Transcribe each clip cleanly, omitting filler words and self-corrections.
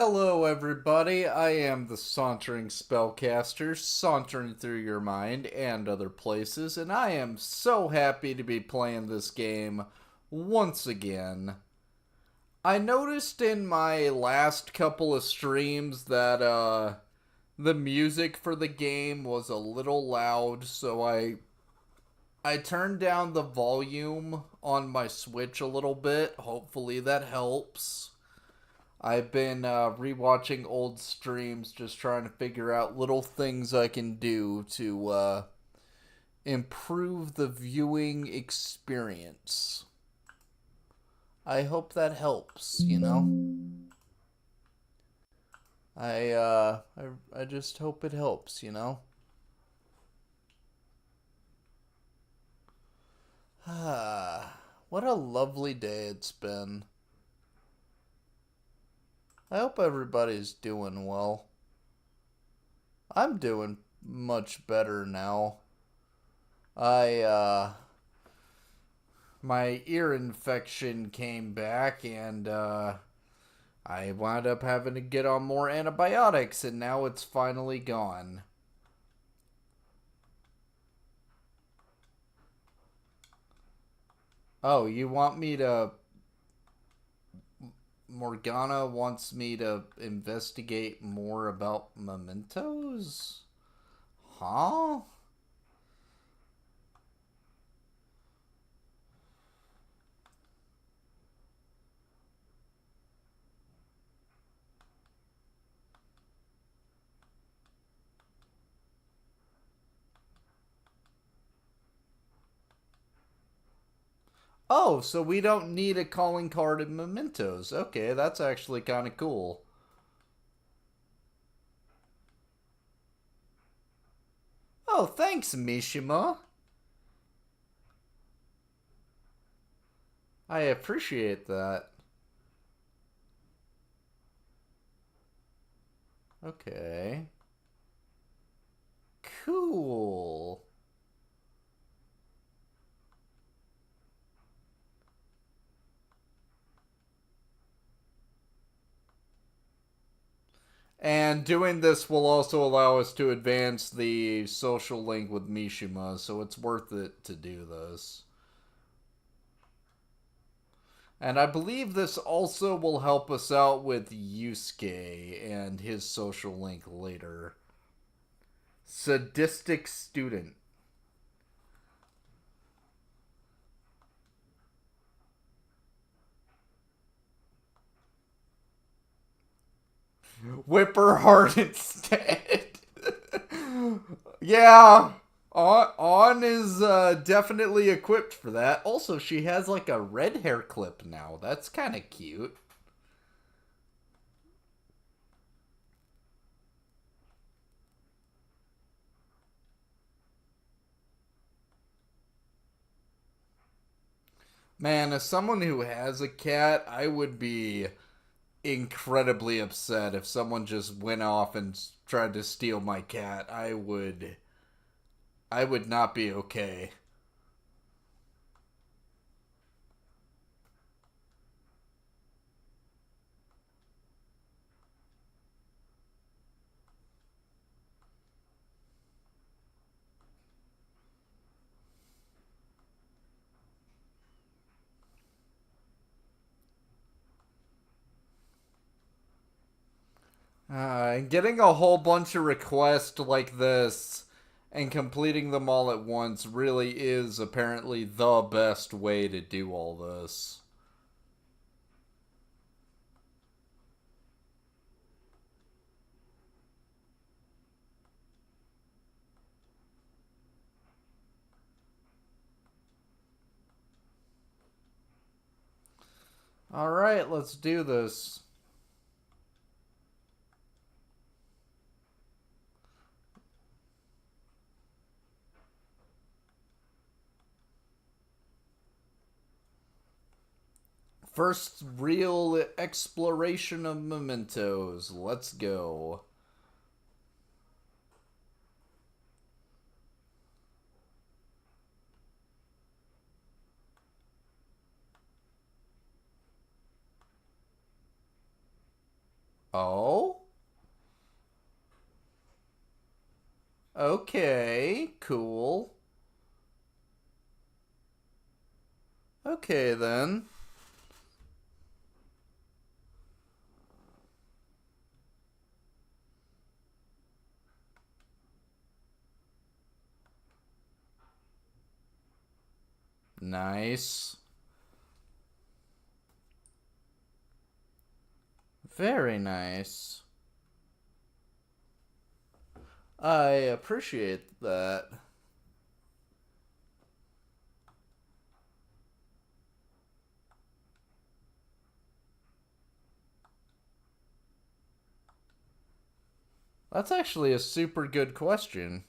Hello, everybody. I am the Sauntering Spellcaster, sauntering through your mind and other places, and I am so happy to be playing this game once again. I noticed in my last couple of streams that the music for the game was a little loud, so I turned down the volume on my Switch a little bit. Hopefully that helps. I've been rewatching old streams, just trying to figure out little things I can do to improve the viewing experience. I hope that helps. I just hope it helps. Ah, what a lovely day it's been. I hope everybody's doing well. I'm doing much better now. I my ear infection came back and I wound up having to get on more antibiotics and now it's finally gone. Oh, you want me to Morgana wants me to investigate more about mementos? Huh? Oh, so we don't need a calling card in mementos. Okay, that's actually kind of cool. Oh, thanks, Mishima. I appreciate that. Okay. Cool. And doing this will also allow us to advance the social link with Mishima, so it's worth it to do this. And I believe this also will help us out with Yusuke and his social link later. Sadistic student. Whip her hard instead. Yeah. On is definitely equipped for that. Also, she has like a red hair clip now. That's kind of cute. Man, as someone who has a cat, I would be incredibly upset if someone just went off and tried to steal my cat. I would not be okay. And getting a whole bunch of requests like this and completing them all at once really is apparently the best way to do all this. Alright, let's do this. First real exploration of mementos. Let's go. Oh? Okay, cool. Okay then. Nice. Very nice. I appreciate that. That's actually a super good question.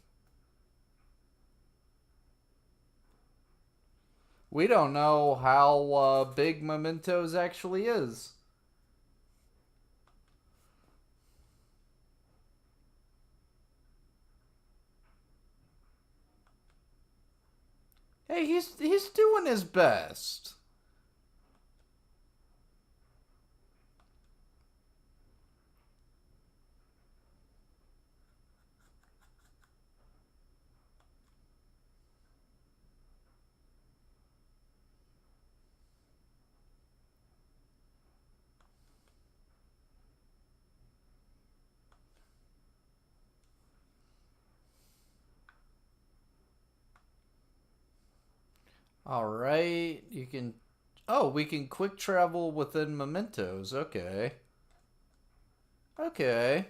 We don't know how big Mementos actually is. Hey, he's doing his best. All right, you can. Oh, we can quick travel within Mementos. Okay. Okay.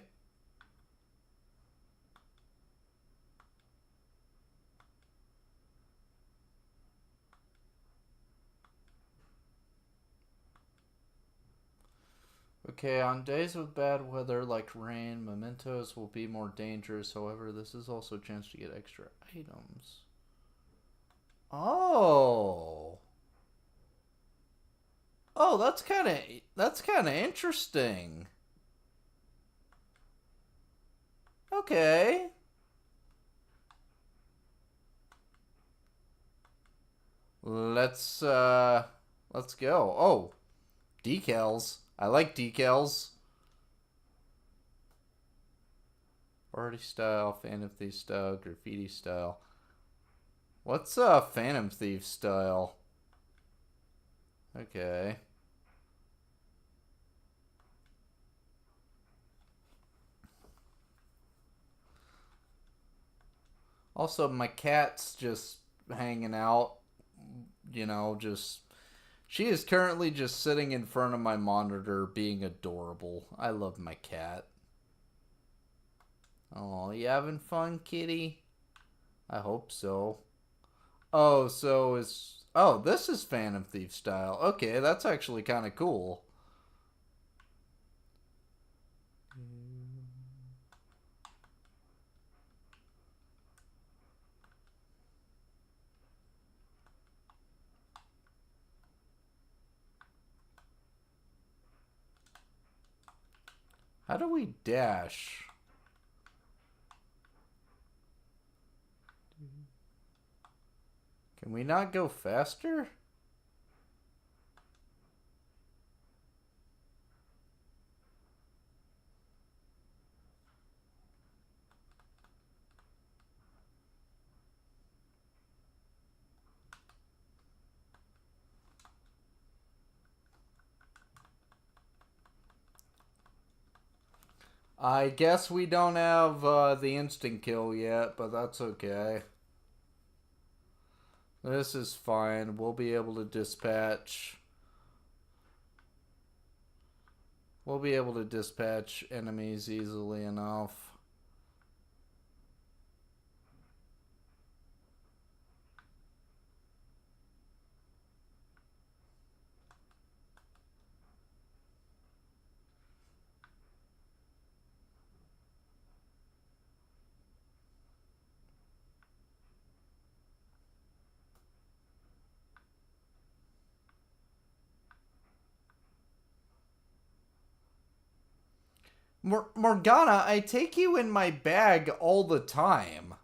Okay, on days with bad weather like rain, mementos will be more dangerous. However, this is also a chance to get extra items. Oh. Oh, that's kind of interesting. Okay. Let's let's go. Oh, decals. I like decals. Party style, Phantom Thief style, graffiti style. What's Phantom Thief style? Okay. Also, my cat's just hanging out. Just she is currently just sitting in front of my monitor, being adorable. I love my cat. Oh, you having fun, kitty? I hope so. Oh, so is oh, this is Phantom Thief style. Okay, that's actually kind of cool. How do we dash? Can we not go faster? I guess we don't have the instant kill yet, but that's okay. This is fine. We'll be able to dispatch. We'll be able to dispatch enemies easily enough. Morgana, I take you in my bag all the time.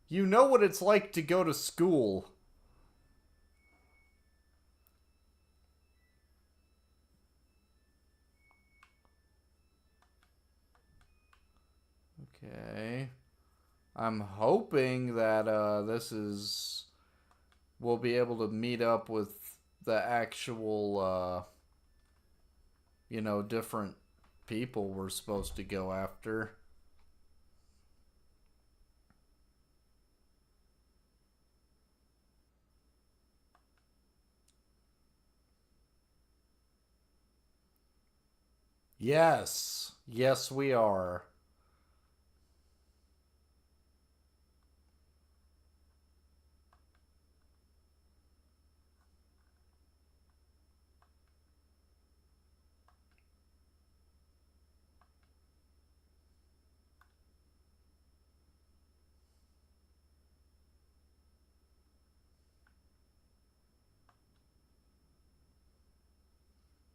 You know what it's like to go to school. Okay. I'm hoping that this is we'll be able to meet up with the actual different people we're supposed to go after. Yes. Yes, we are.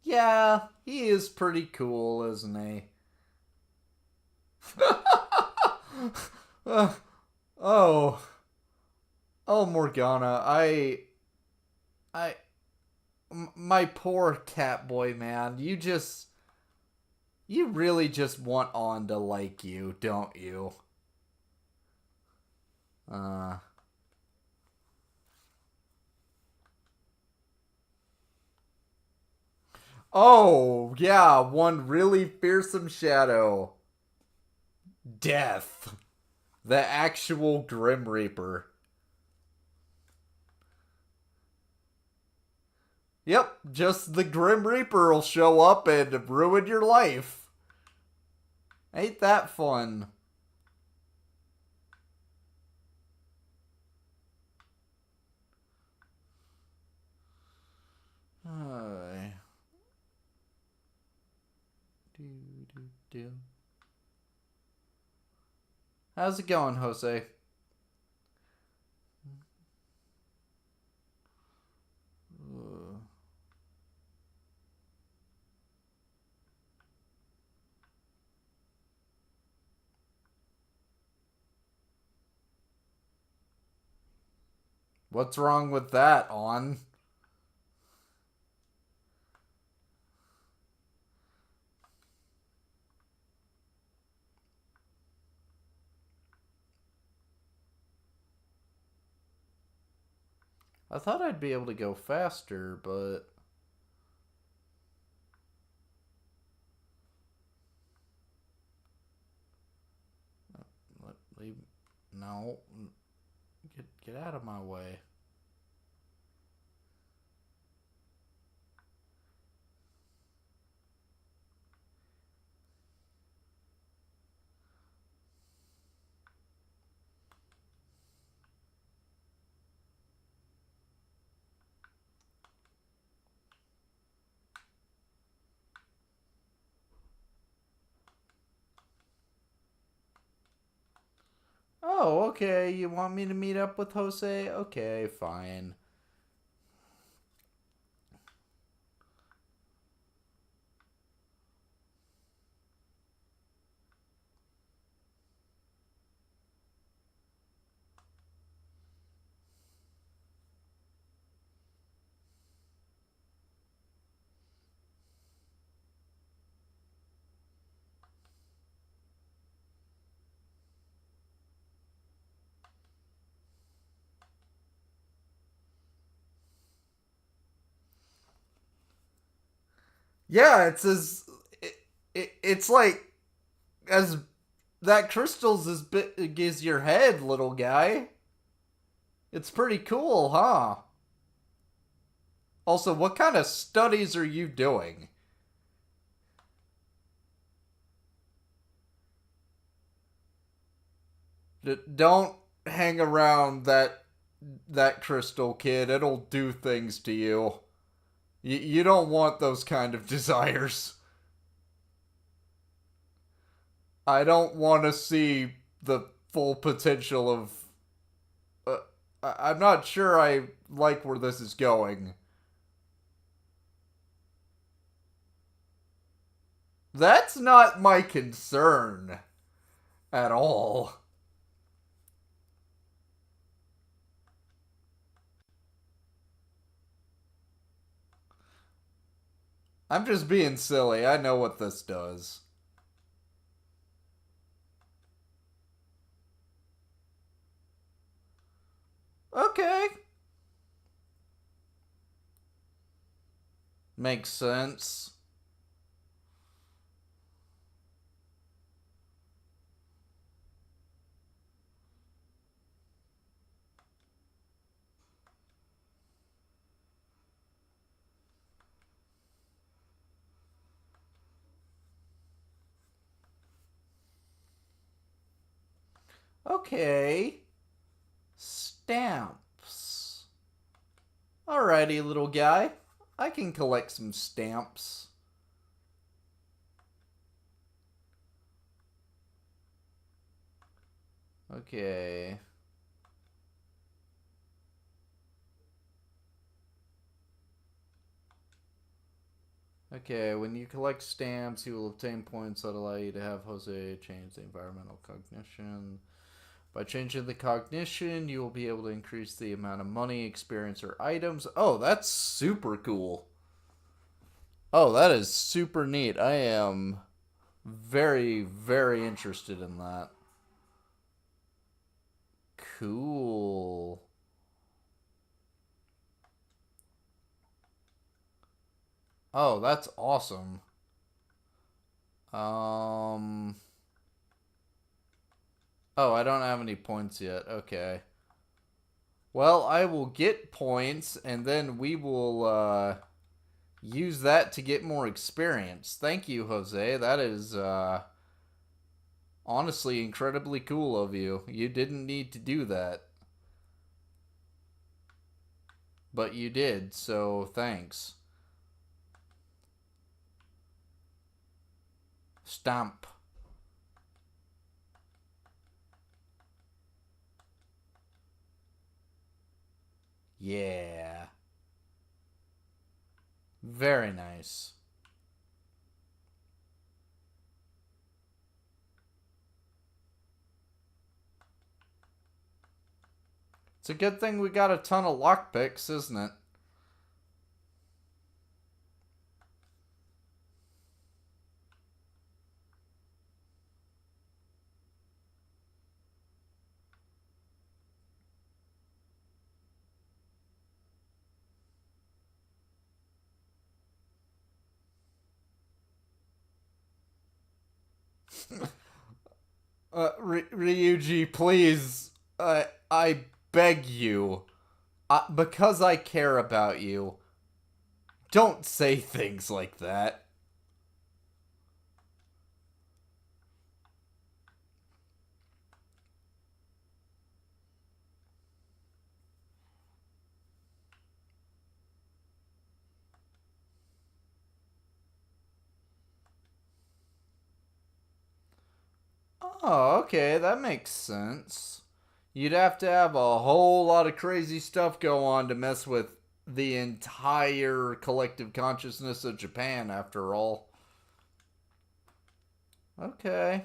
Yeah, he is pretty cool, isn't he? uh, oh, oh, Morgana, I, my poor cat boy, man. You really just want on to like you, don't you? Uh, oh, yeah, one really fearsome shadow. Death. The actual Grim Reaper. Yep, just the Grim Reaper will show up and ruin your life. Ain't that fun? Uh, do, do, do. How's it going, Jose? Uh, what's wrong with that, On? I thought I'd be able to go faster, but leave. No, get out of my way. Oh, okay. You want me to meet up with Jose? Okay, fine. Yeah, it's as it's like as that crystal's as big as your head, little guy. It's pretty cool, huh? Also, what kind of studies are you doing? Don't hang around that crystal, kid. It'll do things to you. You don't want those kind of desires. I don't want to see the full potential of. Uh, I'm not sure I like where this is going. That's not my concern at all. I'm just being silly. I know what this does. Okay. Makes sense. Okay. Stamps. Alrighty, little guy. I can collect some stamps. Okay. Okay, when you collect stamps, you will obtain points that allow you to have Jose change the environmental cognition. By changing the cognition, you will be able to increase the amount of money, experience, or items. Oh, that's super cool. Oh, that is super neat. I am very, very interested in that. Cool. Oh, that's awesome. Um. Oh, I don't have any points yet. Okay. Well, I will get points, and then we will use that to get more experience. Thank you, Jose. That is honestly incredibly cool of you. You didn't need to do that, but you did, so thanks. Stamp. Yeah. Very nice. It's a good thing we got a ton of lockpicks, isn't it? Ryuji, please. I beg you. Because I care about you, don't say things like that. Oh, okay, that makes sense. You'd have to have a whole lot of crazy stuff go on to mess with the entire collective consciousness of Japan, after all. Okay.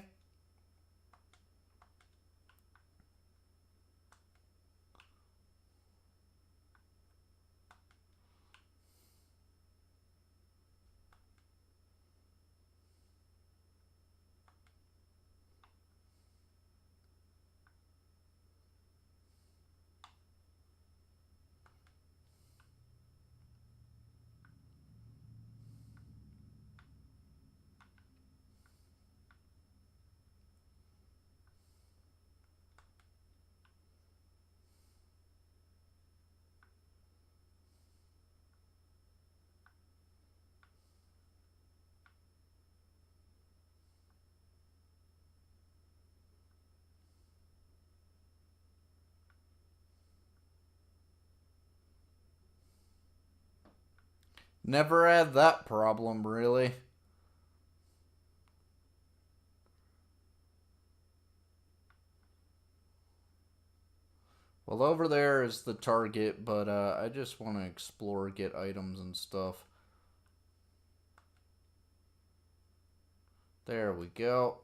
Never had that problem, really. Well, over there is the target, but I just want to explore, get items and stuff. There we go.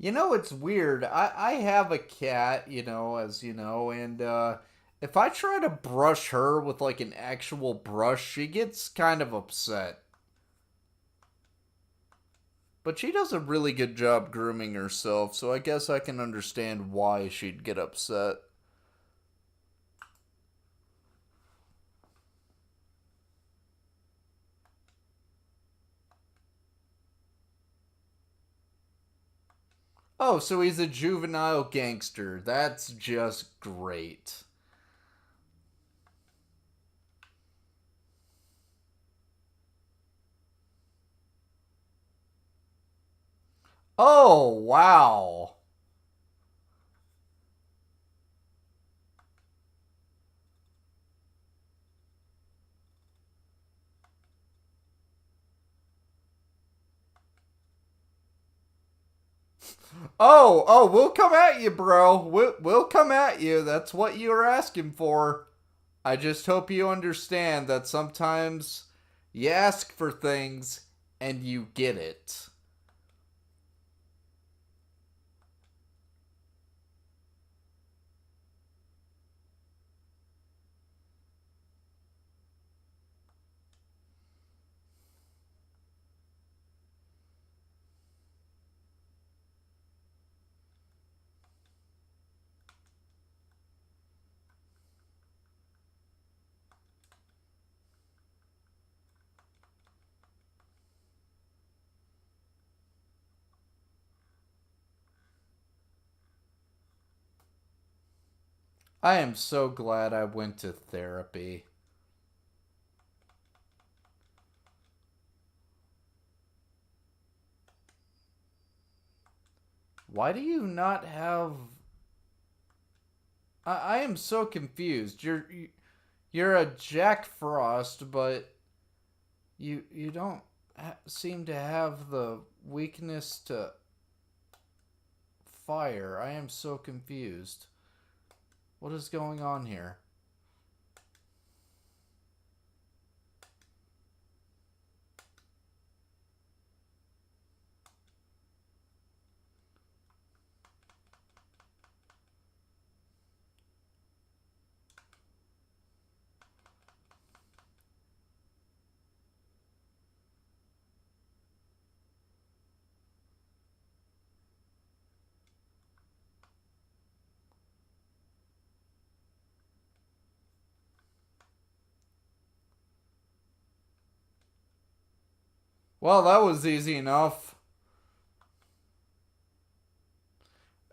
It's weird. I have a cat, as you know, and if I try to brush her with like an actual brush, she gets kind of upset. But she does a really good job grooming herself, so I guess I can understand why she'd get upset. Oh, so he's a juvenile gangster. That's just great. Oh, wow. Oh, we'll come at you, bro. We'll come at you. That's what you were asking for. I just hope you understand that sometimes you ask for things and you get it. I am so glad I went to therapy. Why do you not have. I am so confused. You're a Jack Frost, but you don't seem to have the weakness to fire. I am so confused. What is going on here? Well, that was easy enough.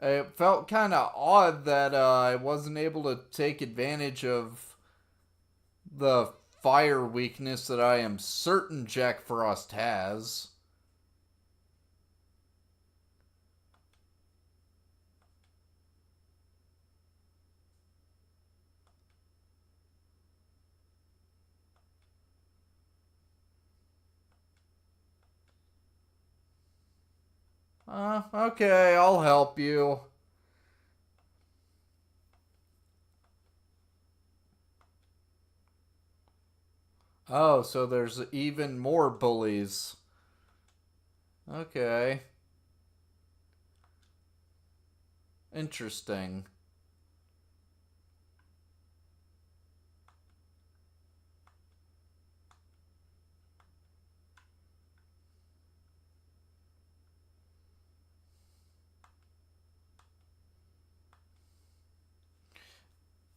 It felt kind of odd that I wasn't able to take advantage of the fire weakness that I am certain Jack Frost has. Okay, I'll help you. Oh, so there's even more bullies. Okay, interesting.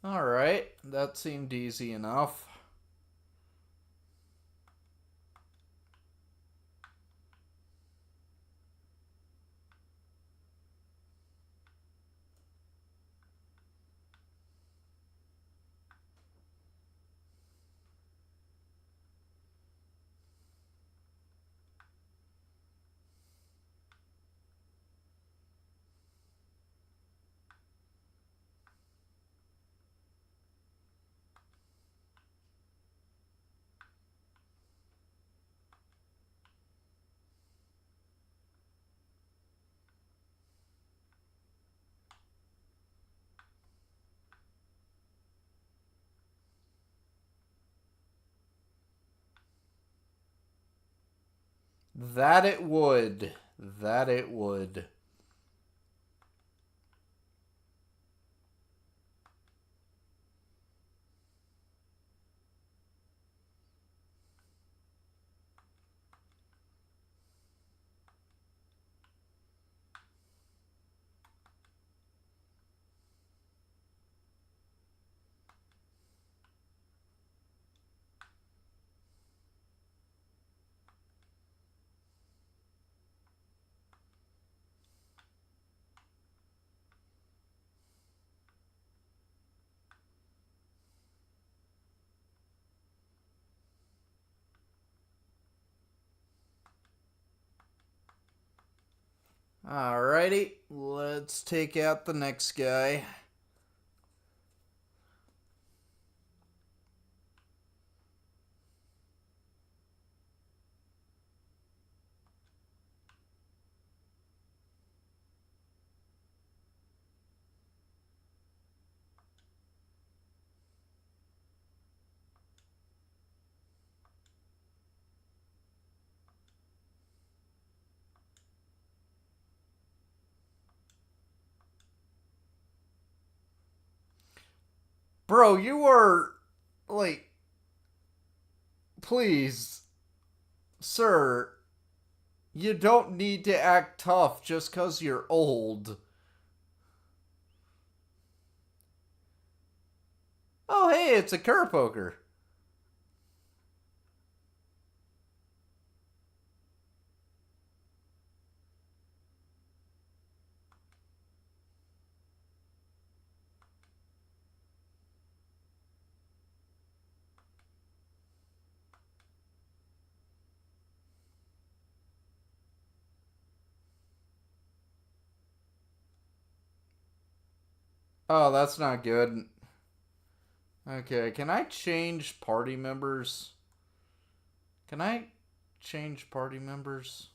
Alright, that seemed easy enough. That it would. That it would. Alrighty, let's take out the next guy. Bro, you are, like, please, sir, you don't need to act tough just because you're old. Oh, hey, it's a cur poker. Oh, that's not good. Okay, can I change party members? Can I change party members?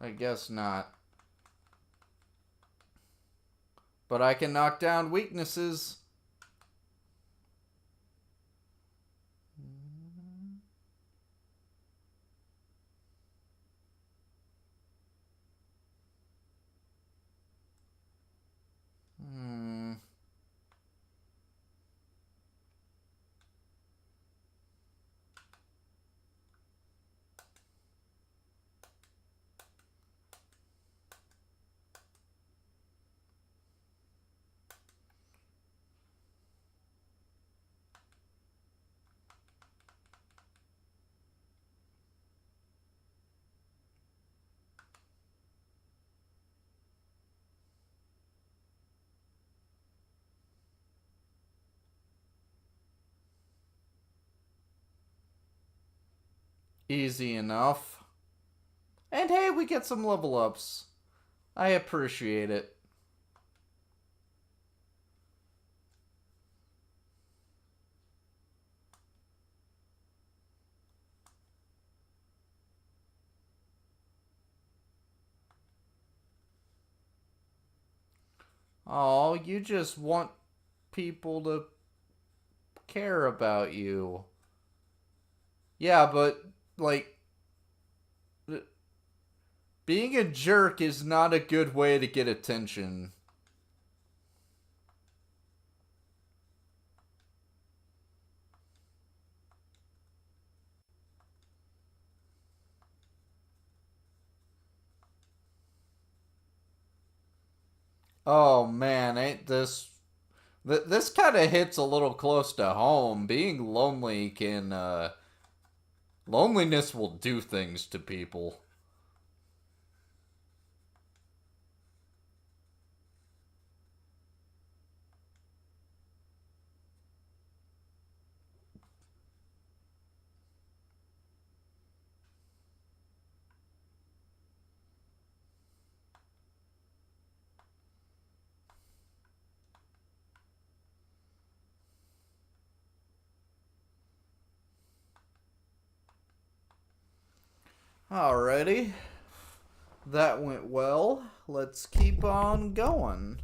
I guess not. But I can knock down weaknesses. Hmm. Easy enough. And hey, we get some level ups. I appreciate it. Oh, you just want people to care about you. Yeah, but, like, being a jerk is not a good way to get attention. Oh man, ain't this. This kind of hits a little close to home. Being lonely can. Loneliness will do things to people. Alrighty. That went well. Let's keep on going.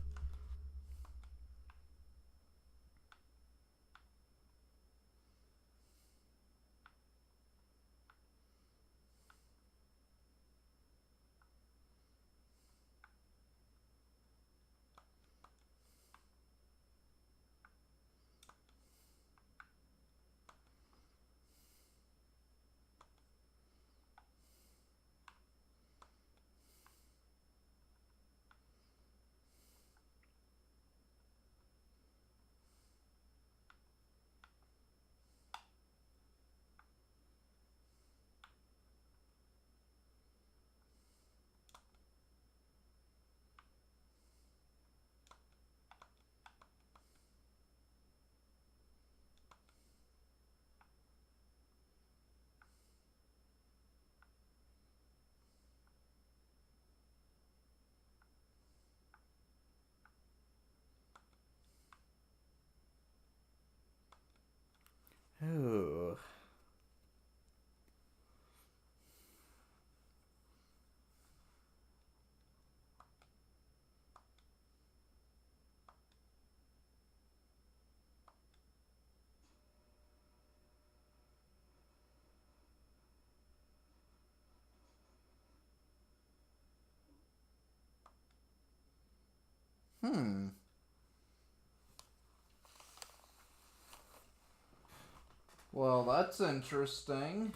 Hmm. Well, that's interesting.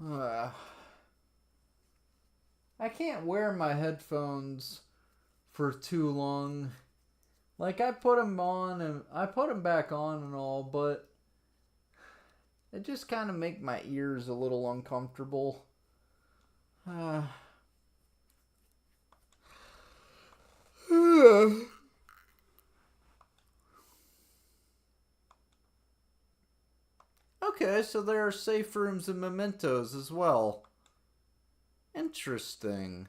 Uh, I can't wear my headphones for too long. Like I put them on and I put them back on and all, but it just kind of make my ears a little uncomfortable. Uh, okay, so there are safe rooms and mementos as well. Interesting.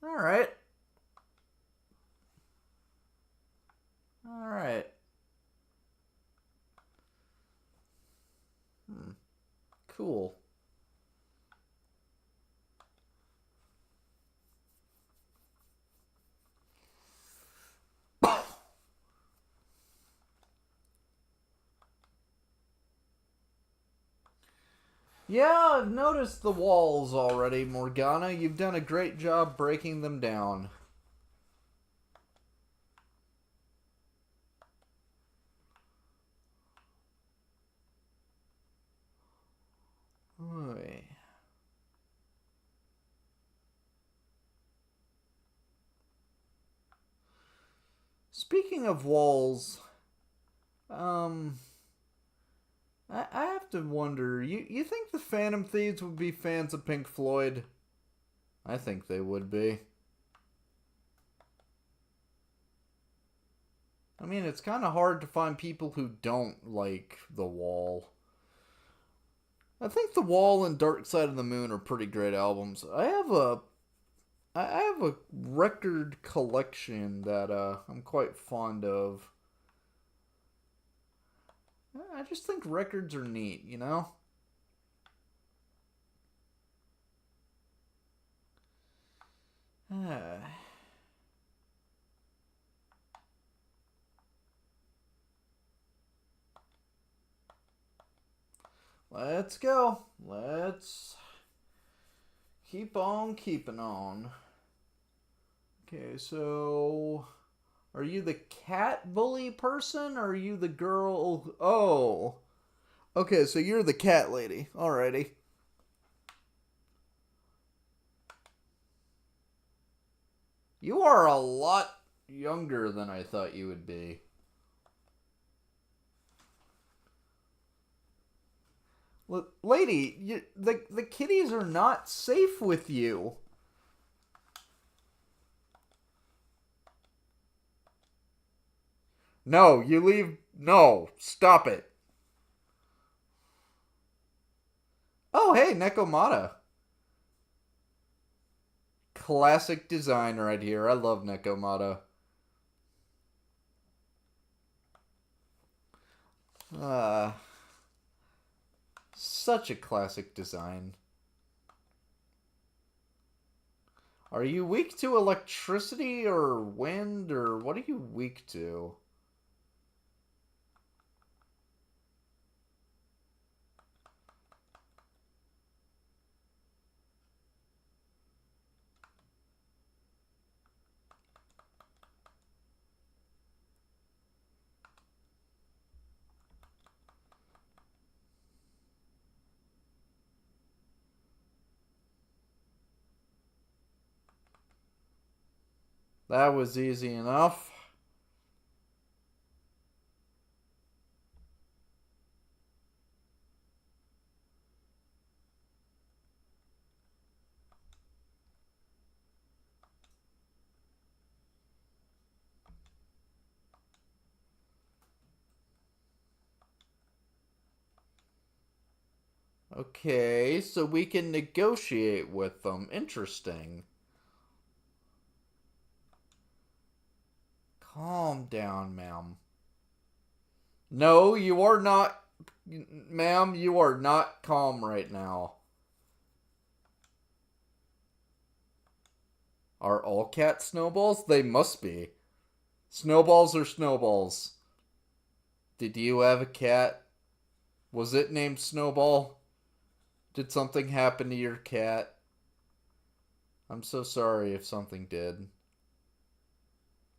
All right. All right. Hmm. Cool. Yeah, I've noticed the walls already, Morgana. You've done a great job breaking them down. Oy. Speaking of walls, um, I have to wonder. You think the Phantom Thieves would be fans of Pink Floyd? I think they would be. I mean, it's kind of hard to find people who don't like The Wall. I think The Wall and Dark Side of the Moon are pretty great albums. I have a record collection that I'm quite fond of. I just think records are neat, you know? Let's go. Let's keep on keeping on. Okay, so are you the cat bully person or are you the girl? Oh. Okay, so you're the cat lady. Alrighty. You are a lot younger than I thought you would be. Lady, the kitties are not safe with you. No, you leave. No, stop it. Oh, hey, Nekomata. Classic design right here. I love Nekomata. Uh, such a classic design. Are you weak to electricity or wind or what are you weak to? That was easy enough. Okay, so we can negotiate with them. Interesting. Calm down, ma'am. No, you are not. Ma'am, you are not calm right now. Are all cats snowballs? They must be. Snowballs are snowballs. Did you have a cat? Was it named Snowball? Did something happen to your cat? I'm so sorry if something did.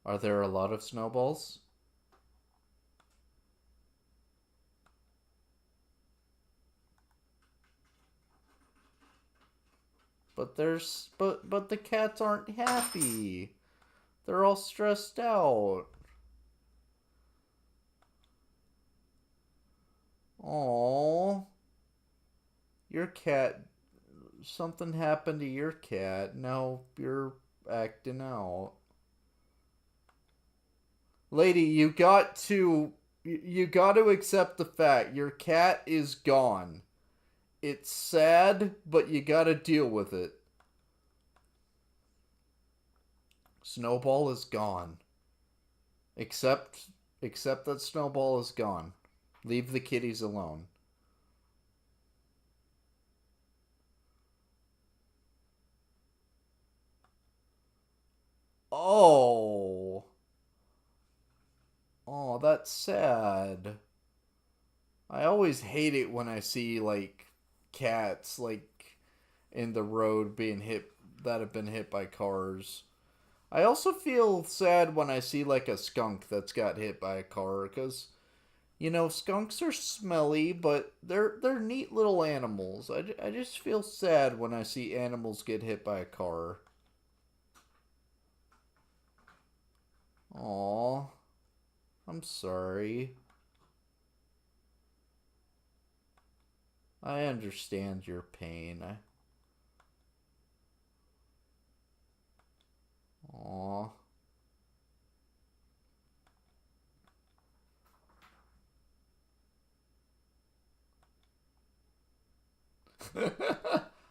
Are there a lot of snowballs? But the cats aren't happy. They're all stressed out. Oh, your cat. Something happened to your cat. Now you're acting out. Lady, you got to accept the fact your cat is gone. It's sad, but you got to deal with it. Snowball is gone. Except except that Snowball is gone. Leave the kitties alone. Oh. Oh, that's sad. I always hate it when I see like cats like in the road being hit that have been hit by cars. I also feel sad when I see like a skunk that's got hit by a car cuz skunks are smelly, but they're neat little animals. I just feel sad when I see animals get hit by a car. Aw, I'm sorry. I understand your pain. Aw.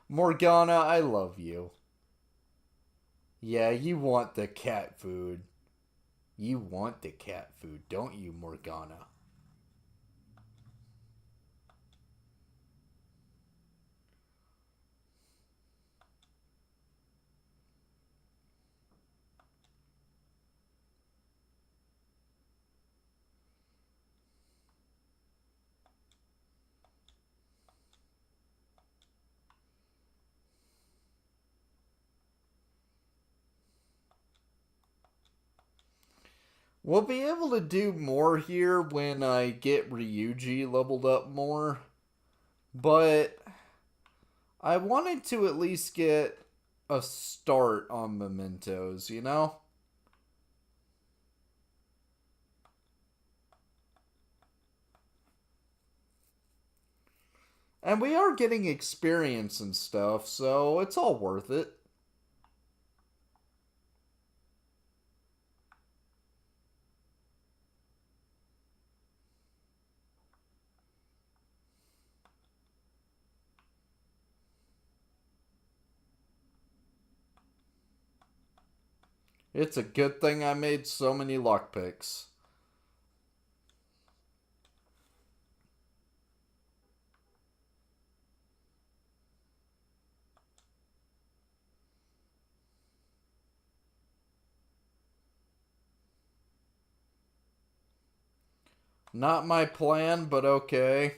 Morgana, I love you. Yeah, you want the cat food. You want the cat food, don't you, Morgana? We'll be able to do more here when I get Ryuji leveled up more, but I wanted to at least get a start on Mementos. And we are getting experience and stuff, so it's all worth it. It's a good thing I made so many lockpicks. Not my plan, but okay.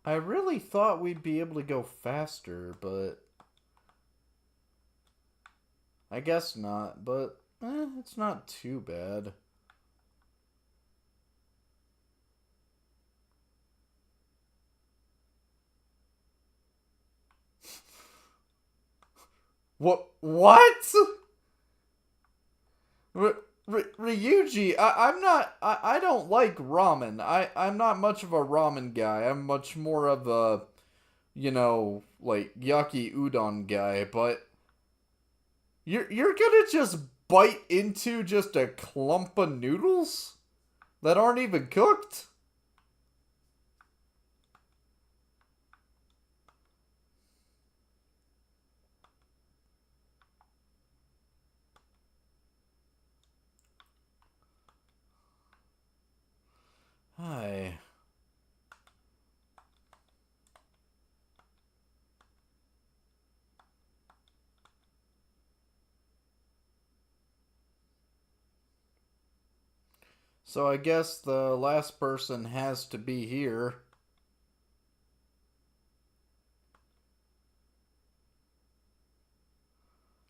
I really thought we'd be able to go faster, but I guess not. But it's not too bad. What? What? Ryuji, I'm not. I don't like ramen. I'm not much of a ramen guy. I'm much more of a, like yaki udon guy. But you're gonna just bite into just a clump of noodles that aren't even cooked? Hi. So I guess the last person has to be here.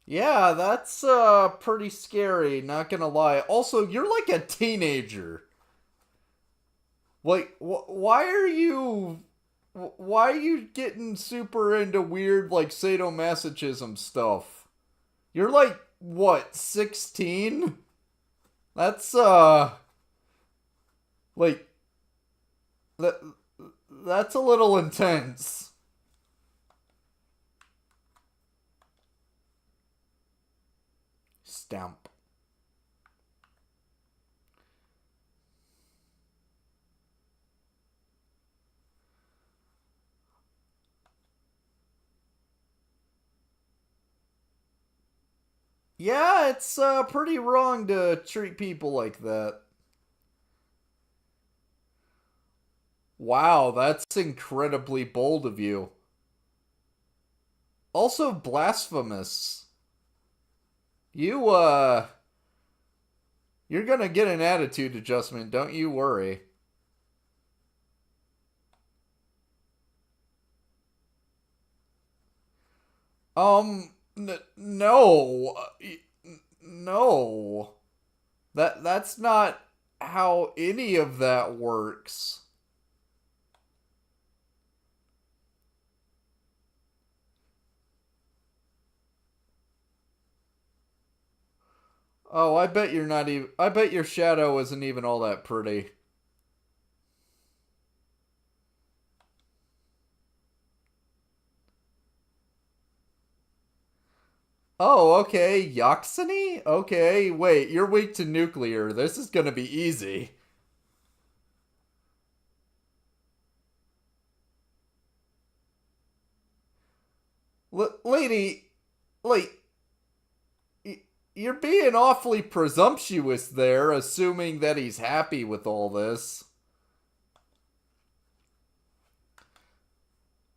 Yeah, that's pretty scary, not gonna lie. Also, you're like a teenager. Like why are you getting super into weird like sadomasochism stuff? You're like what, 16? That's like that that's a little intense. Stamp. Yeah, it's pretty wrong to treat people like that. Wow, that's incredibly bold of you. Also blasphemous. You you're gonna get an attitude adjustment, don't you worry. No. No. That's not how any of that works. Oh, I bet you're not even I bet your shadow isn't even all that pretty. Oh, okay. Yoxiny? Okay, wait, you're weak to nuclear. This is gonna be easy. Lady, like, you're being awfully presumptuous there, assuming that he's happy with all this.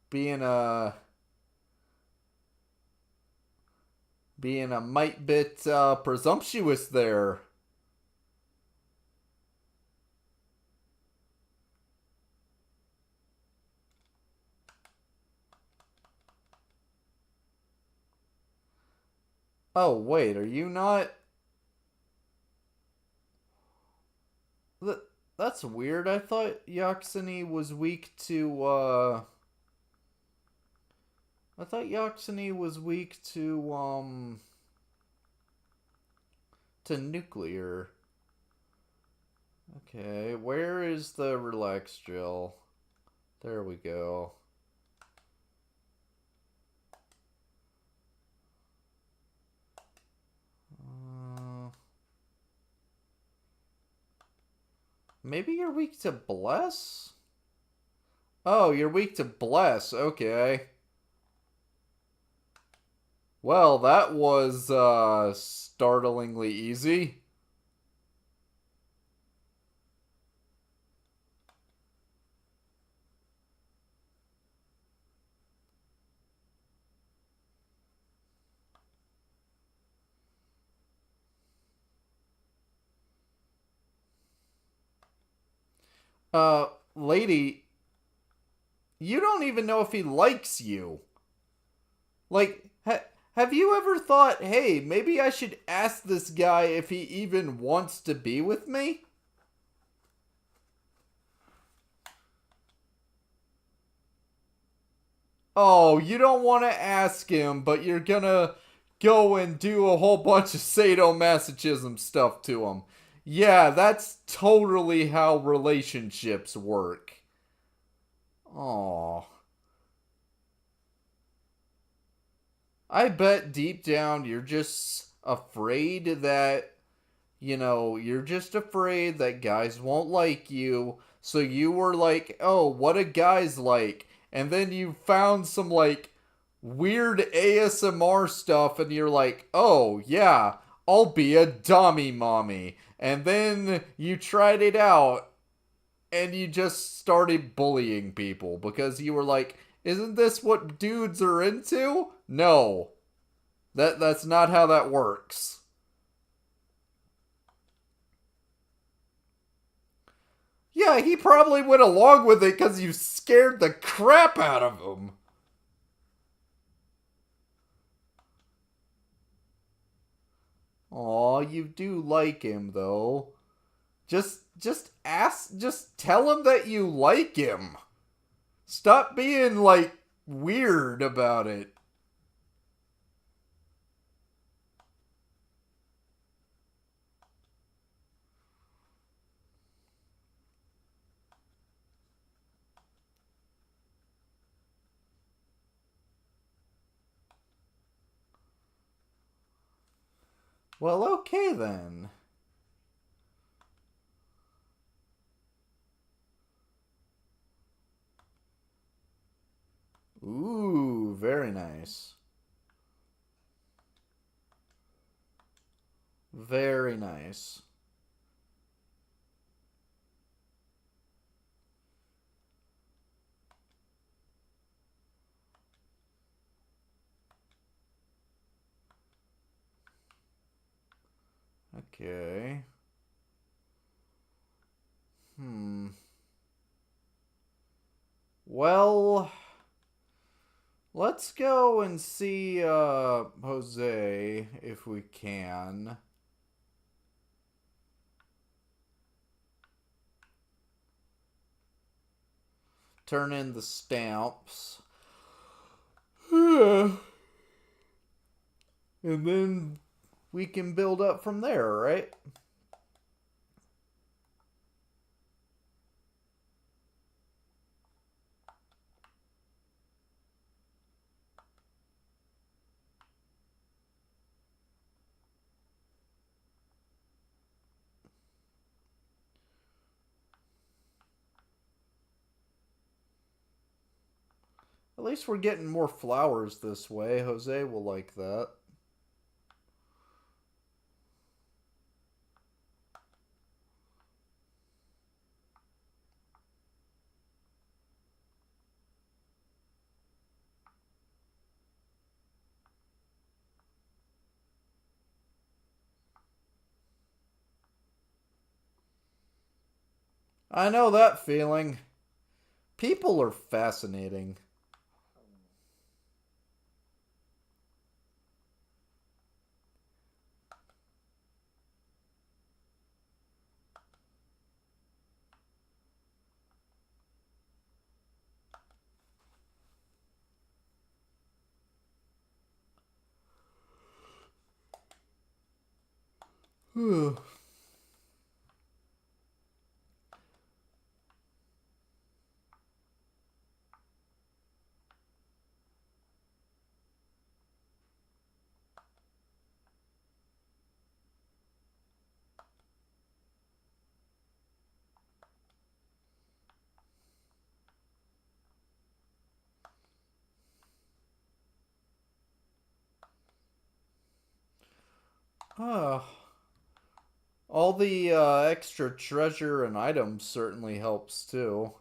Being a being a mite bit presumptuous there. Oh wait, are you not? That's weird. I thought Yoxiny was weak to. I thought Yoxiny was weak to nuclear. Okay, where is the relax gel? There we go. Uh, Maybe you're weak to bless? Oh, you're weak to bless. Okay. Well, that was startlingly easy. Lady, you don't even know if he likes you. Like, have you ever thought, hey, maybe I should ask this guy if he even wants to be with me? Oh, you don't want to ask him, but you're gonna go and do a whole bunch of sadomasochism stuff to him. Yeah, that's totally how relationships work. Aww. I bet deep down you're just afraid that, you're just afraid that guys won't like you. So you were like, oh, what a guy's like. And then you found some like weird ASMR stuff and you're like, oh, yeah, I'll be a dummy mommy. And then you tried it out and you just started bullying people because you were like, isn't this what dudes are into? No. That's not how that works. Yeah, he probably went along with it because you scared the crap out of him. Aw, you do like him though. Just tell him that you like him. Stop being like weird about it. Well, okay then. Ooh, very nice. Very nice. Okay. Hmm. Well, let's go and see Jose if we can. Turn in the stamps. And then we can build up from there, right? At least we're getting more flowers this way. Jose will like that. I know that feeling. People are fascinating. Oh, all the extra treasure and items certainly helps too.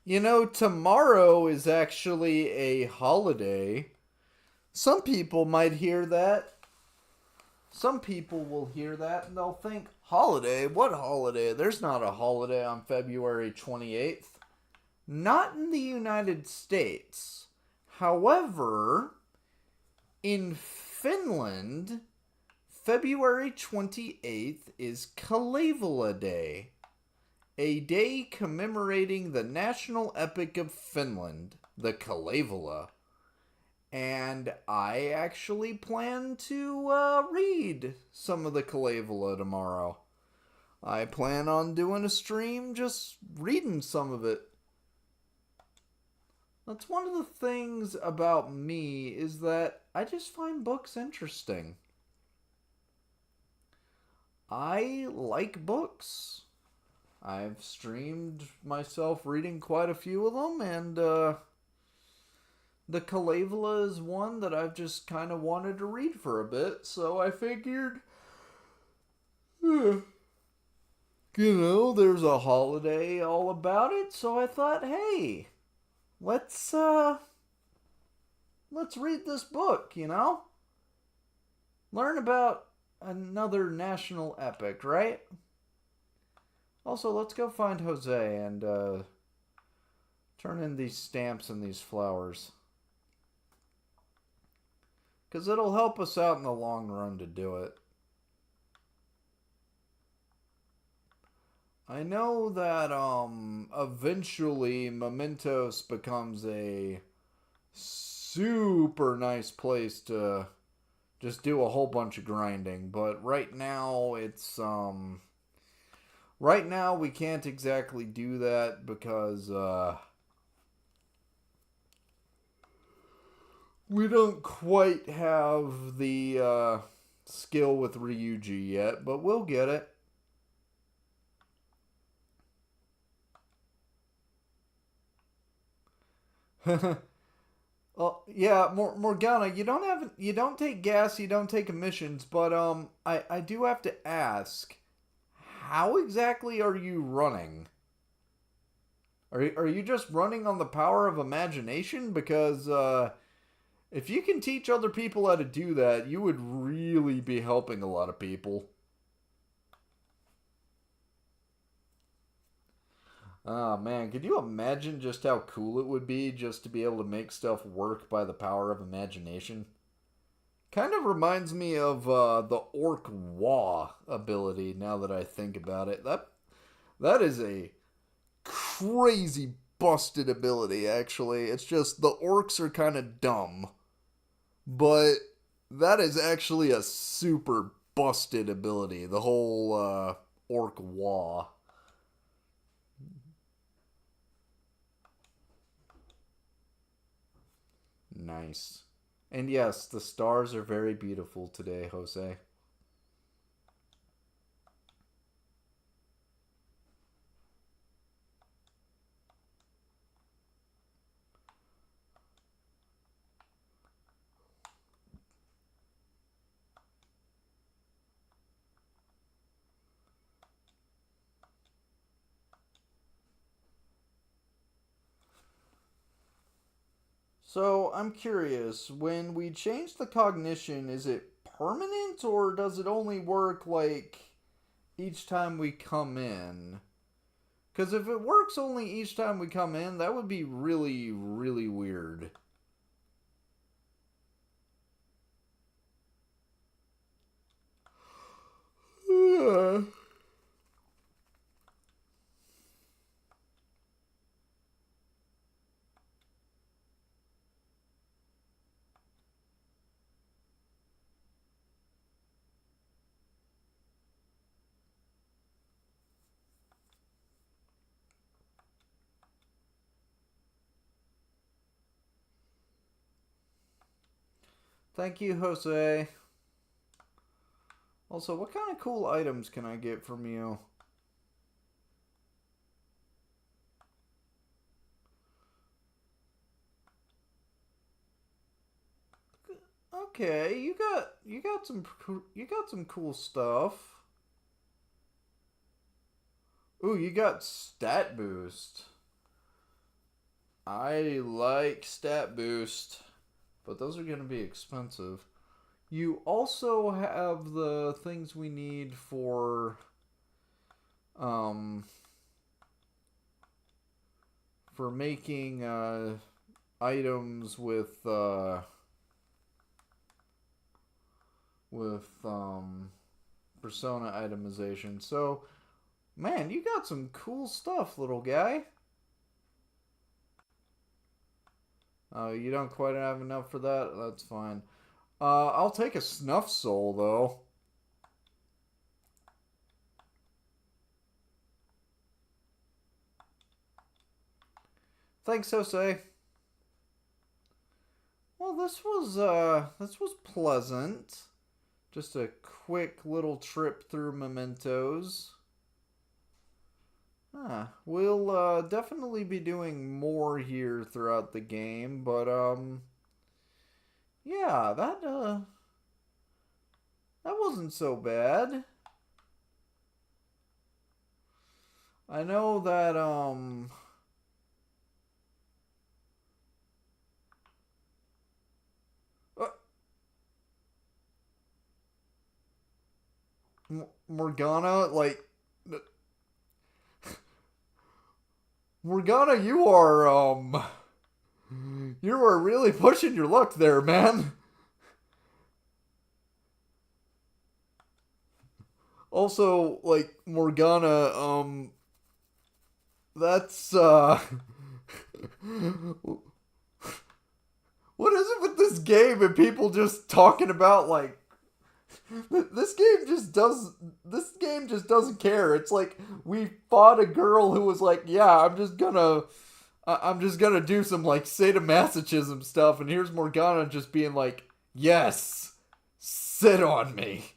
You know, tomorrow is actually a holiday. Some people might hear that. Some people will hear that and they'll think, holiday? What holiday? There's not a holiday on February 28th. Not in the United States. However, in Finland, February 28th is Kalevala Day, a day commemorating the national epic of Finland, the Kalevala. And I actually plan to read some of the Kalevala tomorrow. I plan on doing a stream just reading some of it. That's one of the things about me is that I just find books interesting. I like books. I've streamed myself reading quite a few of them, and the Kalevala is one that I've just kind of wanted to read for a bit, so I figured, there's a holiday all about it, so I thought, hey, let's read this book, Learn about another national epic, right? Also, let's go find Jose and turn in these stamps and these flowers. Because it'll help us out in the long run to do it. I know that eventually Mementos becomes a super nice place to just do a whole bunch of grinding, but right now right now we can't exactly do that because we don't quite have the skill with Ryuji yet, but we'll get it. Well, yeah, Morgana, you don't take gas, you don't take emissions, but I do have to ask, how exactly are you running? Are you just running on the power of imagination? Because if you can teach other people how to do that, you would really be helping a lot of people. Oh man, could you imagine just how cool it would be just to be able to make stuff work by the power of imagination? Kind of reminds me of the Orc Wah ability now that I think about it. That is a crazy busted ability actually. It's just the orcs are kind of dumb, but that is actually a super busted ability. The whole Orc Wah. Nice. And yes, the stars are very beautiful today, Jose. So I'm curious, when we change the cognition, is it permanent or does it only work like each time we come in? Because if it works only each time we come in, that would be really, really weird. Thank you, Jose. Also, what kind of cool items can I get from you? Okay, you got some cool stuff. Ooh, you got stat boost. I like stat boost, but those are going to be expensive. You also have the things we need um for making items with persona itemization. So, man, you got some cool stuff, little guy. You don't quite have enough for that. That's fine. I'll take a snuff soul though. Thanks, Jose. Well, this was pleasant. Just a quick little trip through Mementos. We'll definitely be doing more here throughout the game, but yeah, that wasn't so bad. I know that uh, Morgana, like Morgana, you are really pushing your luck there, man. Also, like Morgana, that's what is it with this game and people just talking about like this game just doesn't care. It's like we fought a girl who was like, "Yeah, I'm just gonna do some like sadomasochism stuff," and here's Morgana just being like, "Yes, sit on me."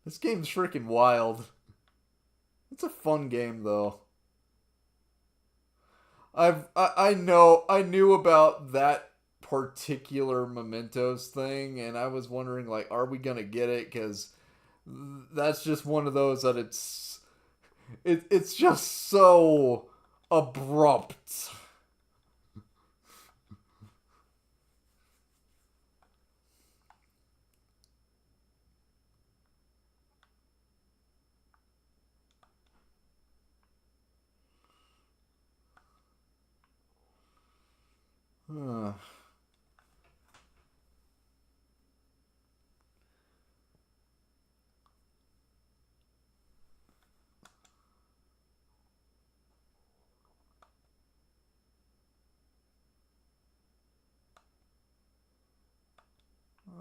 This game's freaking wild. It's a fun game though. I knew about that particular Mementos thing, and I was wondering like, are we gonna get it? Because that's just one of those that it's just so abrupt.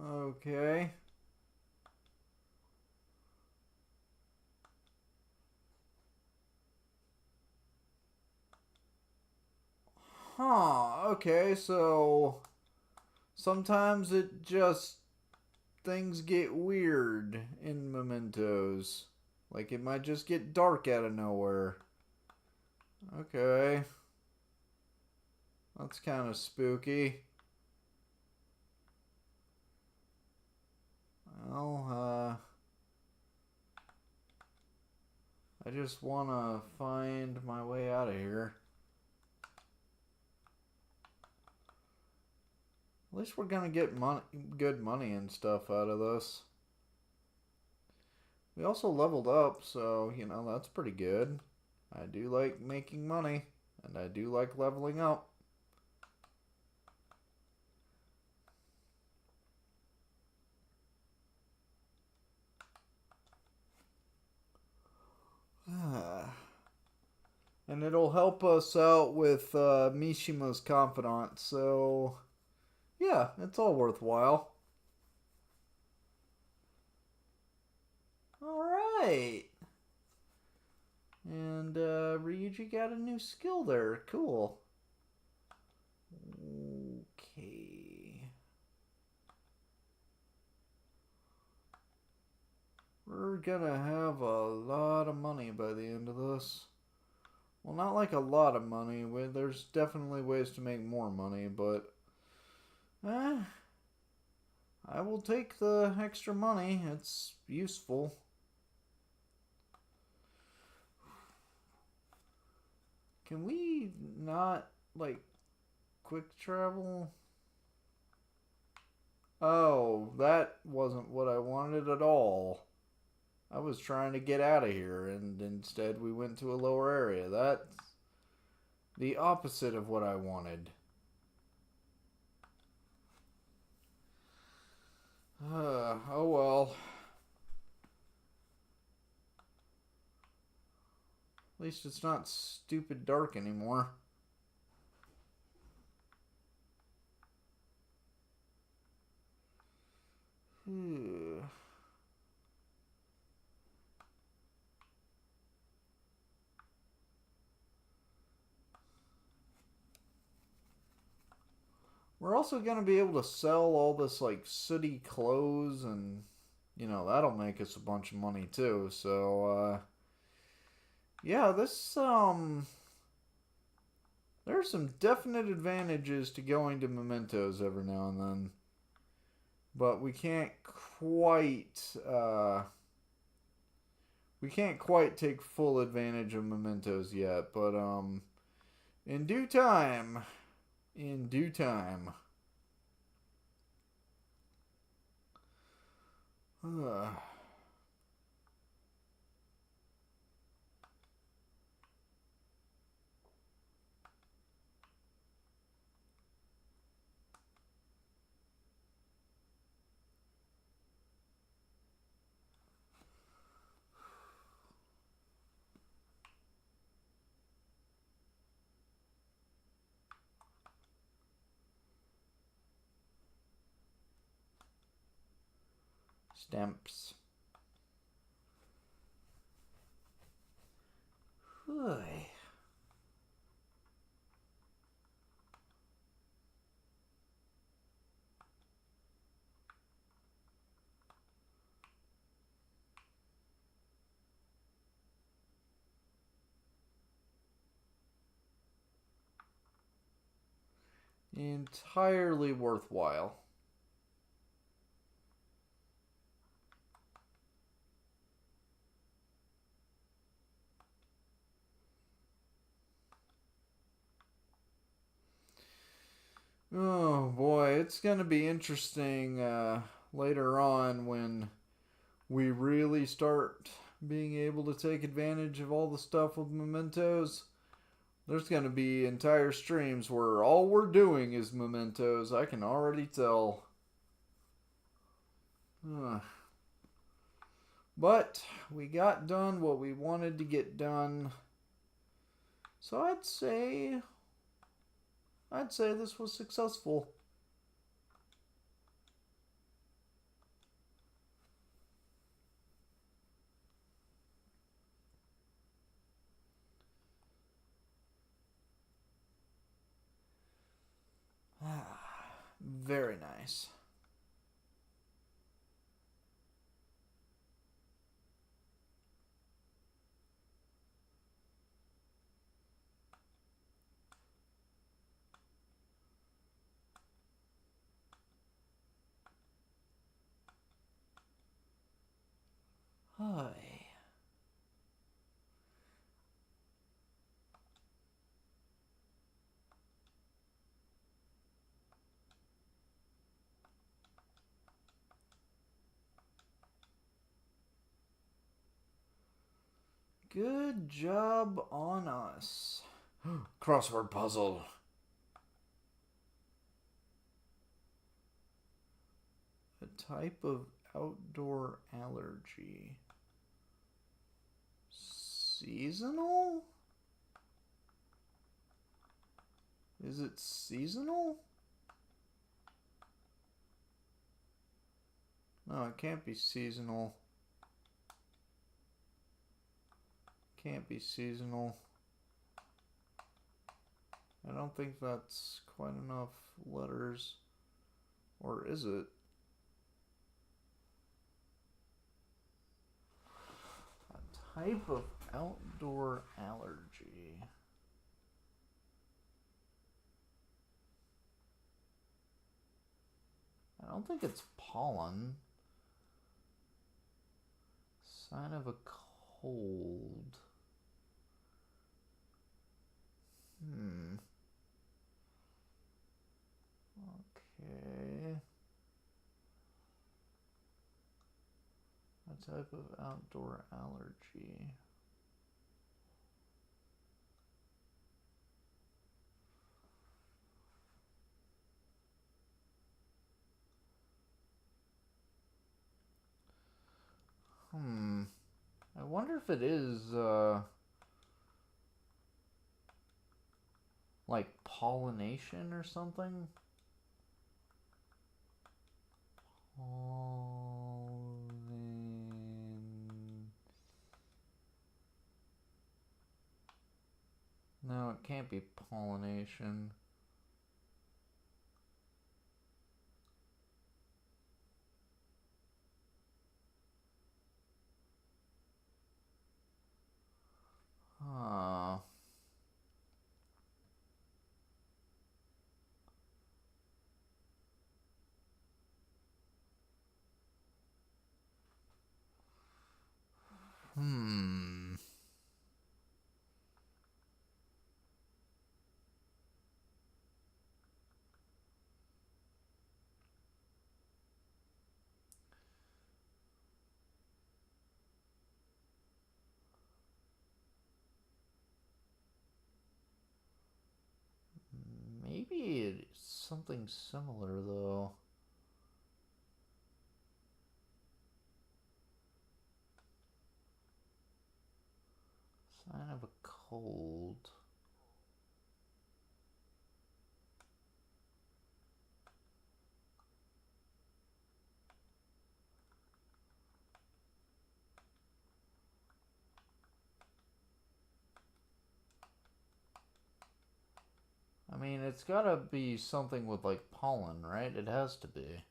Okay. Huh. Okay, so sometimes it just things get weird in Mementos. Like it might just get dark out of nowhere. Okay. That's kind of spooky. Well, I just want to find my way out of here. At least we're gonna get good money and stuff out of this. We also leveled up, so you know that's pretty good. I do like making money, and I do like leveling up. And it'll help us out with Mishima's confidant, so yeah, it's all worthwhile. Alright. And Ryuji got a new skill there. Cool. Okay. We're gonna have a lot of money by the end of this. Well, not like a lot of money. There's definitely ways to make more money, but Eh, I will take the extra money. It's useful. Can we not, like, quick travel? Oh, that wasn't what I wanted at all. I was trying to get out of here, and instead we went to a lower area. That's the opposite of what I wanted. Oh well. At least it's not stupid dark anymore. We're also going to be able to sell all this, like, sooty clothes, and, that'll make us a bunch of money, too. So, yeah, there's some definite advantages to going to Mementos every now and then. But we can't quite take full advantage of Mementos yet. But, in due time, in due time. Stamps. Hey. Entirely worthwhile. Oh boy, it's gonna be interesting later on when we really start being able to take advantage of all the stuff with Mementos. There's gonna be entire streams where all we're doing is Mementos. I can already tell. But we got done what we wanted to get done. So I'd say this was successful. Very nice. Hi. Good job on us. Crossword puzzle. A type of outdoor allergy. Seasonal? Is it seasonal? No, it can't be seasonal. Can't be seasonal. I don't think that's quite enough letters. Or is it? A type of outdoor allergy. don't think it's pollen. Sign of a cold. Okay. A type of outdoor allergy. I wonder if it is, like pollination or something? No, it can't be pollination. Huh. Maybe it's something similar, though. Sign of a cold. I mean, it's gotta be something with, like, pollen, right? It has to be.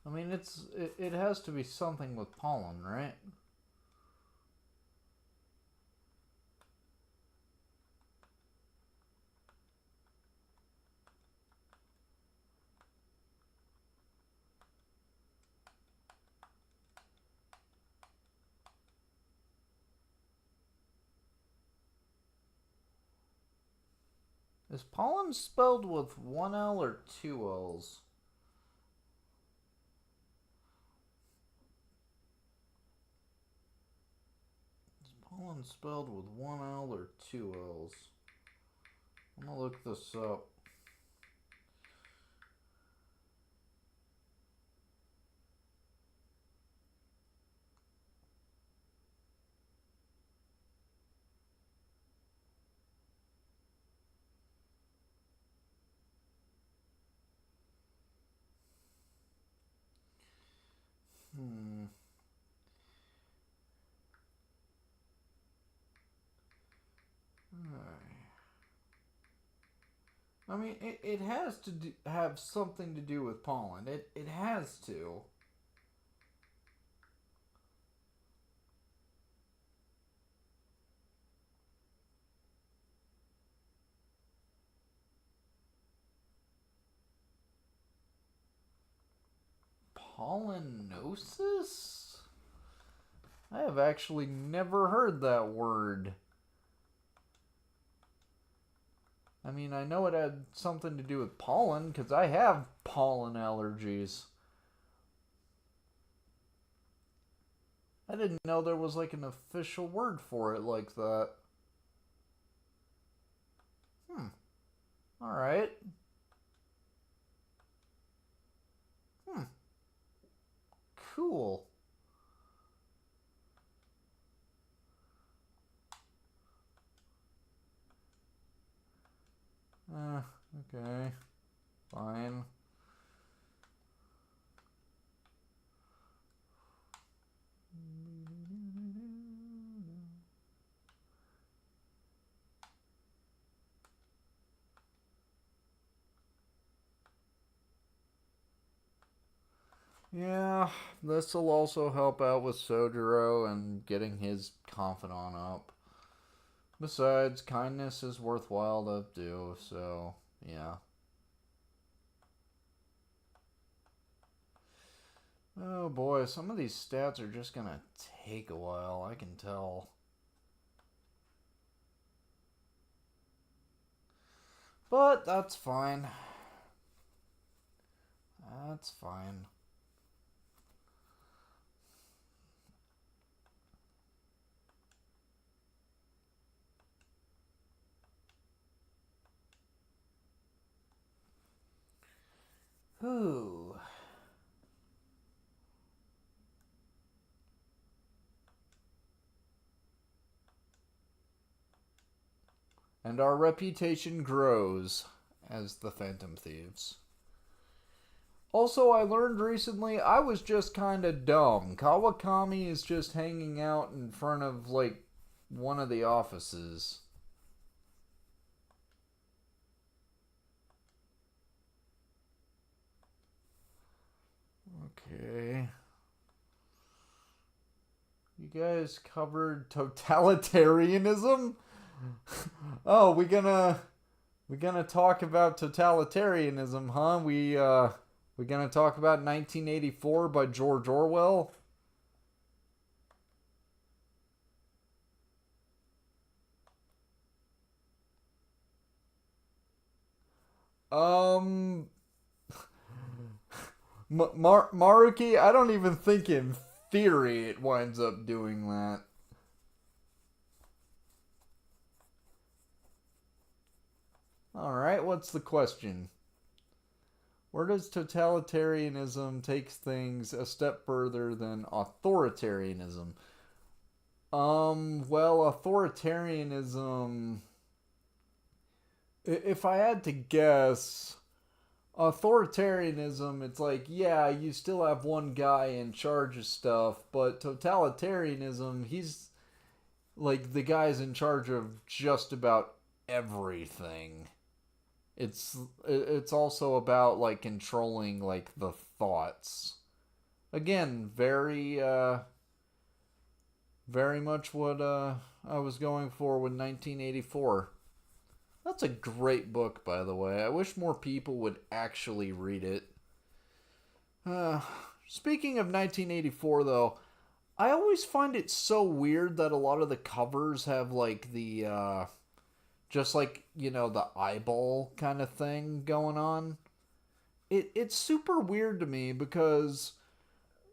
I mean, it has to be something with pollen, right? Is pollen spelled with one L or two L's? Is pollen spelled with one L or two L's? I'm gonna look this up. I mean, it has to have something to do with pollen. It has to. Pollinosis? I have actually never heard that word. I mean, I know it had something to do with pollen because I have pollen allergies. I didn't know there was like an official word for it like that. Alright. Cool. Okay. Fine. Yeah, this will also help out with Sojiro and getting his confidant up. Besides, kindness is worthwhile to do, so yeah. Oh boy, some of these stats are just gonna take a while, I can tell. But that's fine. That's fine. Whew. And our reputation grows as the Phantom Thieves. Also, I learned recently I was just kind of dumb. Kawakami is just hanging out in front of, like, one of the offices. Okay. You guys covered totalitarianism? Oh, we gonna talk about totalitarianism, huh? We gonna talk about 1984 by George Orwell? Um, Maruki, I don't even think in theory it winds up doing that. All right, what's the question? Where does totalitarianism take things a step further than authoritarianism? Well, authoritarianism, if I had to guess, authoritarianism, it's like, yeah, you still have one guy in charge of stuff, but totalitarianism, he's like the guy's in charge of just about everything. It's also about like controlling like the thoughts. Again, very much what I was going for with 1984. That's a great book, by the way. I wish more people would actually read it. Uh, Speaking of 1984, though, I always find it so weird that a lot of the covers have like the just like the eyeball kind of thing going on. It's super weird to me because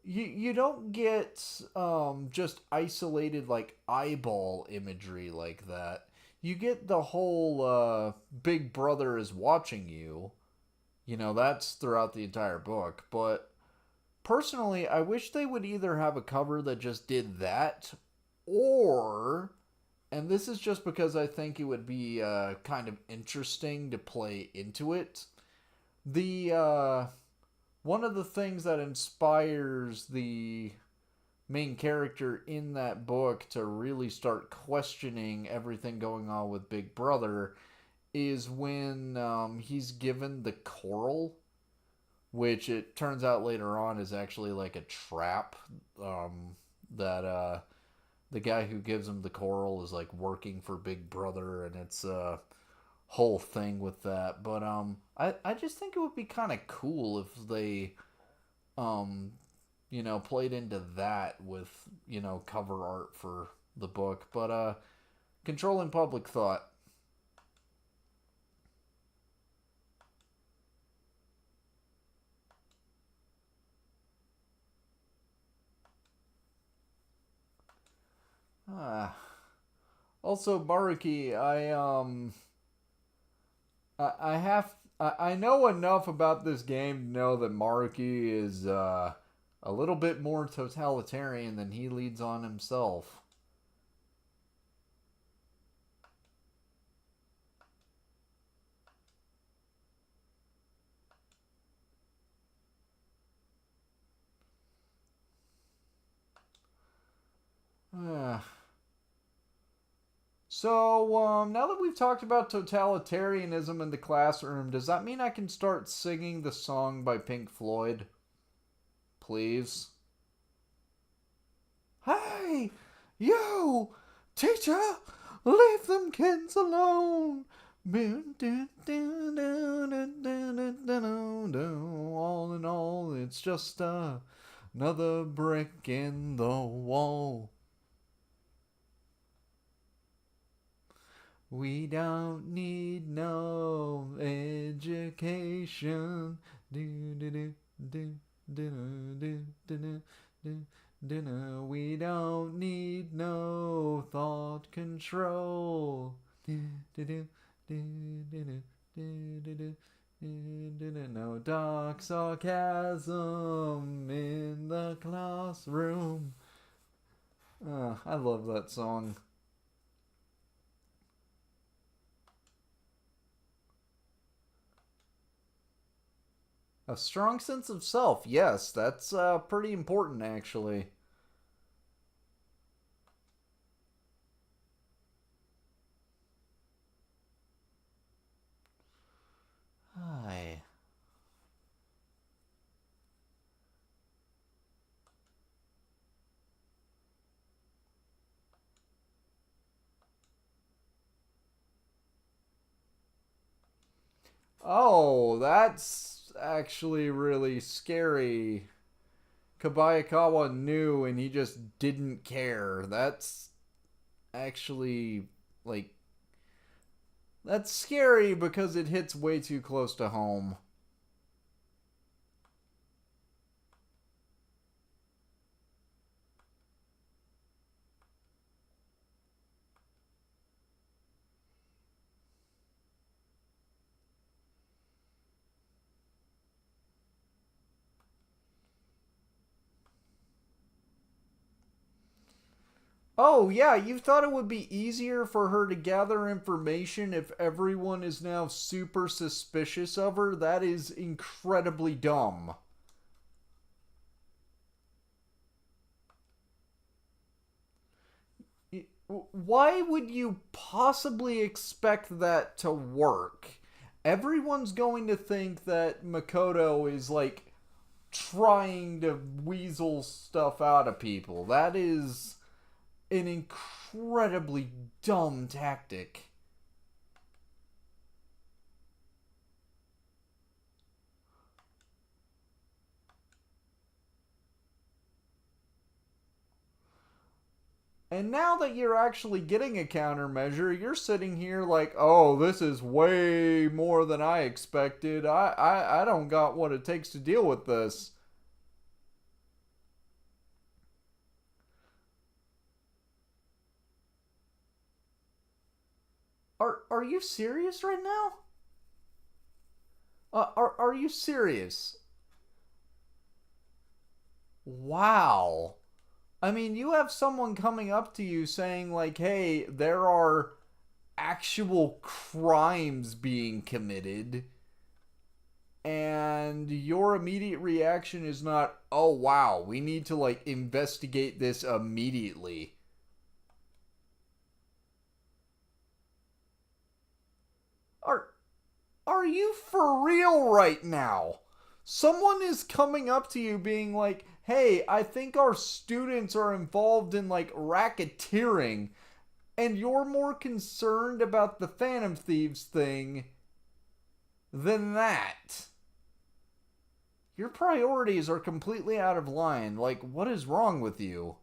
you don't get just isolated like eyeball imagery like that. You get the whole Big Brother is watching you. That's throughout the entire book. But personally, I wish they would either have a cover that just did that, or, and this is just because I think it would be kind of interesting to play into it. The One of the things that inspires the main character in that book to really start questioning everything going on with Big Brother is when he's given the coral, which it turns out later on is actually like a trap that the guy who gives him the coral is like working for Big Brother, and it's a whole thing with that. But I just think it would be kind of cool if they um played into that with cover art for the book. But controlling public thought. Ah. Also, Baruki, I have I know enough about this game to know that Maruki is A little bit more totalitarian than he leads on himself. Uh, now that we've talked about totalitarianism in the classroom, does that mean I can start singing the song by Pink Floyd? Please? Hey, you, teacher, leave them kids alone. All in all, it's just another brick in the wall. We don't need no education. Do do do do do do do do do. We don't need no thought control. Do do do do do do do do. No dark sarcasm in the classroom. I love that song. A strong sense of self. Yes, that's pretty important, actually. Hi. Oh, that's actually really scary. Kabayakawa knew and he just didn't care. That's actually, like, that's scary because it hits way too close to home. Oh, yeah, you thought it would be easier for her to gather information if everyone is now super suspicious of her? That is incredibly dumb. Why would you possibly expect that to work? Everyone's going to think that Makoto is like trying to weasel stuff out of people. That is an incredibly dumb tactic. And now that you're actually getting a countermeasure, you're sitting here like, oh, this is way more than I expected. I don't got what it takes to deal with this. Are you serious right now? Are you serious? Wow. I mean, you have someone coming up to you saying like, "Hey, there are actual crimes being committed." And your immediate reaction is not, "Oh wow, we need to like investigate this immediately." Are are you for real right now? Someone is coming up to you being like, "Hey, I think our students are involved in like racketeering." And you're more concerned about the Phantom Thieves thing than that. Your priorities are completely out of line. Like, what is wrong with you?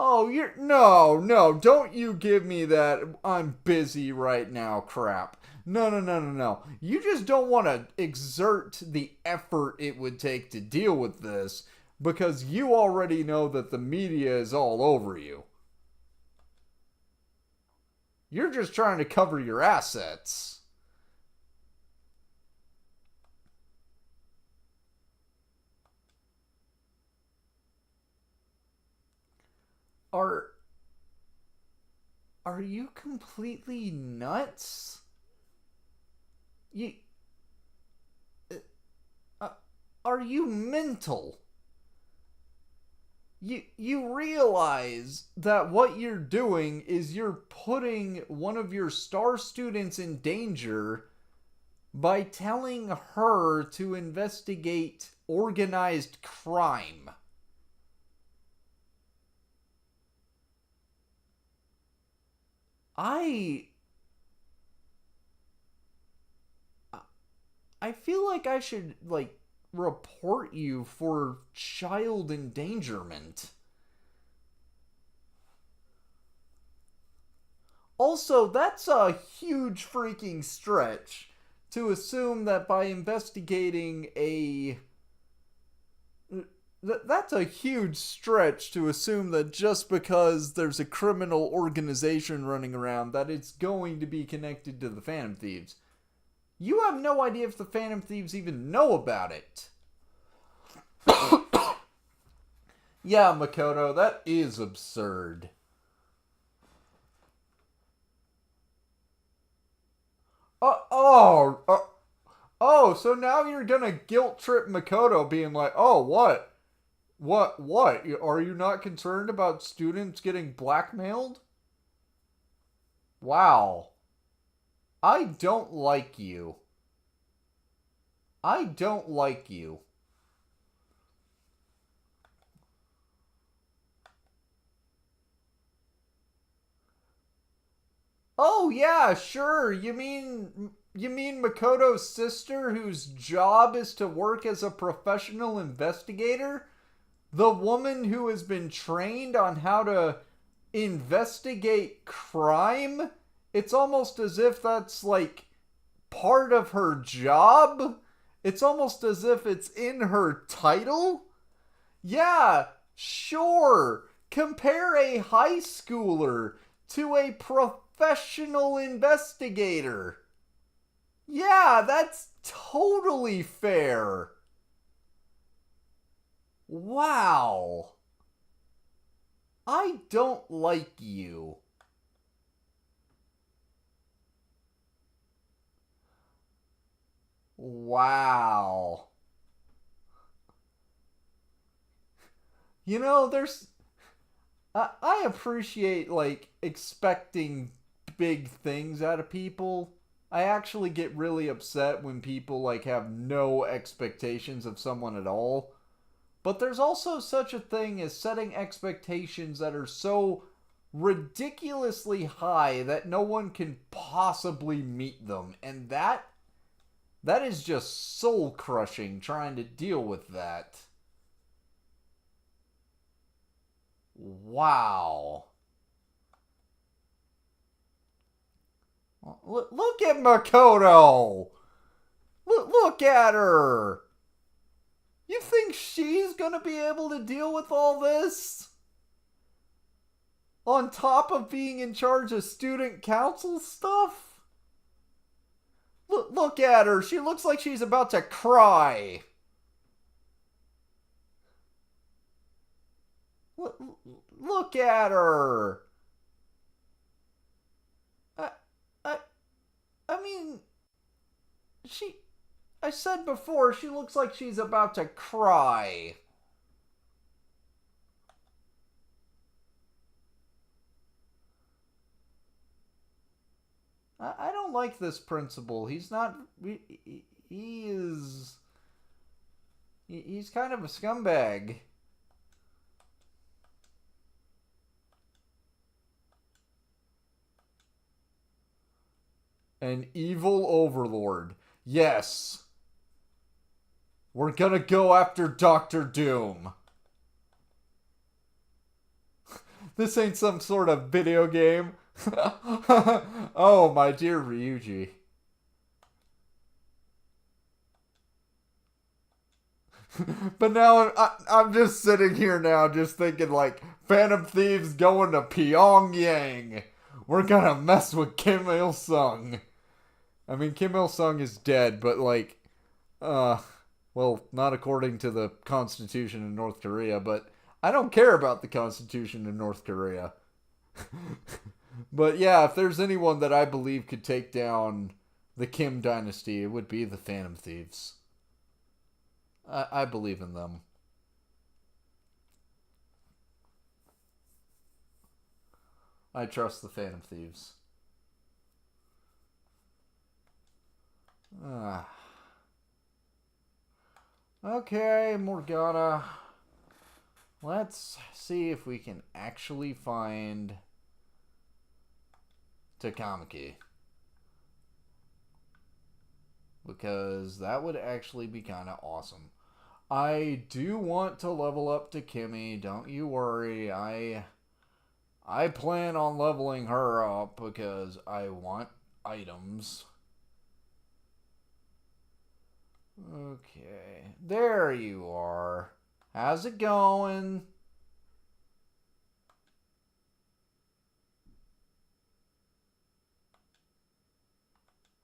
Oh, you're. No, no, don't you give me that I'm busy right now crap. No, no, no, no, no. You just don't want to exert the effort it would take to deal with this because you already know that the media is all over you. You're just trying to cover your assets. Are are you completely nuts? You uh, are you mental? You realize that what you're doing is you're putting one of your star students in danger by telling her to investigate organized crime. I I feel like I should report you for child endangerment. Also, that's a huge freaking stretch to assume that by investigating a that's a huge stretch to assume that just because there's a criminal organization running around that it's going to be connected to the Phantom Thieves. You have no idea if the Phantom Thieves even know about it. Yeah, Makoto, that is absurd. Oh, so now you're gonna guilt trip Makoto being like, oh, what? What? Are you not concerned about students getting blackmailed? Wow. I don't like you. I don't like you. Oh yeah, sure. You mean Makoto's sister whose job is to work as a professional investigator? The woman who has been trained on how to investigate crime? It's almost as if that's like part of her job. It's almost as if it's in her title. Yeah, sure. Compare a high schooler to a professional investigator. Yeah, that's totally fair. Wow. I don't like you. Wow. There's I appreciate expecting big things out of people. I actually get really upset when people have no expectations of someone at all. But there's also such a thing as setting expectations that are so ridiculously high that no one can possibly meet them. And that is just soul crushing trying to deal with that. Wow. Look at Makoto. Look at her. You think she's gonna be able to deal with all this? On top of being in charge of student council stuff? Look at her. She looks like she's about to cry. Look at her. I, I, I mean, she. I said before, she looks like she's about to cry. I don't like this principal. He's not. He is. He's kind of a scumbag. An evil overlord. Yes. We're gonna go after Doctor Doom. This ain't some sort of video game. Oh, my dear Ryuji. But now I'm just sitting here now just thinking Phantom Thieves going to Pyongyang. We're gonna mess with Kim Il Sung. I mean, Kim Il Sung is dead, but uh, well, not according to the constitution in North Korea, but I don't care about the Constitution in North Korea. But yeah, if there's anyone that I believe could take down the Kim dynasty, it would be the Phantom Thieves. I believe in them. I trust the Phantom Thieves. Ah. Okay, Morgana. Let's see if we can actually find Takamaki. Because that would actually be kind of awesome. I do want to level up to Kimmy. Don't you worry. I plan on leveling her up because I want items. Okay. There you are. How's it going?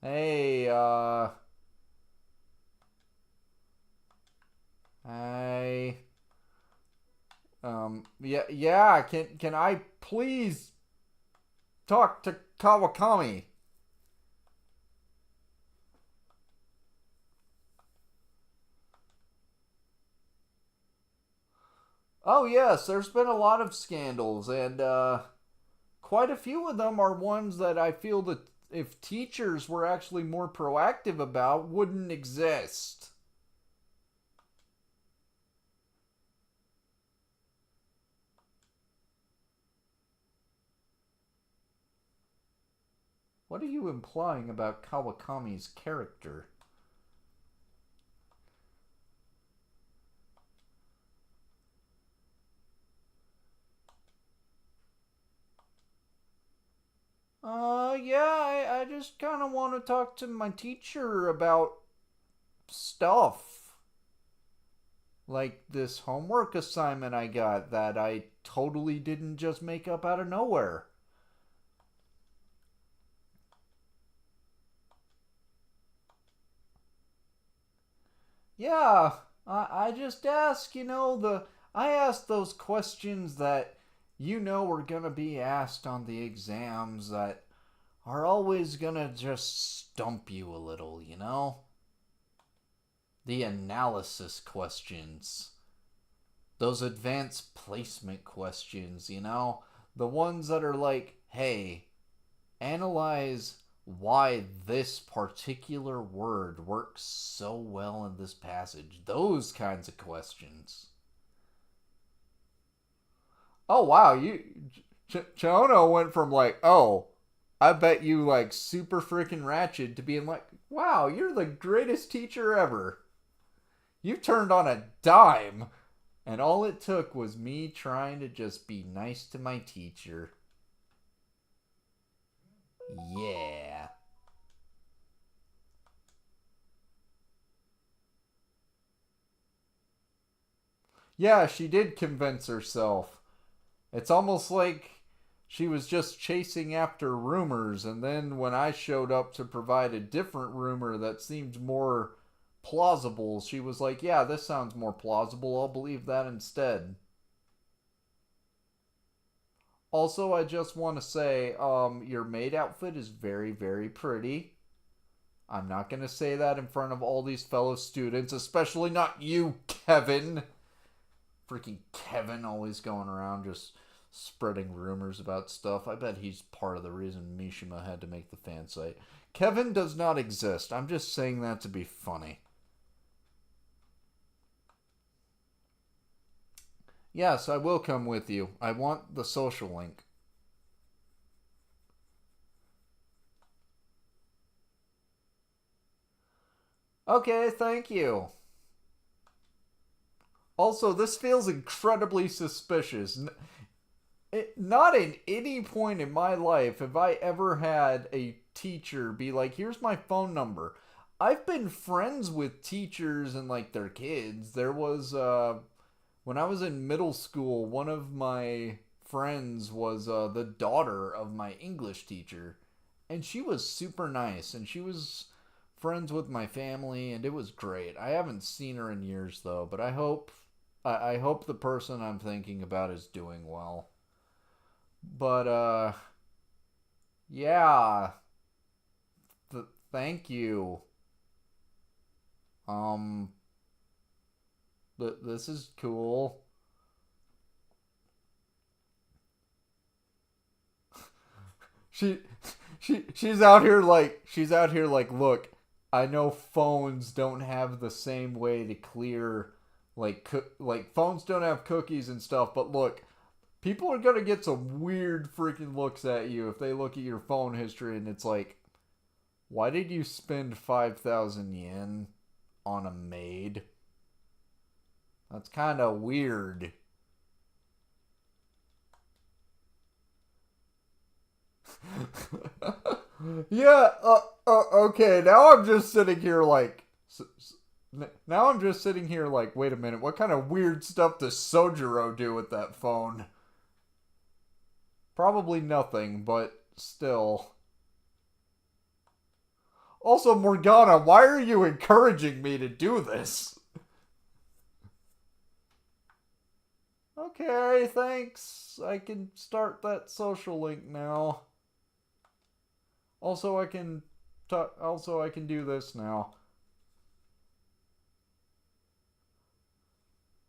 Hey, Hey. Yeah, can I please talk to Kawakami? Oh yes, there's been a lot of scandals, and quite a few of them are ones that I feel that if teachers were actually more proactive about, wouldn't exist. What are you implying about Kawakami's character? Yeah, I just kind of want to talk to my teacher about stuff. Like this homework assignment I got that I totally didn't just make up out of nowhere. Yeah, I just ask, I ask those questions that are gonna be asked on the exams that are always gonna just stump you a little, you know? The analysis questions, those advanced placement questions, The ones that are like, hey, analyze why this particular word works so well in this passage. Those kinds of questions. Oh wow, Chono went from like, oh, I bet you like super freaking ratchet to being like, wow, you're the greatest teacher ever. You turned on a dime. And all it took was me trying to just be nice to my teacher. Yeah. Yeah, she did convince herself. It's almost like she was just chasing after rumors, and then when I showed up to provide a different rumor that seemed more plausible, she was like, yeah, this sounds more plausible. I'll believe that instead. Also, I just want to say, your maid outfit is very, very pretty. I'm not going to say that in front of all these fellow students, especially not you, Kevin. Freaking Kevin always going around just spreading rumors about stuff. I bet he's part of the reason Mishima had to make the fan site. Kevin does not exist. I'm just saying that to be funny. Yes, I will come with you. I want the social link. Okay, thank you. Also, this feels incredibly suspicious. Not in any point in my life have I ever had a teacher be like, here's my phone number. I've been friends with teachers and like their kids. There was when I was in middle school, one of my friends was the daughter of my English teacher, and she was super nice, and she was friends with my family, and it was great. I haven't seen her in years though, but I hope the person I'm thinking about is doing well. But yeah. Thank you. Um, this is cool. She she's out here like, look, I know phones don't have the same way to clear like phones don't have cookies and stuff, but look, people are gonna get some weird freaking looks at you if they look at your phone history and it's like, why did you spend 5,000 yen on a maid? That's kind of weird. Yeah, okay, now I'm just sitting here like. Now I'm just sitting here like, wait a minute, what kind of weird stuff does Sojiro do with that phone? Probably nothing, but still. Also, Morgana, why are you encouraging me to do this? Okay, thanks. I can start that social link now. Also, I can do this now.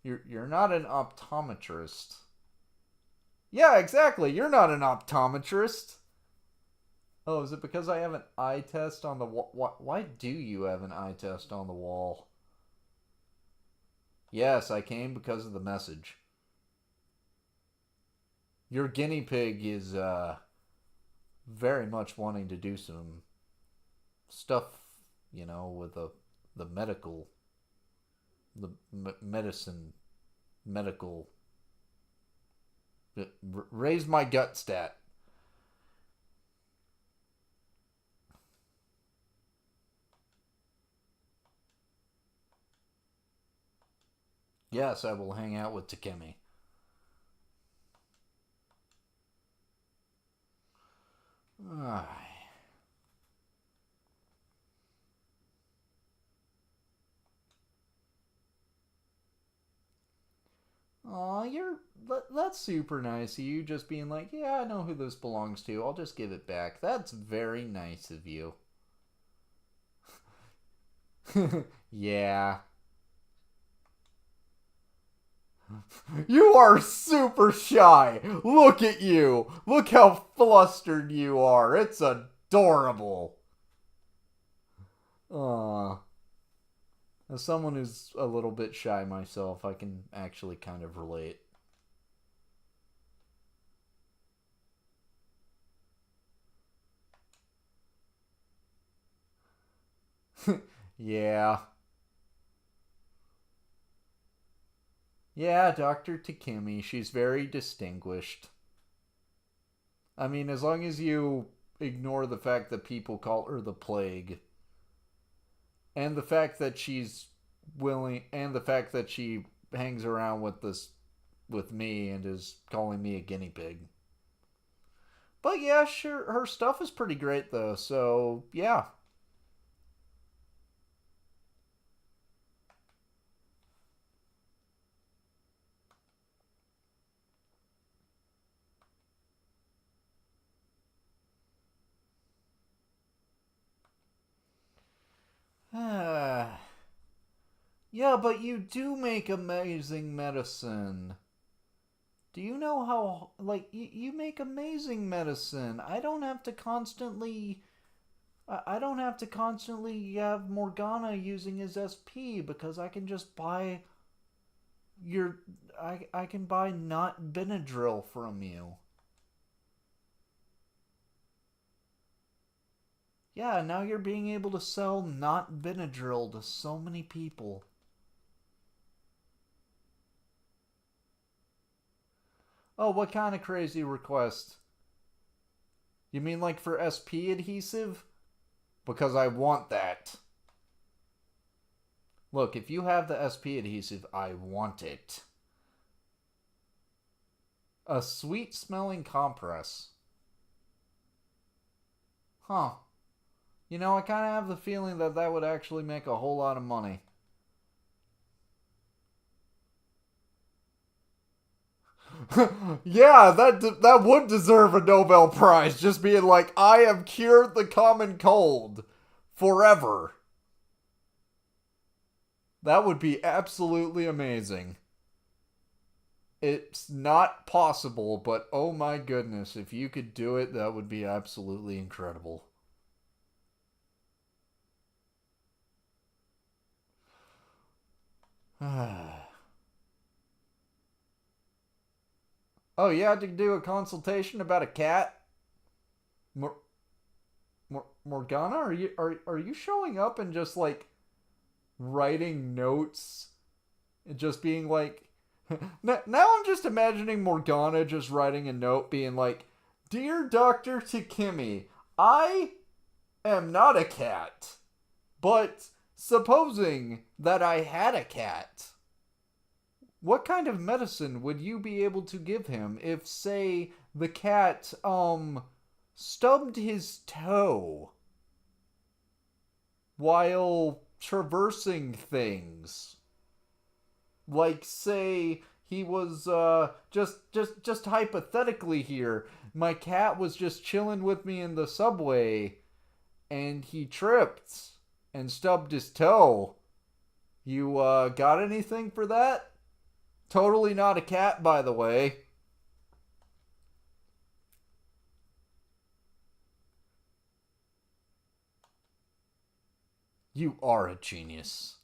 You're not an optometrist. Yeah, exactly. You're not an optometrist. Oh, is it because I have an eye test on the wall? Why do you have an eye test on the wall? Yes, I came because of the message. Your guinea pig is very much wanting to do some stuff, with the medical, the medicine, medical. Raise my gut stat. Yes, I will hang out with Takemi. Aw, that's super nice of you just being like, yeah, I know who this belongs to. I'll just give it back. That's very nice of you. Yeah. You are super shy. Look at you. Look how flustered you are. It's adorable. Aw. As someone who's a little bit shy myself, I can actually kind of relate. Yeah. Yeah, Dr. Takemi. She's very distinguished. I mean, as long as you ignore the fact that people call her the plague, and the fact that she's willing, and the fact that she hangs around with me and is calling me a guinea pig. But yeah, sure, her stuff is pretty great though. So yeah. Yeah, but you do make amazing medicine. Do you know how, like, you make amazing medicine? I don't have to constantly have Morgana using his SP because I can just buy your, I can buy not Benadryl from you. Yeah, now you're being able to sell not Benadryl to so many people. Oh, what kind of crazy request? You mean like for SP adhesive? Because I want that. Look, if you have the SP adhesive, I want it. A sweet smelling compress. Huh. I kind of have the feeling that that would actually make a whole lot of money. Yeah, that would deserve a Nobel Prize. Just being like, I have cured the common cold forever. That would be absolutely amazing. It's not possible, but oh my goodness, if you could do it, that would be absolutely incredible. Oh, you had to do a consultation about a cat? Mor- Morgana, are you showing up and just like writing notes and just being like now I'm just imagining Morgana just writing a note being like, "Dear Dr. Takemi, I am not a cat, but supposing that I had a cat, what kind of medicine would you be able to give him if, say, the cat, stubbed his toe while traversing things? Like, say, he was, just hypothetically here, my cat was just chilling with me in the subway and he tripped and stubbed his toe. You, got anything for that? Totally not a cat, by the way. You are a genius.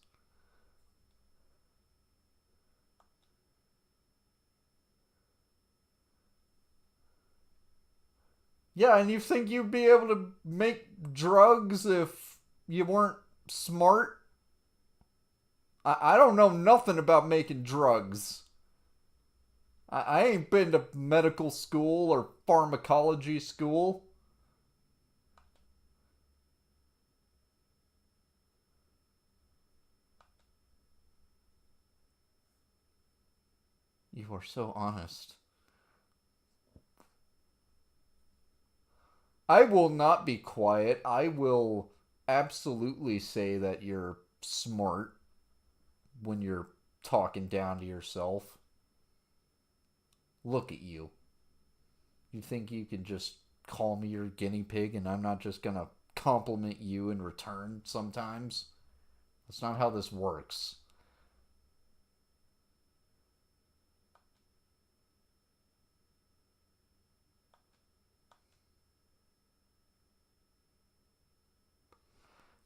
Yeah, and you think you'd be able to make drugs if you weren't smart? I don't know nothing about making drugs. I ain't been to medical school or pharmacology school. You are so honest. I will not be quiet. I will absolutely say that you're smart when you're talking down to yourself. Look at you. You think you can just call me your guinea pig and I'm not just gonna compliment you in return sometimes? That's not how this works.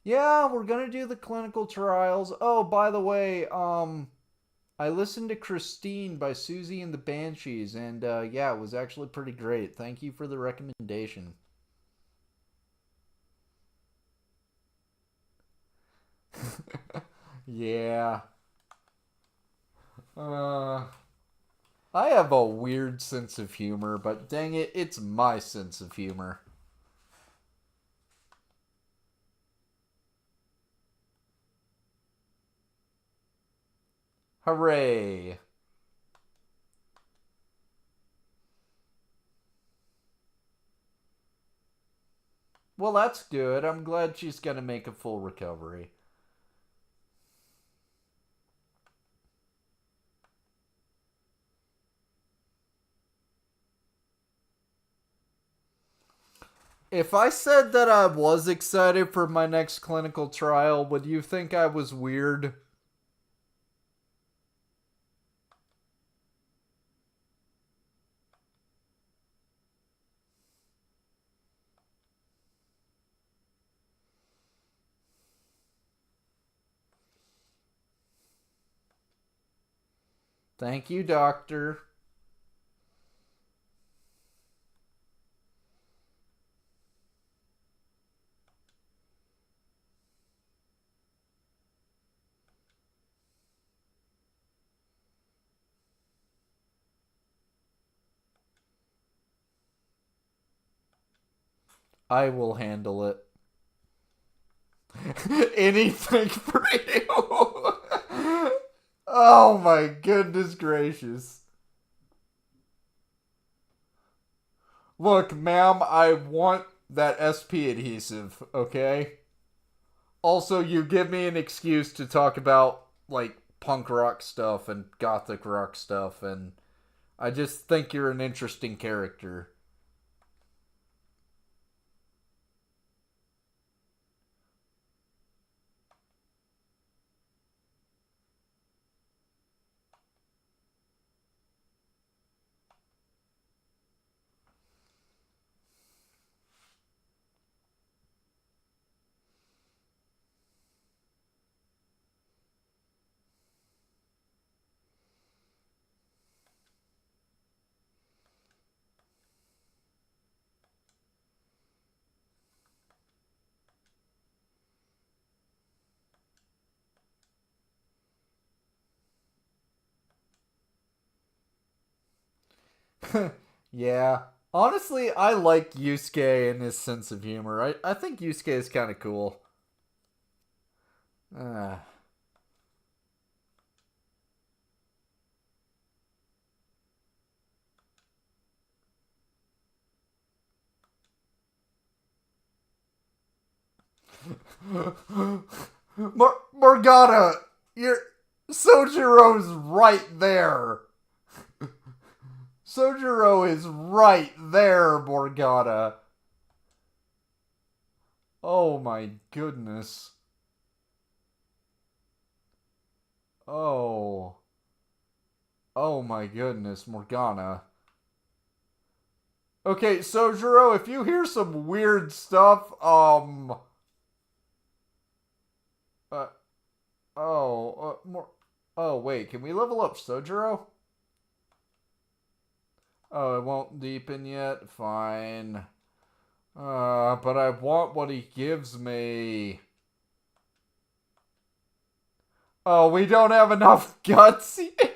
Yeah, we're gonna do the clinical trials. Oh, by the way, I listened to Christine by Susie and the Banshees, and yeah, it was actually pretty great. Thank you for the recommendation. Yeah. Uh, I have a weird sense of humor, but dang it, it's my sense of humor. Hooray. Well, that's good. I'm glad she's gonna make a full recovery. If I said that I was excited for my next clinical trial, would you think I was weird? Thank you, doctor. I will handle it. Anything for you. Oh my goodness gracious. Look, ma'am, I want that SP adhesive, okay? Also, you give me an excuse to talk about, like, punk rock stuff and gothic rock stuff, and I just think you're an interesting character. Yeah. Honestly, I like Yusuke and his sense of humor. I think Yusuke is kind of cool. Uh, Morgana, you're Sojiro's right there. Sojiro is right there, Morgana. Oh my goodness. Oh. Oh my goodness, Morgana. Okay, Sojiro, if you hear some weird stuff, uh, more. Oh wait, can we level up Sojiro? Oh, it won't deepen yet. Fine. But I want what he gives me. Oh, we don't have enough guts yet.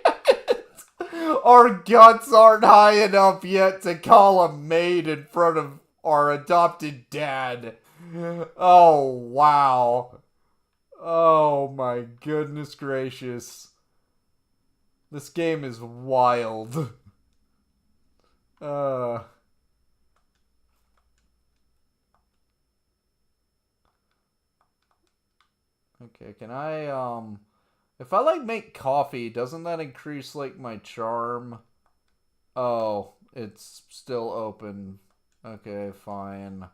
Our guts aren't high enough yet to call a maid in front of our adopted dad. Oh, wow. Oh, my goodness gracious. This game is wild. Uh, okay, can I, if I, like, make coffee, doesn't that increase, like, my charm? Oh, it's still open. Okay, fine.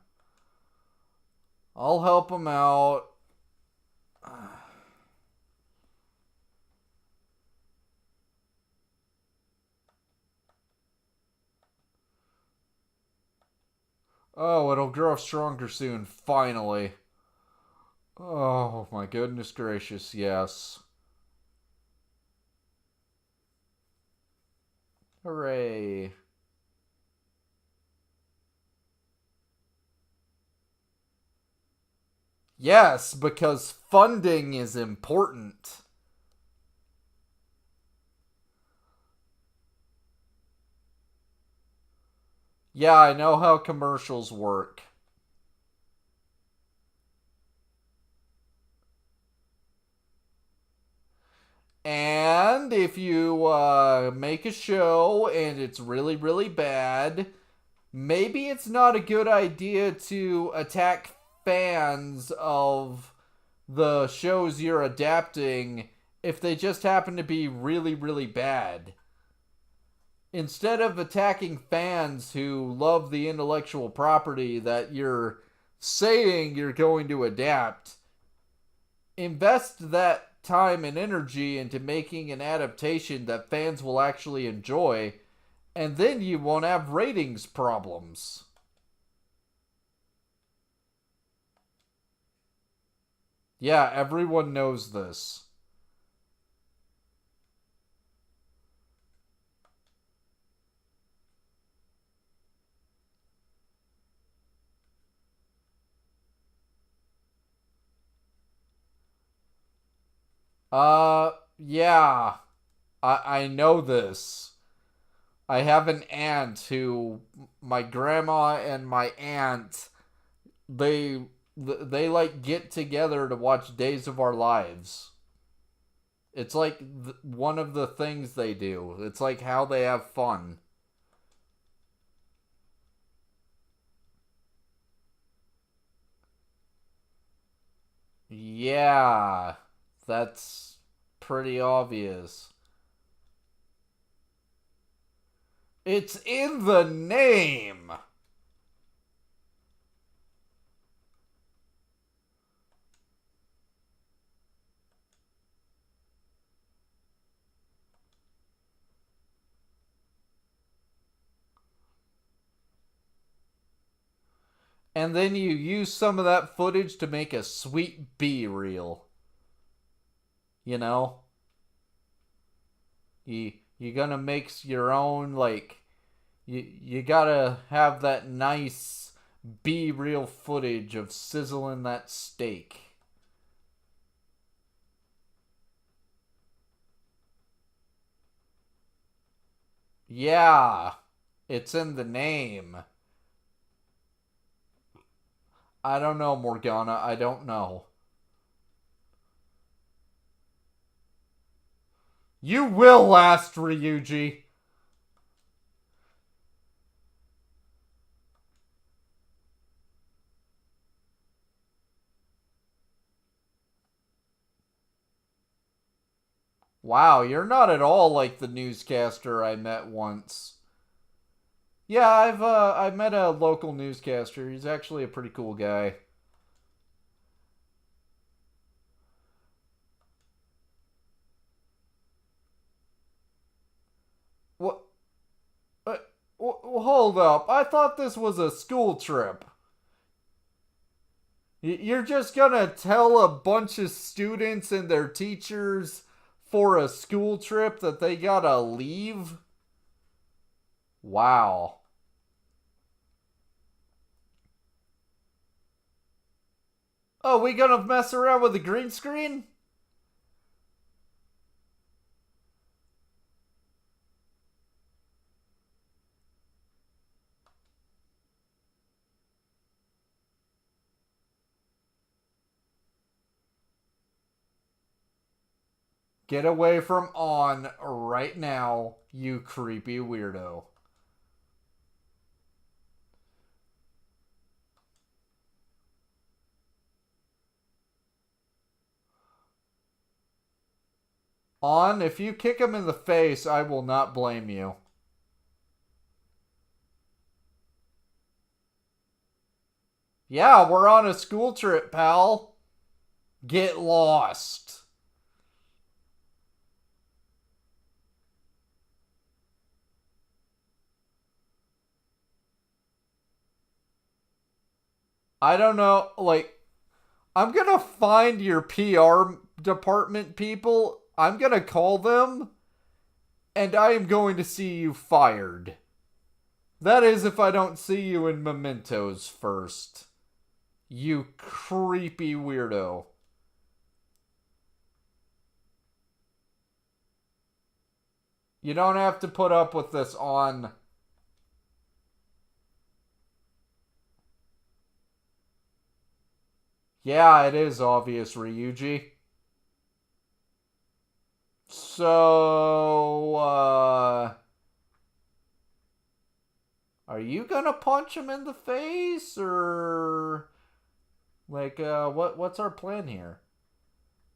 I'll help him out. Oh, it'll grow stronger soon, finally. Oh, my goodness gracious, yes. Hooray. Yes, because funding is important. Yeah, I know how commercials work. And if you make a show and it's really, really bad, maybe it's not a good idea to attack fans of the shows you're adapting if they just happen to be really, really bad. Instead of attacking fans who love the intellectual property that you're saying you're going to adapt, invest that time and energy into making an adaptation that fans will actually enjoy, and then you won't have ratings problems. Yeah, everyone knows this. Yeah, I know this. I have an aunt who, my grandma and my aunt, they they like get together to watch Days of Our Lives. It's like one of the things they do. It's like how they have fun. Yeah, that's pretty obvious. It's in the name. And then you use some of that footage to make a sweet B reel. You know? You gonna make your own, like, you gotta have that nice B reel footage of sizzling that steak. Yeah, it's in the name. I don't know, Morgana. I don't know. You will last, Ryuji. Wow, you're not at all like the newscaster I met once. Yeah, I met a local newscaster. He's actually a pretty cool guy. What? Uh, Hold up. I thought this was a school trip. You're just gonna tell a bunch of students and their teachers for a school trip that they gotta leave? Wow. Oh, we gonna mess around with the green screen? Get away from on right now, you creepy weirdo. On, if you kick him in the face, I will not blame you. Yeah, we're on a school trip, pal. Get lost. I don't know, like, I'm gonna find your PR department people. I'm gonna call them, and I am going to see you fired. That is, if I don't see you in Mementos first. You creepy weirdo. You don't have to put up with this on. Yeah, it is obvious, Ryuji. So, are you gonna punch him in the face, or like, what's our plan here?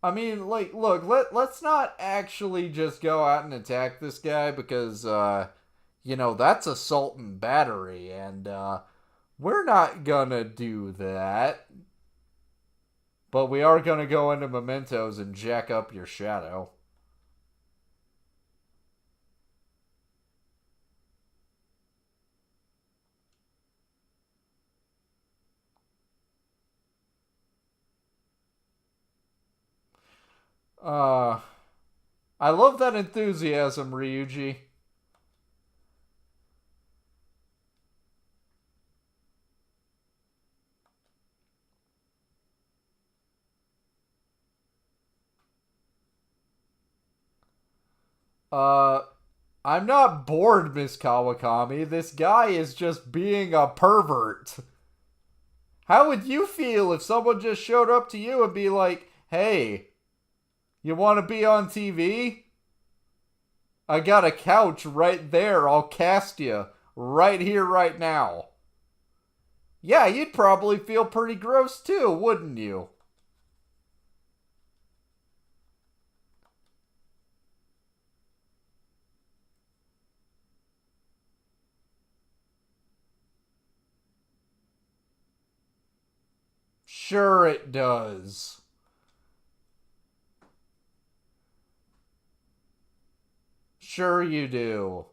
I mean, like, look, let's not actually just go out and attack this guy because, that's assault and battery, and we're not gonna do that. But we are gonna go into Mementos and jack up your shadow. Uh, I love that enthusiasm, Ryuji. Uh, I'm not bored, Miss Kawakami. This guy is just being a pervert. How would you feel if someone just showed up to you and be like, hey, you want to be on TV? I got a couch right there. I'll cast you right here, right now. Yeah, you'd probably feel pretty gross too, wouldn't you? Sure it does. Sure you do.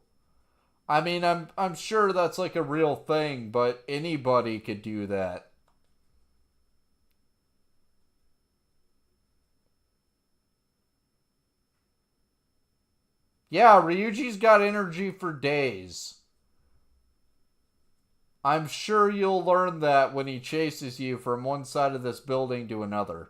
I mean, I'm sure that's like a real thing, but anybody could do that. Yeah, Ryuji's got energy for days. I'm sure you'll learn that when he chases you from one side of this building to another.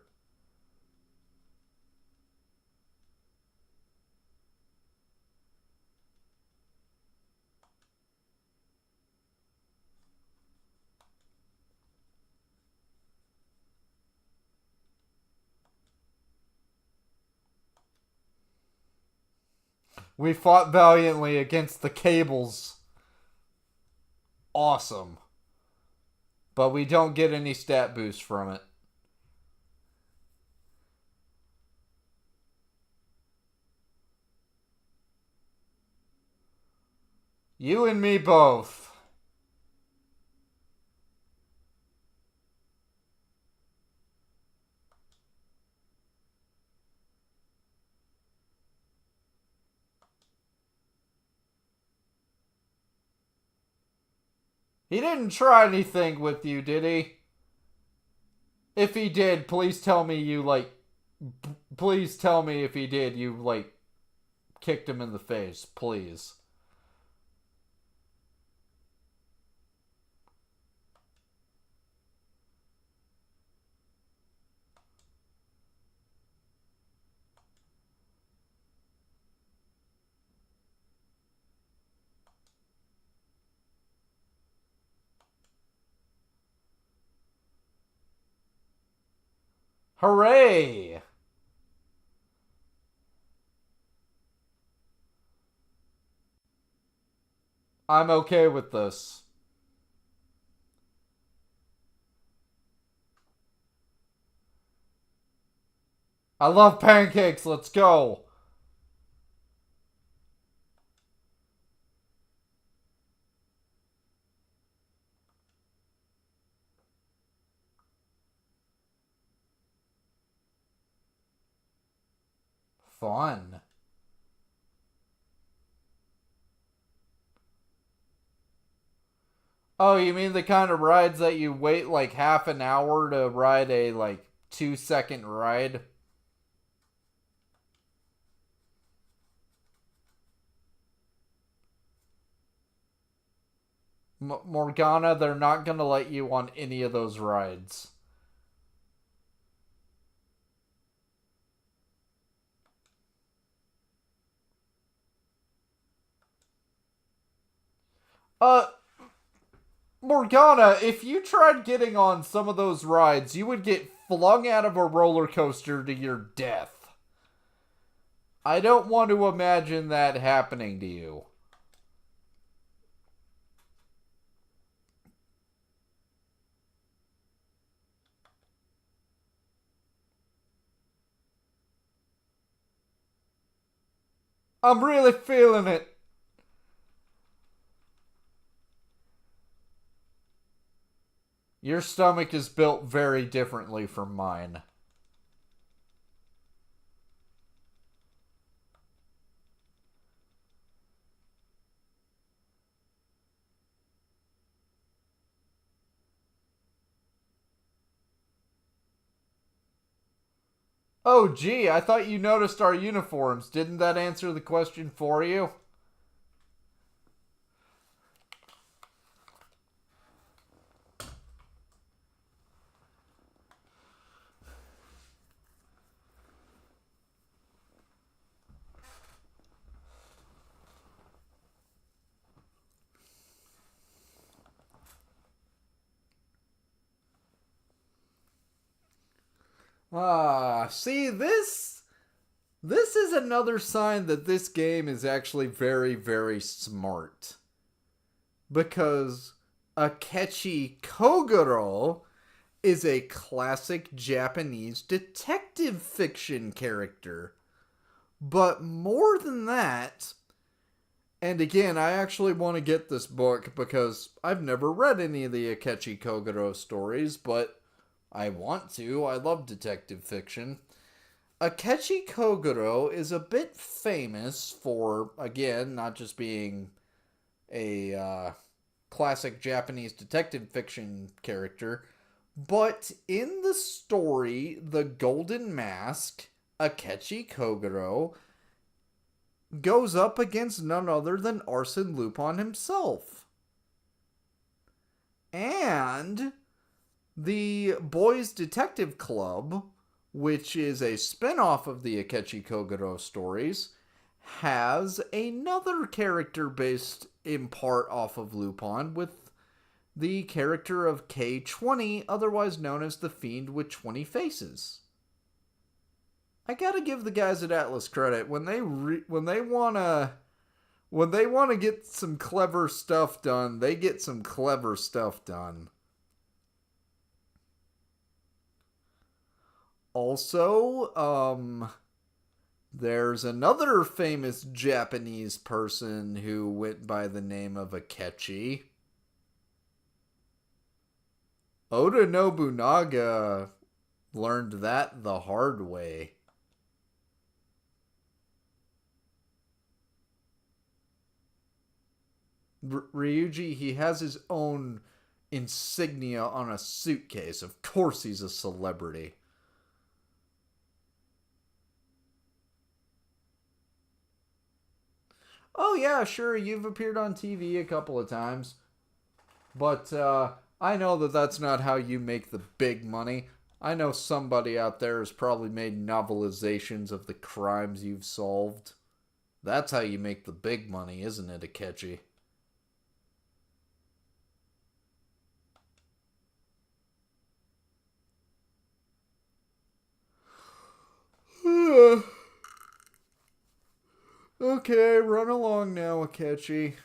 We fought valiantly against the cables. Awesome. But we don't get any stat boost from it. You and me both. He didn't try anything with you, did he? If he did, please tell me you, like... Please tell me if he did, you, like, kicked him in the face. Please. Hooray! I'm okay with this. I love pancakes. Let's go. Fun. Oh, you mean the kind of rides that you wait like half an hour to ride a like 2 second ride? Morgana, they're not gonna let you on any of those rides. Uh, Morgana, if you tried getting on some of those rides, you would get flung out of a roller coaster to your death. I don't want to imagine that happening to you. I'm really feeling it. Your stomach is built very differently from mine. Oh, gee, I thought you noticed our uniforms. Didn't that answer the question for you? See, this is another sign that this game is actually very, very smart. Because Akechi Kogoro is a classic Japanese detective fiction character. But more than that, and again, I actually want to get this book because I've never read any of the Akechi Kogoro stories, but I want to. I love detective fiction. Akechi Kogoro is a bit famous for, again, not just being a classic Japanese detective fiction character, but in the story The Golden Mask, Akechi Kogoro goes up against none other than Arsène Lupin himself. And the Boys Detective Club, which is a spin-off of the Akechi Kogoro stories, has another character based in part off of Lupin with the character of K20, otherwise known as the Fiend with 20 Faces. I gotta give the guys at Atlas credit when they wanna get some clever stuff done. They get some clever stuff done. Also, there's another famous Japanese person who went by the name of Akechi. Oda Nobunaga learned that the hard way. Ryuji, he has his own insignia on a suitcase. Of course he's a celebrity. Oh, yeah, sure, you've appeared on TV a couple of times. But I know that that's not how you make the big money. I know somebody out there has probably made novelizations of the crimes you've solved. That's how you make the big money, isn't it, Akechi? Okay, run along now, Akechi.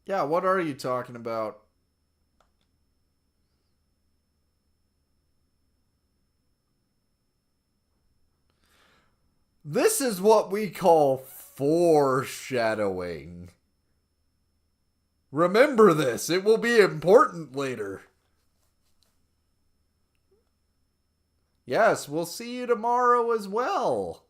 Yeah, what are you talking about? This is what we call foreshadowing. Remember this, it will be important later. Yes, we'll see you tomorrow as well.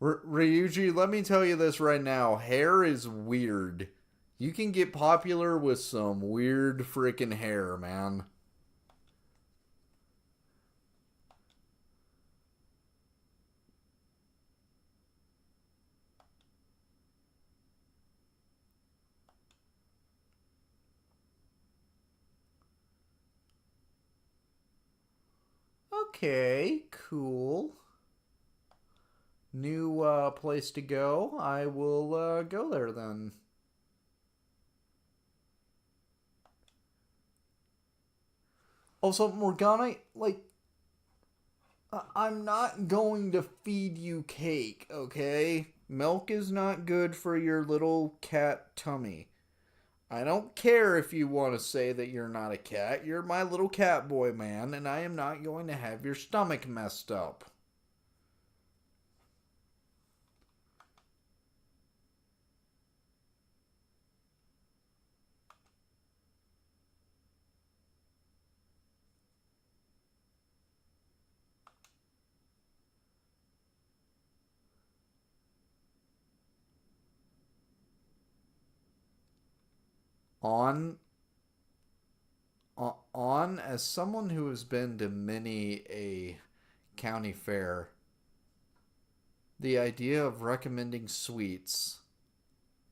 Ryuji, let me tell you this right now. Hair is weird. You can get popular with some weird freaking hair, man. Okay, cool. New place to go. I will go there then. Also, Morgana, like, I'm not going to feed you cake, okay? Milk is not good for your little cat tummy. I don't care if you want to say that you're not a cat. You're my little cat boy, man, and I am not going to have your stomach messed up. On on as someone who has been to many a county fair, the idea of recommending sweets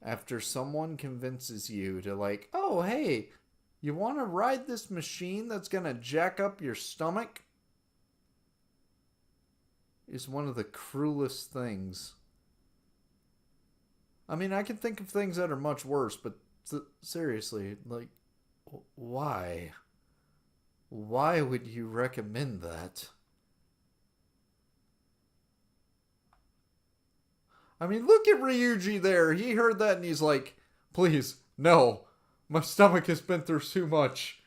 after someone convinces you to, like, oh hey, you want to ride this machine that's going to jack up your stomach, is one of the cruelest things. I mean, I can think of things that are much worse, but seriously, like, Why? Why would you recommend that? I mean, look at Ryuji there. He heard that and he's like, please, no. My stomach has been through too much.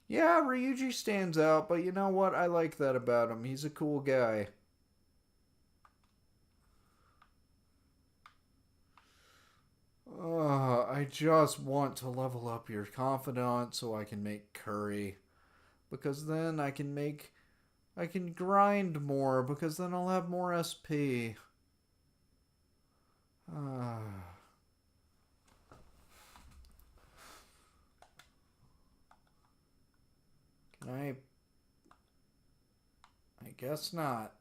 Yeah, Ryuji stands out, but you know what? I like that about him. He's a cool guy. I just want to level up your confidant so I can make curry. Because then I can grind more because then I'll have more SP. Uh, can I guess not.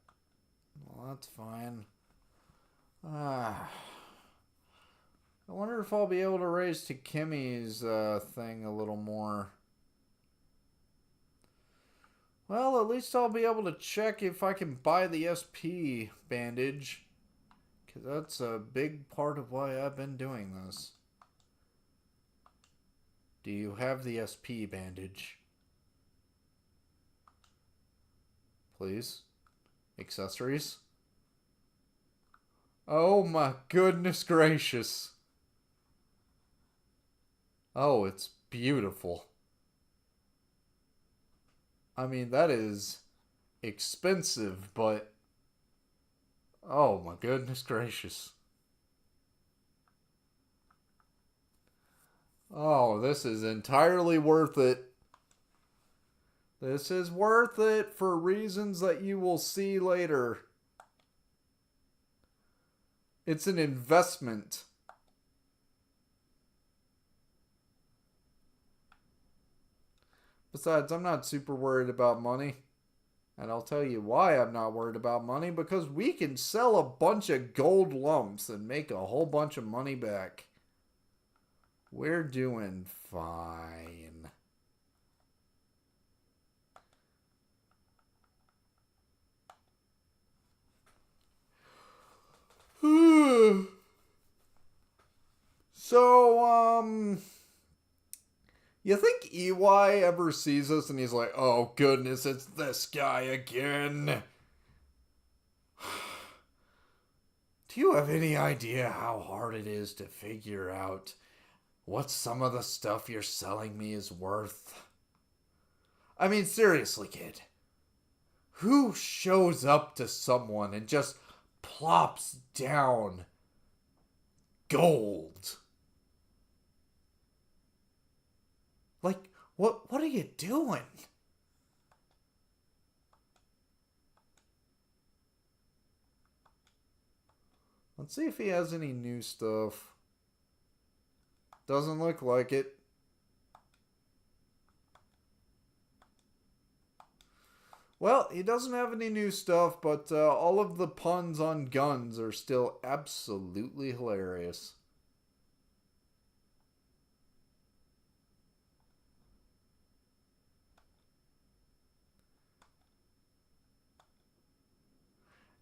Well, that's fine. Ah. I wonder if I'll be able to raise Takemi's thing a little more. Well, at least I'll be able to check if I can buy the SP bandage. Because that's a big part of why I've been doing this. Do you have the SP bandage? Please? Accessories? Oh my goodness gracious. Oh, it's beautiful. I mean, that is expensive, but oh my goodness gracious. Oh, this is entirely worth it. This is worth it for reasons that you will see later. It's an investment. Besides, I'm not super worried about money. And I'll tell you why I'm not worried about money, because we can sell a bunch of gold lumps and make a whole bunch of money back. We're doing fine. So, you think EY ever sees us and he's like, oh goodness, it's this guy again? Do you have any idea how hard it is to figure out what some of the stuff you're selling me is worth? I mean, seriously, kid. Who shows up to someone and just plops down gold? Like, what are you doing? Let's see if he has any new stuff. Doesn't look like it. Well, he doesn't have any new stuff, but all of the puns on guns are still absolutely hilarious.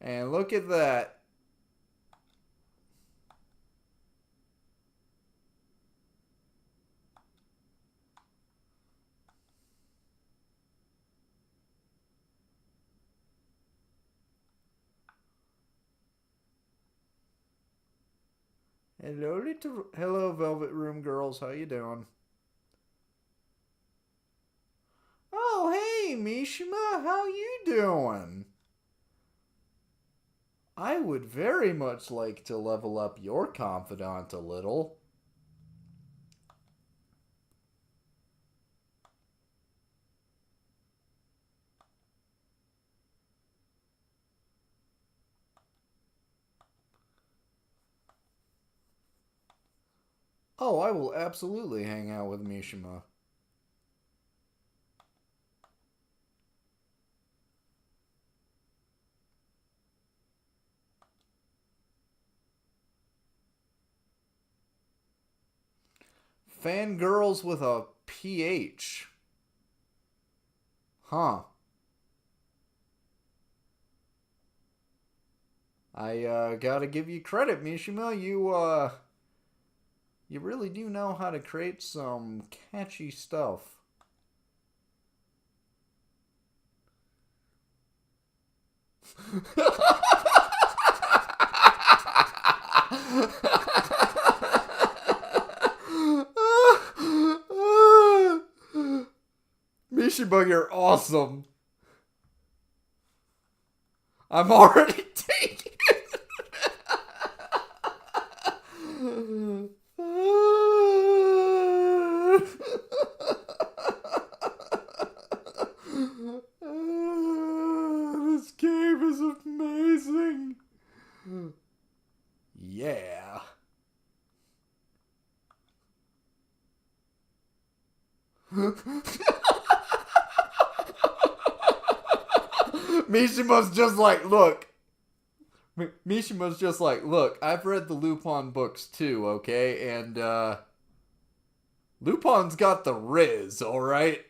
And look at that. Hello, Velvet Room girls. How you doing? Oh, hey, Mishima. How you doing? I would very much like to level up your confidant a little. Oh, I will absolutely hang out with Mishima. Fangirls with a PH. Huh. I gotta give you credit, Mishima. You really do know how to create some catchy stuff. Mishima, you're awesome. I'm already taking it. This game is amazing. Yeah. Mishima's just like, look. Mishima's just like, look, I've read the Lupin books too, okay? And, Lupin's got the riz, alright?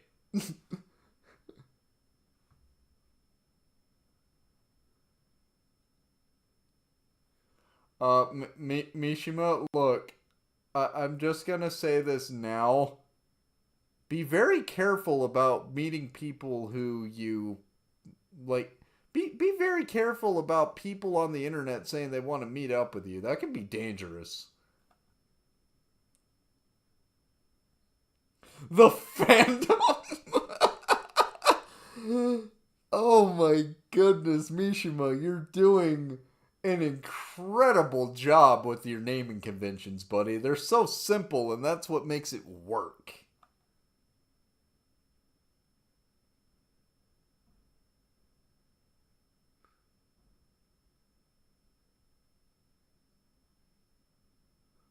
Mishima, look, I'm just gonna say this now. Be very careful about meeting people who you like. Be very careful about people on the internet saying they want to meet up with you. That can be dangerous. The fandom. Oh my goodness, Mishima, you're doing an incredible job with your naming conventions, buddy. They're so simple, and that's what makes it work.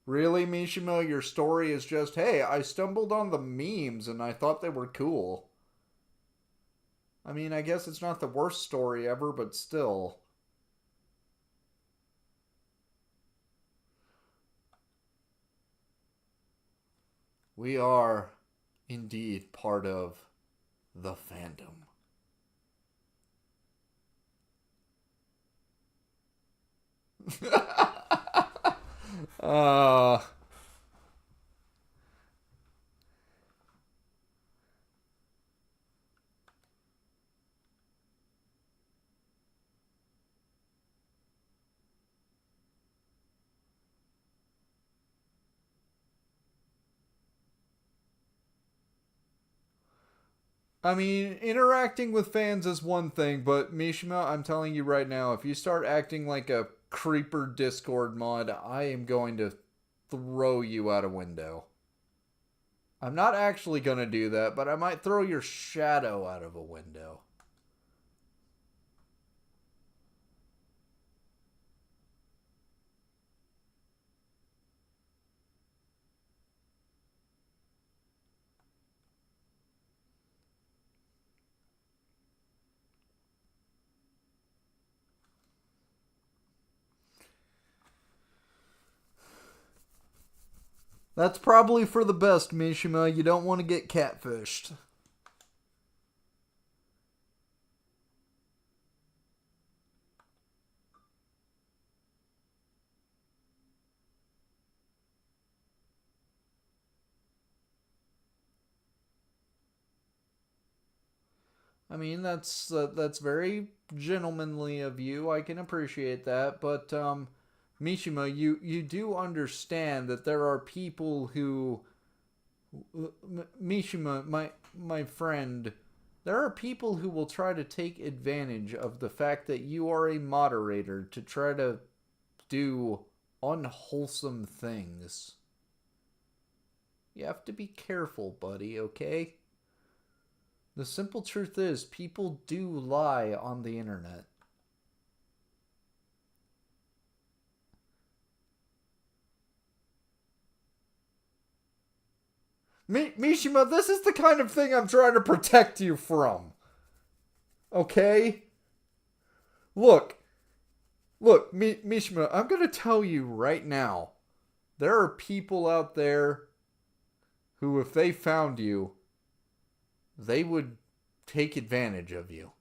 Really, Mishima, your story is just, hey, I stumbled on the memes and I thought they were cool. I mean, I guess it's not the worst story ever, but still. We are indeed part of the fandom. uh, I mean, interacting with fans is one thing, but Mishima, I'm telling you right now, if you start acting like a creeper Discord mod, I am going to throw you out a window. I'm not actually going to do that, but I might throw your shadow out of a window. That's probably for the best, Mishima. You don't want to get catfished. I mean, that's very gentlemanly of you. I can appreciate that, but Mishima, you do understand that there are people who Mishima, my friend, there are people who will try to take advantage of the fact that you are a moderator to try to do unwholesome things. You have to be careful, buddy, okay? The simple truth is, people do lie on the internet. Mishima, this is the kind of thing I'm trying to protect you from. Okay? Look, Mishima, I'm going to tell you right now. There are people out there who, if they found you, they would take advantage of you.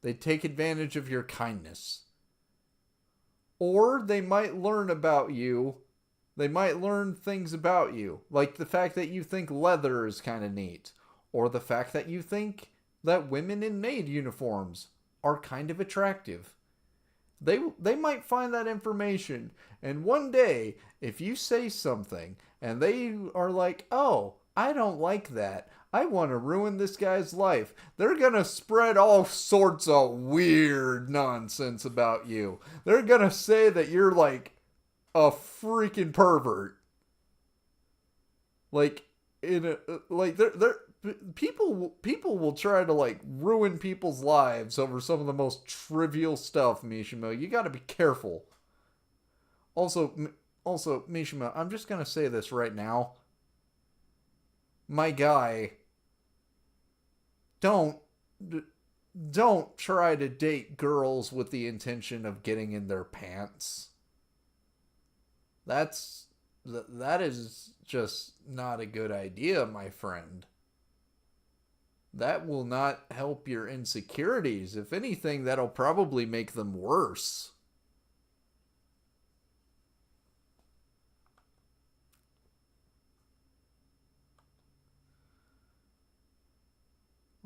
They'd take advantage of your kindness. Or they might learn about you. They might learn things about you, like the fact that you think leather is kind of neat, or the fact that you think that women in maid uniforms are kind of attractive. They might find that information, and one day if you say something and they are like, "Oh, I don't like that. I want to ruin this guy's life." They're going to spread all sorts of weird nonsense about you. They're going to say that you're like a freaking pervert. Like in a like they're people will try to like ruin people's lives over some of the most trivial stuff, Mishima. You got to be careful. Also, Mishima, I'm just gonna say this right now. My guy, don't don't try to date girls with the intention of getting in their pants. That's that is just not a good idea, my friend. That will not help your insecurities. If anything, that'll probably make them worse.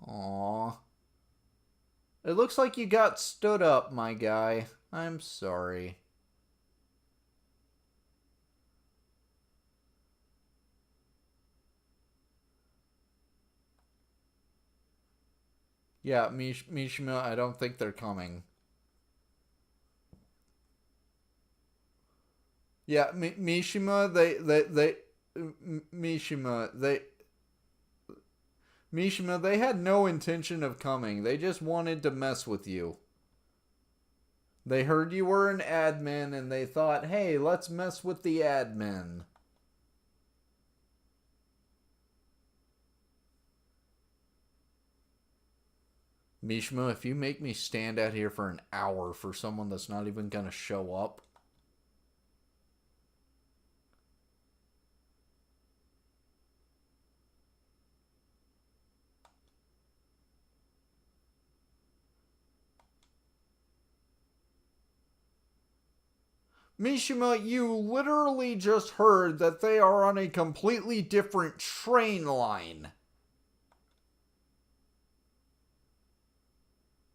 Aw. It looks like you got stood up, my guy. I'm sorry. Yeah, Mishima, I don't think they're coming. Yeah, Mishima, Mishima, Mishima, they had no intention of coming. They just wanted to mess with you. They heard you were an admin and they thought, hey, let's mess with the admin. Mishima, if you make me stand out here for an hour for someone that's not even gonna show up. Mishima, you literally just heard that they are on a completely different train line.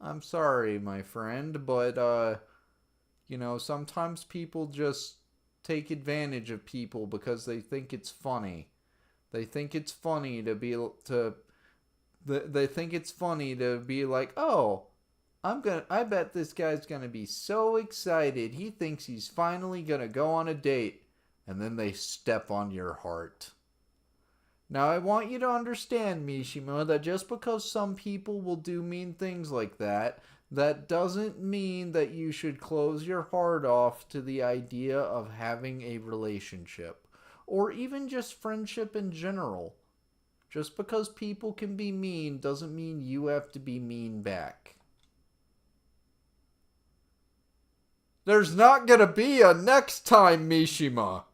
I'm sorry, my friend, but sometimes people just take advantage of people because they think it's funny. They think it's funny to be to they think it's funny to be like, "Oh, I bet this guy's going to be so excited. He thinks he's finally going to go on a date." And then they step on your heart. Now, I want you to understand, Mishima, that just because some people will do mean things like that, that doesn't mean that you should close your heart off to the idea of having a relationship, or even just friendship in general. Just because people can be mean doesn't mean you have to be mean back. There's not gonna be a next time, Mishima.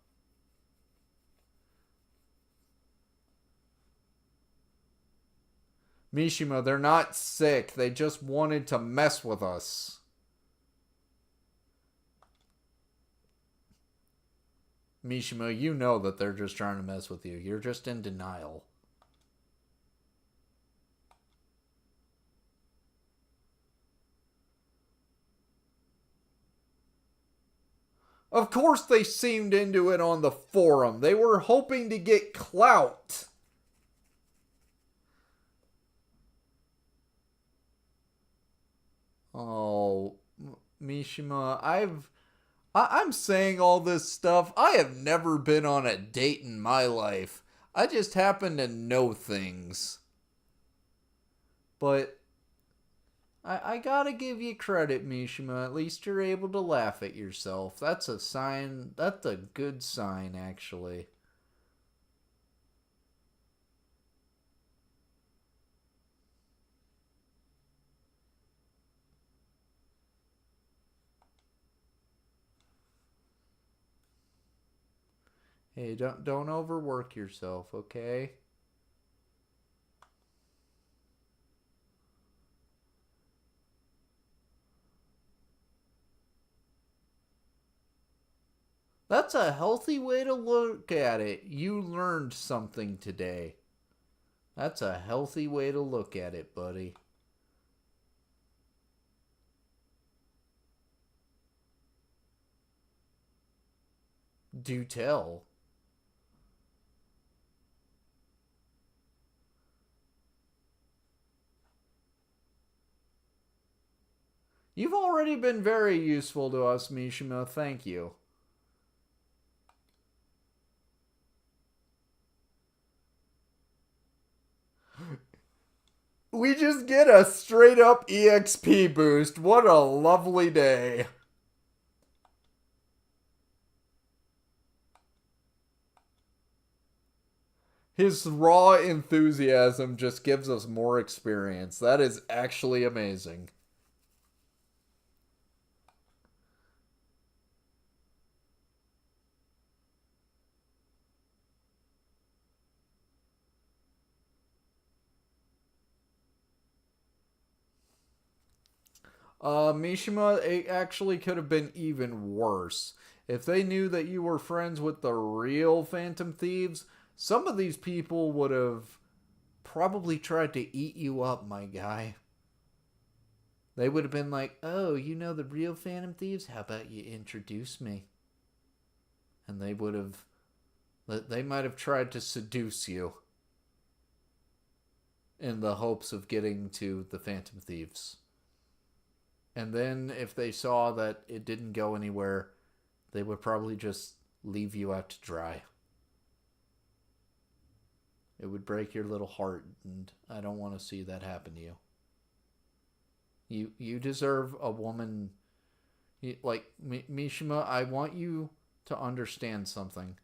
Mishima, they're not sick. They just wanted to mess with us. Mishima, you know that they're just trying to mess with you. You're just in denial. Of course they seemed into it on the forum. They were hoping to get clout. Oh, Mishima, I'm saying all this stuff. I have never been on a date in my life. I just happen to know things. But I gotta give you credit, Mishima. At least you're able to laugh at yourself. That's a sign. That's a good sign, actually. Hey, don't overwork yourself, okay? That's a healthy way to look at it. You learned something today. That's a healthy way to look at it, buddy. Do tell. You've already been very useful to us, Mishima. Thank you. We just get a straight up EXP boost. What a lovely day. His raw enthusiasm just gives us more experience. That is actually amazing. Mishima, it actually could have been even worse. If they knew that you were friends with the real Phantom Thieves, some of these people would have probably tried to eat you up, my guy. They would have been like, oh, you know the real Phantom Thieves? How about you introduce me? And they might have tried to seduce you in the hopes of getting to the Phantom Thieves. And then if they saw that it didn't go anywhere, they would probably just leave you out to dry. It would break your little heart, and I don't want to see that happen to you. You deserve a woman like Mishima. I want you to understand something.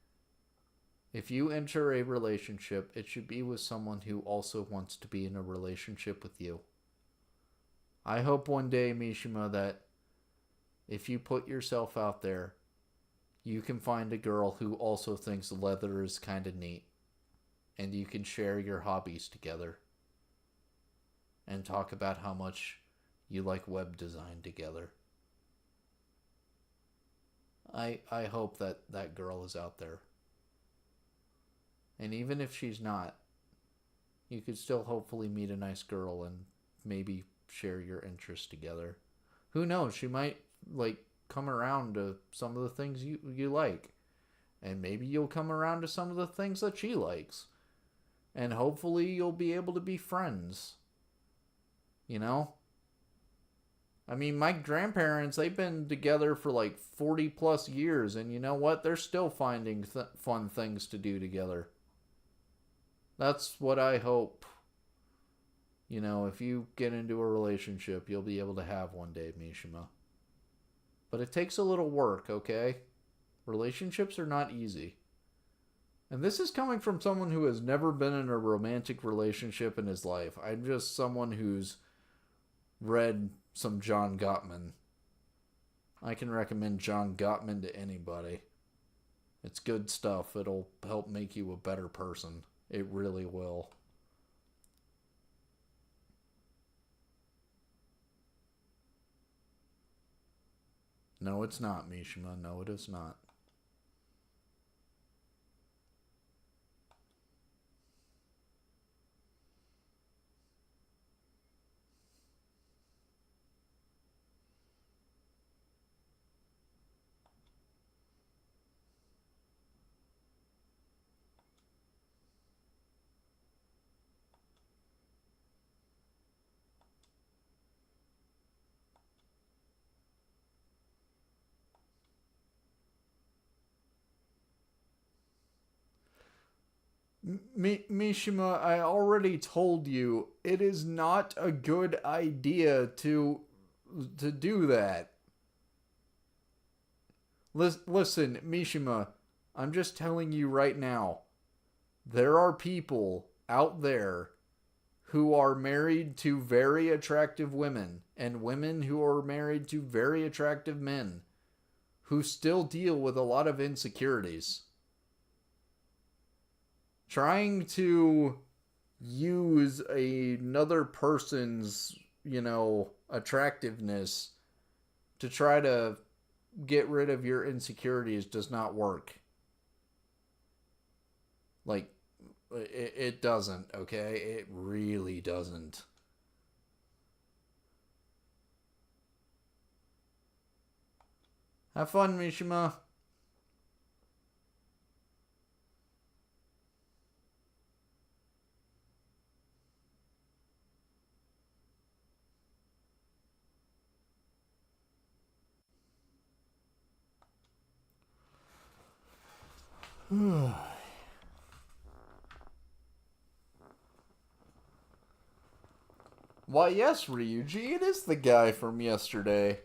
If you enter a relationship, it should be with someone who also wants to be in a relationship with you. I hope one day, Mishima, that if you put yourself out there, you can find a girl who also thinks leather is kind of neat, and you can share your hobbies together and talk about how much you like web design together. I hope that that girl is out there. And even if she's not, you could still hopefully meet a nice girl and maybe share your interests together. Who knows? She might like come around to some of the things you like. And maybe you'll come around to some of the things that she likes. And hopefully you'll be able to be friends. You know? I mean, my grandparents, they've been together for like 40 plus years, and you know what? They're still finding fun things to do together. That's what I hope. You know, if you get into a relationship, you'll be able to have one day, Mishima. But it takes a little work, okay? Relationships are not easy. And this is coming from someone who has never been in a romantic relationship in his life. I'm just someone who's read some John Gottman. I can recommend John Gottman to anybody. It's good stuff. It'll help make you a better person. It really will. No, it's not, Mishima. No, it is not. Mishima, I already told you it is not a good idea to do that. Listen, Mishima, I'm just telling you right now. There are people out there who are married to very attractive women and women who are married to very attractive men who still deal with a lot of insecurities. Trying to use another person's, attractiveness to try to get rid of your insecurities does not work. Like, it doesn't, okay? It really doesn't. Have fun, Mishima. Why, yes, Ryuji, it is the guy from yesterday.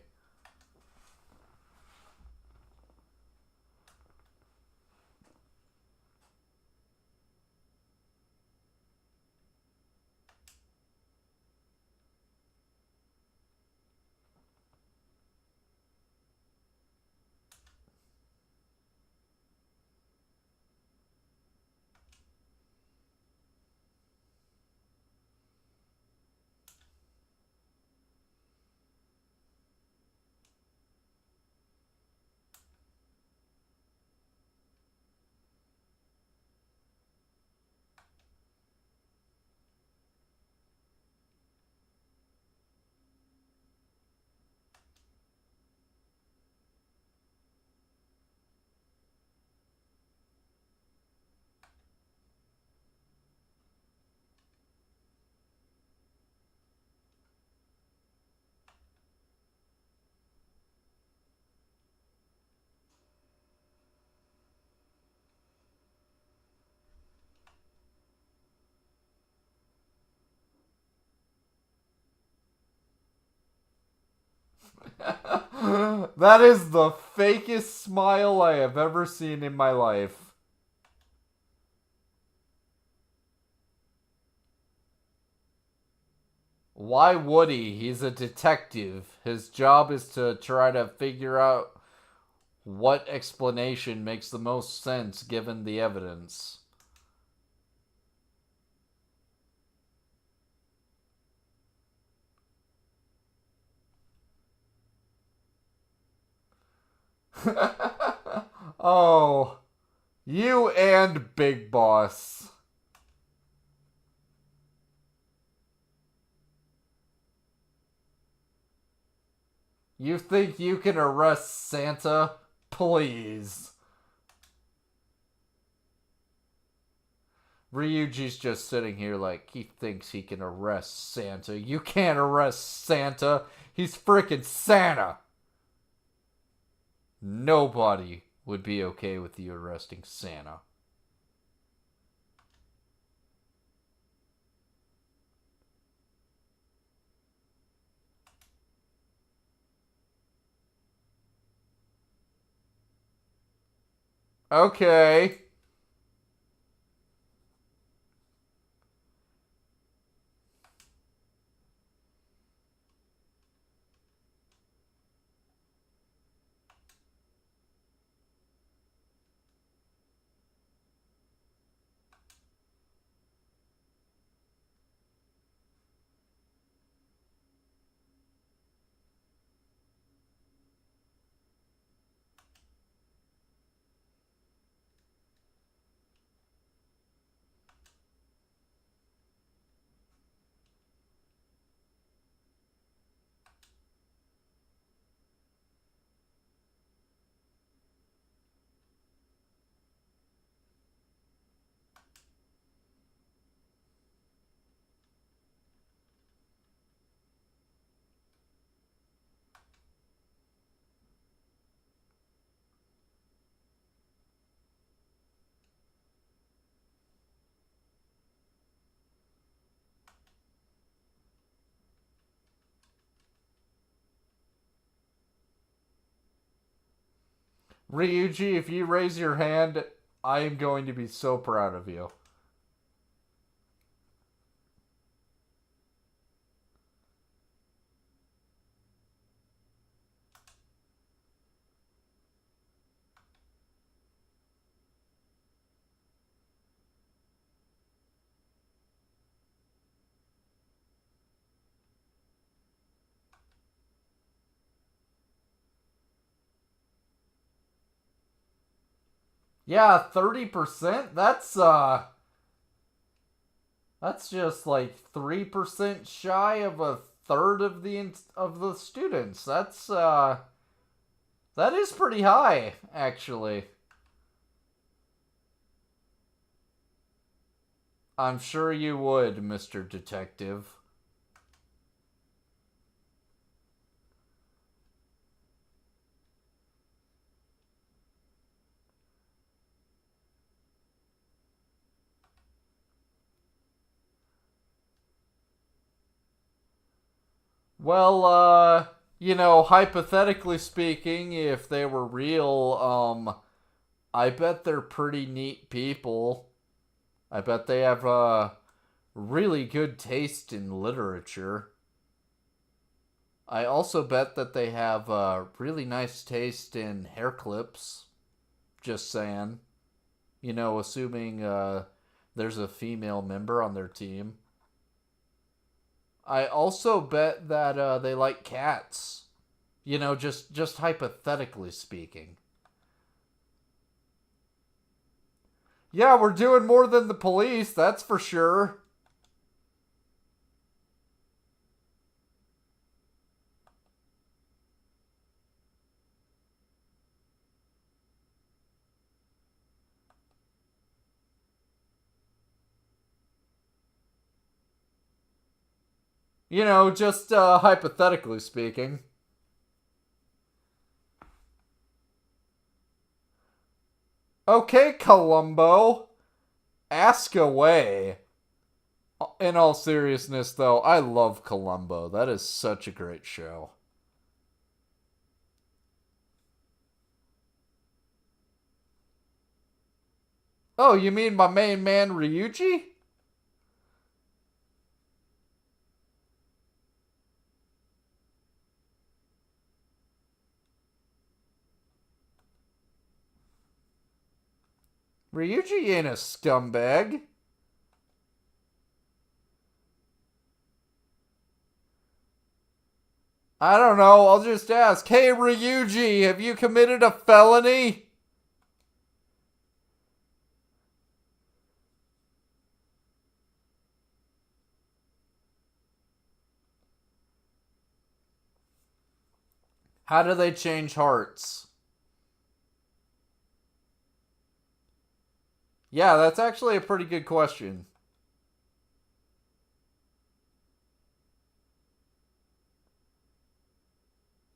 That is the fakest smile I have ever seen in my life. Why would he? He's a detective. His job is to try to figure out what explanation makes the most sense given the evidence. Oh, you and Big Boss. You think you can arrest Santa? Please. Ryuji's just sitting here like he thinks he can arrest Santa. You can't arrest Santa. He's freaking Santa. Nobody would be okay with you arresting Santa. Okay. Ryuji, if you raise your hand, I am going to be so proud of you. Yeah, 30%? That's just like 3% shy of a third of the students. That is pretty high, actually. I'm sure you would, Mr. Detective. Well, hypothetically speaking, if they were real, I bet they're pretty neat people. I bet they have really good taste in literature. I also bet that they have really nice taste in hair clips. Just saying. Assuming there's a female member on their team. I also bet that they like cats. Just hypothetically speaking. Yeah, we're doing more than the police, that's for sure. Just hypothetically speaking. Okay, Columbo, ask away. In all seriousness, though, I love Columbo. That is such a great show. Oh, you mean my main man Ryuji? Ryuji ain't a scumbag. I don't know. I'll just ask. Hey, Ryuji, have you committed a felony? How do they change hearts? Yeah, that's actually a pretty good question.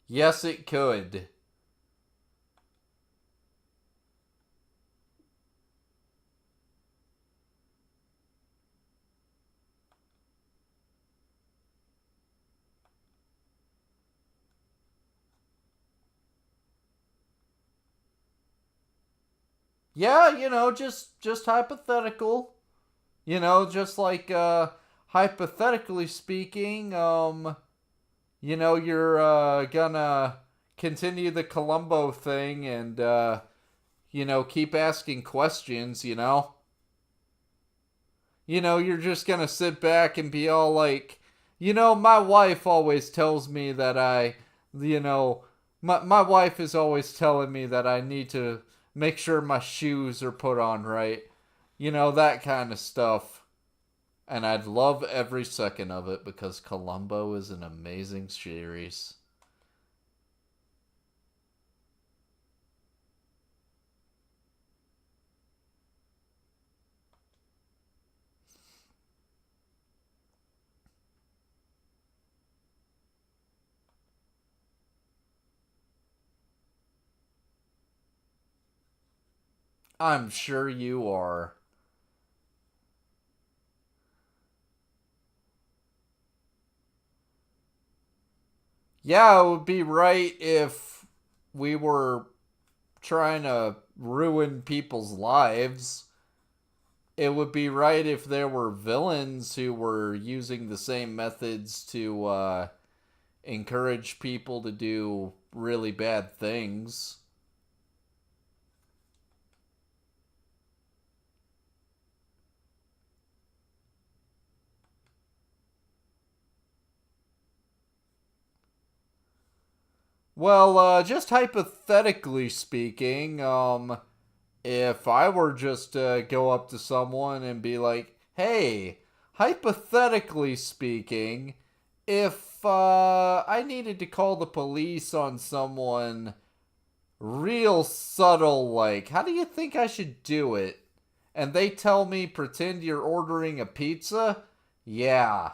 Yes, it could. Yeah, just hypothetical. Just like hypothetically speaking, you're gonna continue the Columbo thing and keep asking questions, you're just gonna sit back and be all like, my wife always tells me that you know, my wife is always telling me that I need to make sure my shoes are put on right. That kind of stuff. And I'd love every second of it because Columbo is an amazing series. I'm sure you are. Yeah, it would be right if we were trying to ruin people's lives. It would be right if there were villains who were using the same methods to encourage people to do really bad things. Well, just hypothetically speaking, If I were just to go up to someone and be like, hey, hypothetically speaking, if I needed to call the police on someone real subtle, like, how do you think I should do it? And they tell me, pretend you're ordering a pizza? Yeah.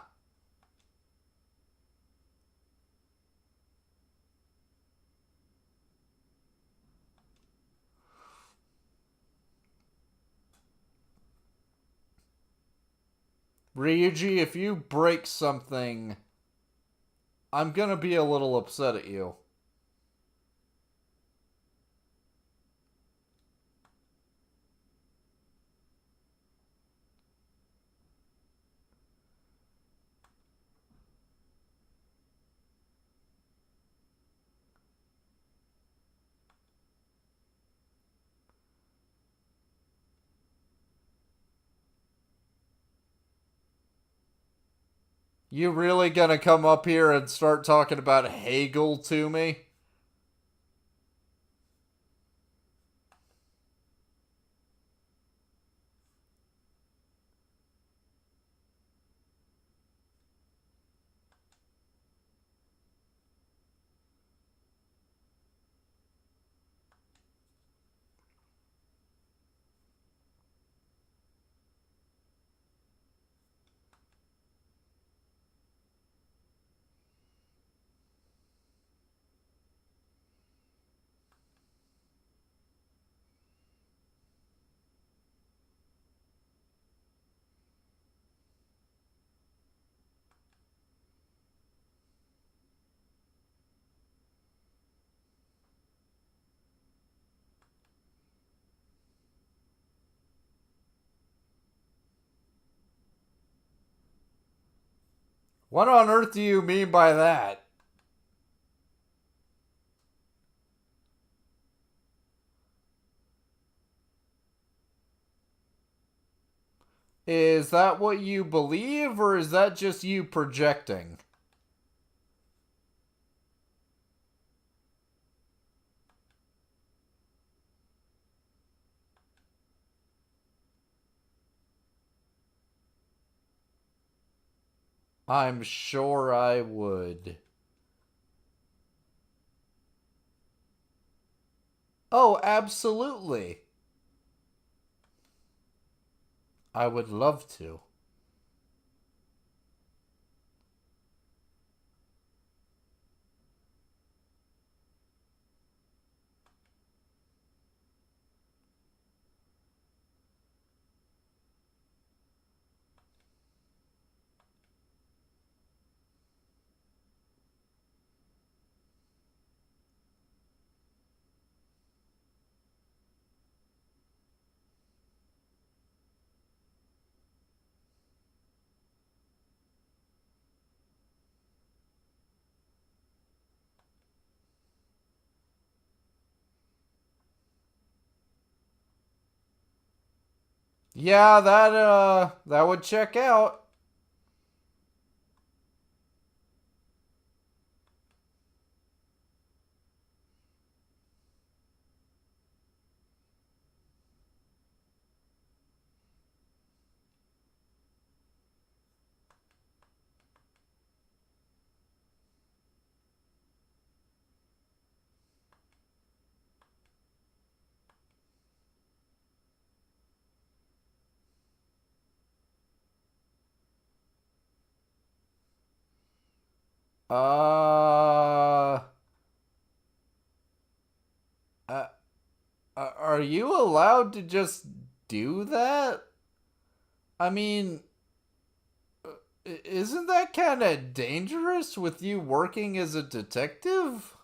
Ryuji, if you break something, I'm gonna be a little upset at you. You really gonna come up here and start talking about Hegel to me? What on earth do you mean by that? Is that what you believe, or is that just you projecting? I'm sure I would. Oh, absolutely. I would love to. Yeah, that would check out. Uh, uh are you allowed to just do that? I mean, isn't that kind of dangerous with you working as a detective?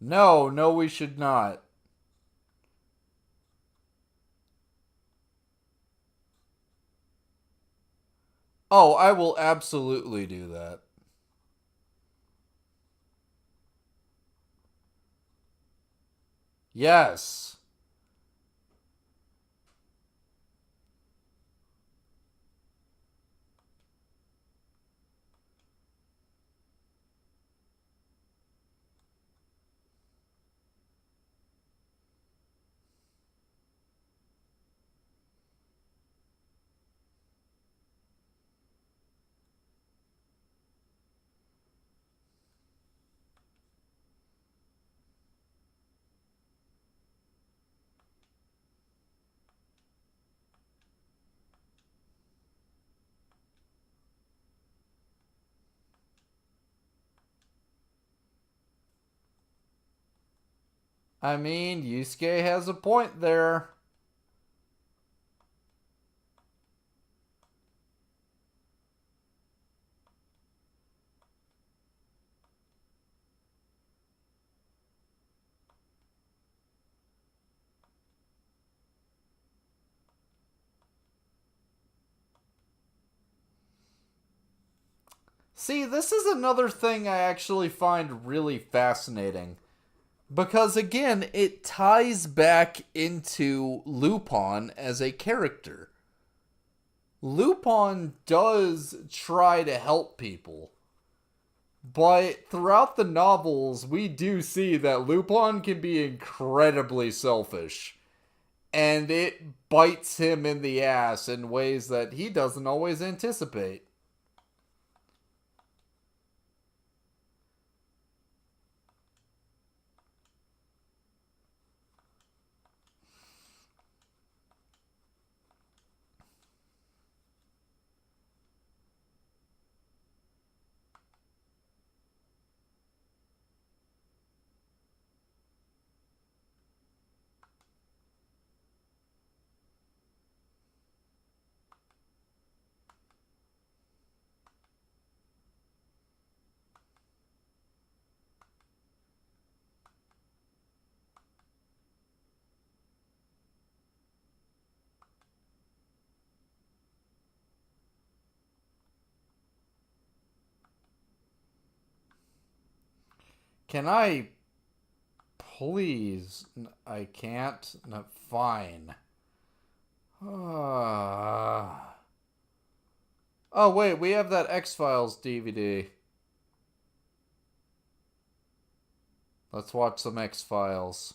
No, no, we should not. Oh, I will absolutely do that. Yes. I mean, Yusuke has a point there. See, this is another thing I actually find really fascinating. Because again, it ties back into Lupin as a character. Lupin does try to help people, but throughout the novels, we do see that Lupin can be incredibly selfish, and it bites him in the ass in ways that he doesn't always anticipate. Can I please? I can't. No, fine. Oh, wait, we have that X Files DVD. Let's watch some X Files.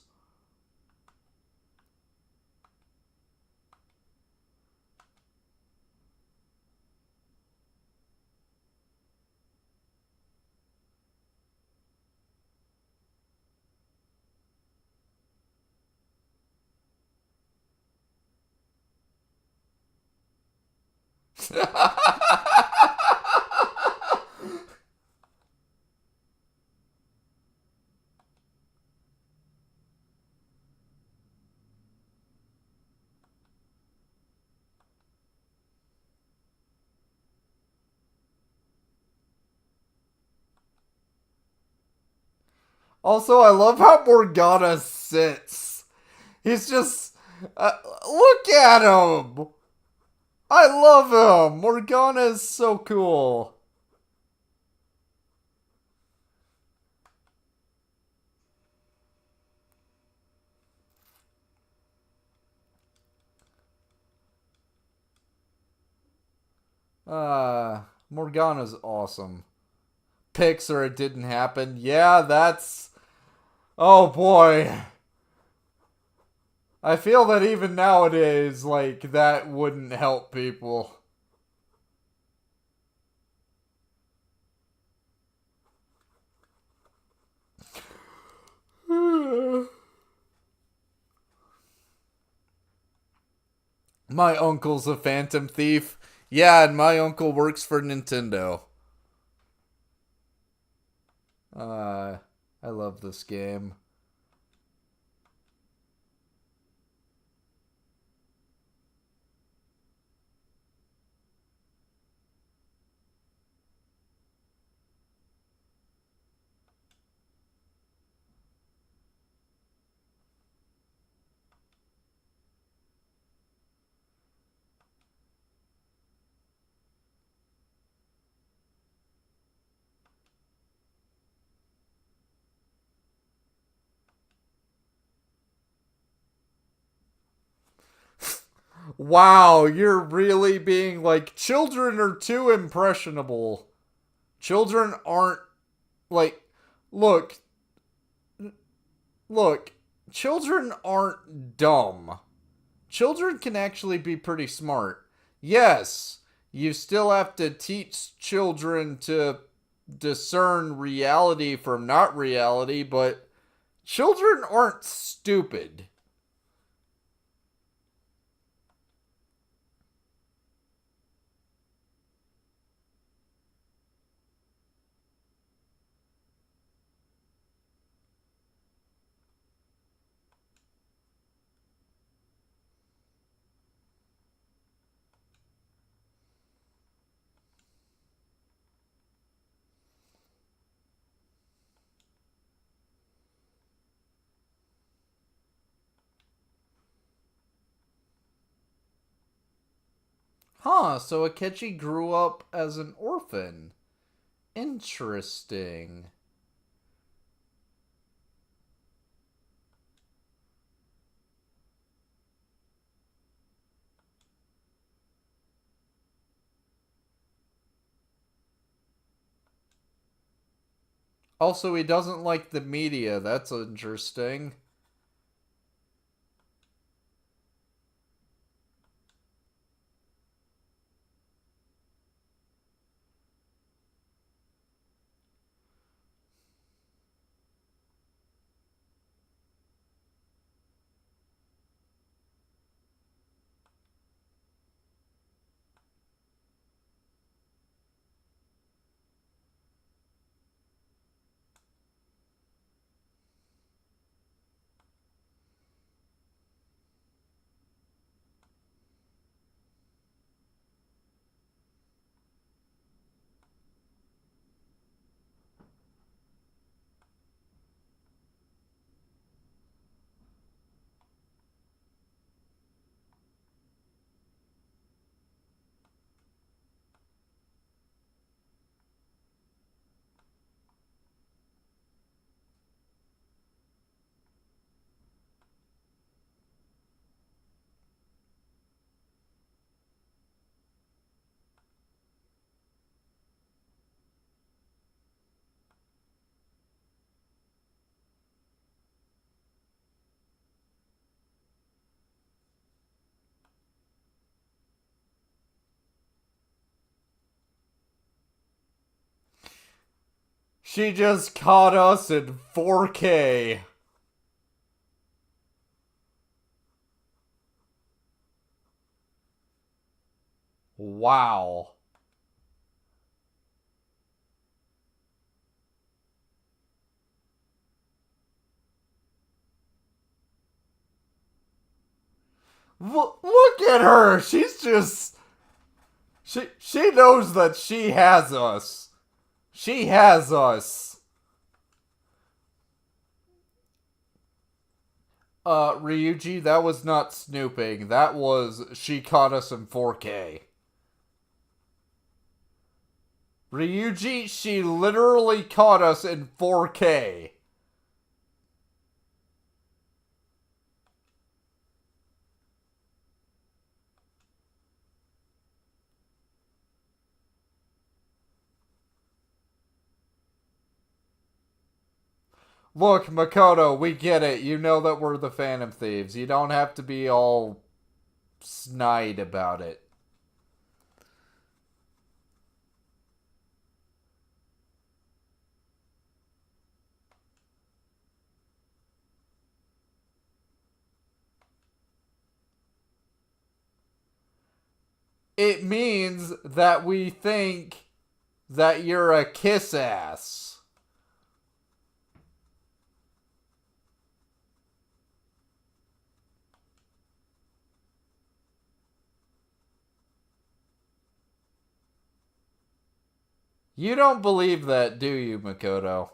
Also, I love how Morgana sits. He's just. Look at him! I love him! Morgana is so cool. Morgana's awesome. Picks or it didn't happen. Yeah, that's. Oh boy. I feel that even nowadays, like, that wouldn't help people. My uncle's a phantom thief. Yeah, and my uncle works for Nintendo. Uh, I love this game. Wow, you're really being like, children are too impressionable. Children aren't like, look, look, children aren't dumb. Children can actually be pretty smart. Yes, you still have to teach children to discern reality from not reality, but children aren't stupid. Huh, so Akechi grew up as an orphan. Interesting. Also, he doesn't like the media. That's interesting. She just caught us in 4K. Wow. Look at her. She's just she knows that she has us. She has us. Ryuji, that was not snooping. That was she caught us in 4K. Ryuji, she literally caught us in 4K. Look, Makoto, we get it. You know that we're the Phantom Thieves. You don't have to be all snide about it. It means that we think that you're a kiss ass. You don't believe that, do you, Makoto?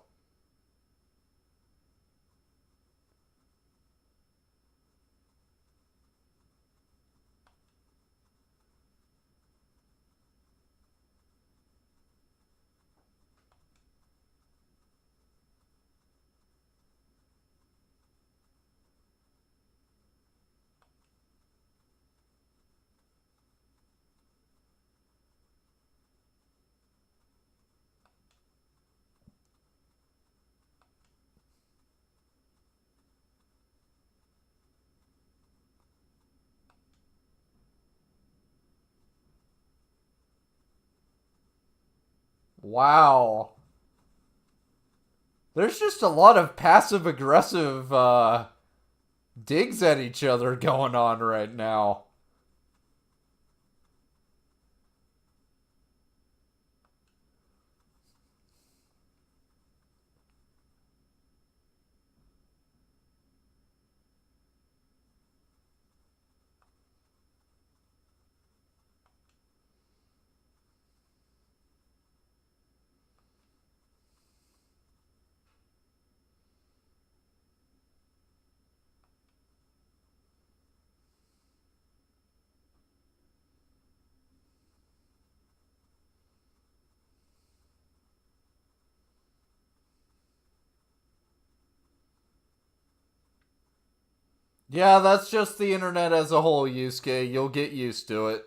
Wow. There's just a lot of passive aggressive digs at each other going on right now. Yeah, that's just the internet as a whole, Yusuke. You'll get used to it.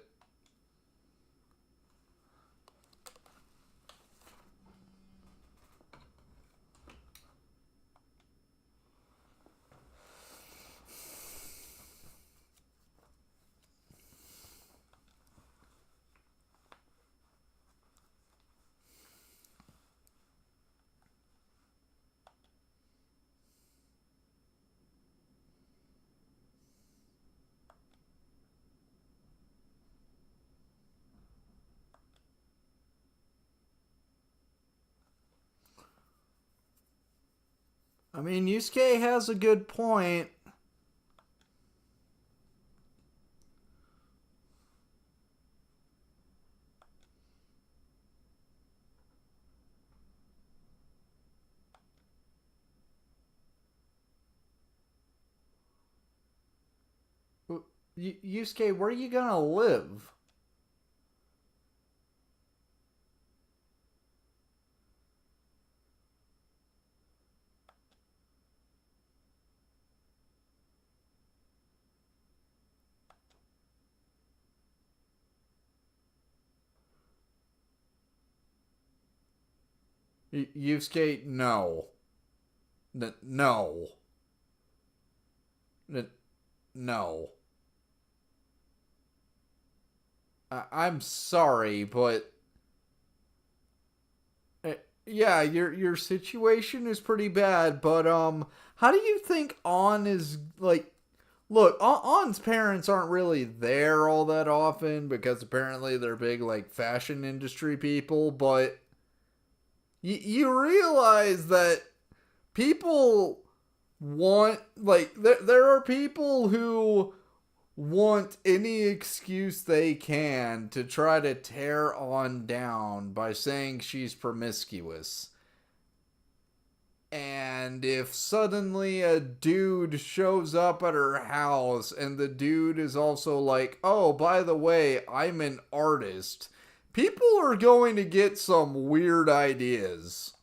I mean, Yusuke has a good point. Yusuke, where are you gonna live? Yusuke, no. No. No. I'm sorry, but yeah, your situation is pretty bad. But how do you think On is like? Look, On's parents aren't really there all that often because apparently they're big like fashion industry people. But you realize that people want like there are people who want any excuse they can to try to tear On down by saying she's promiscuous. And if suddenly a dude shows up at her house and the dude is also like, oh, by the way, I'm an artist, people are going to get some weird ideas.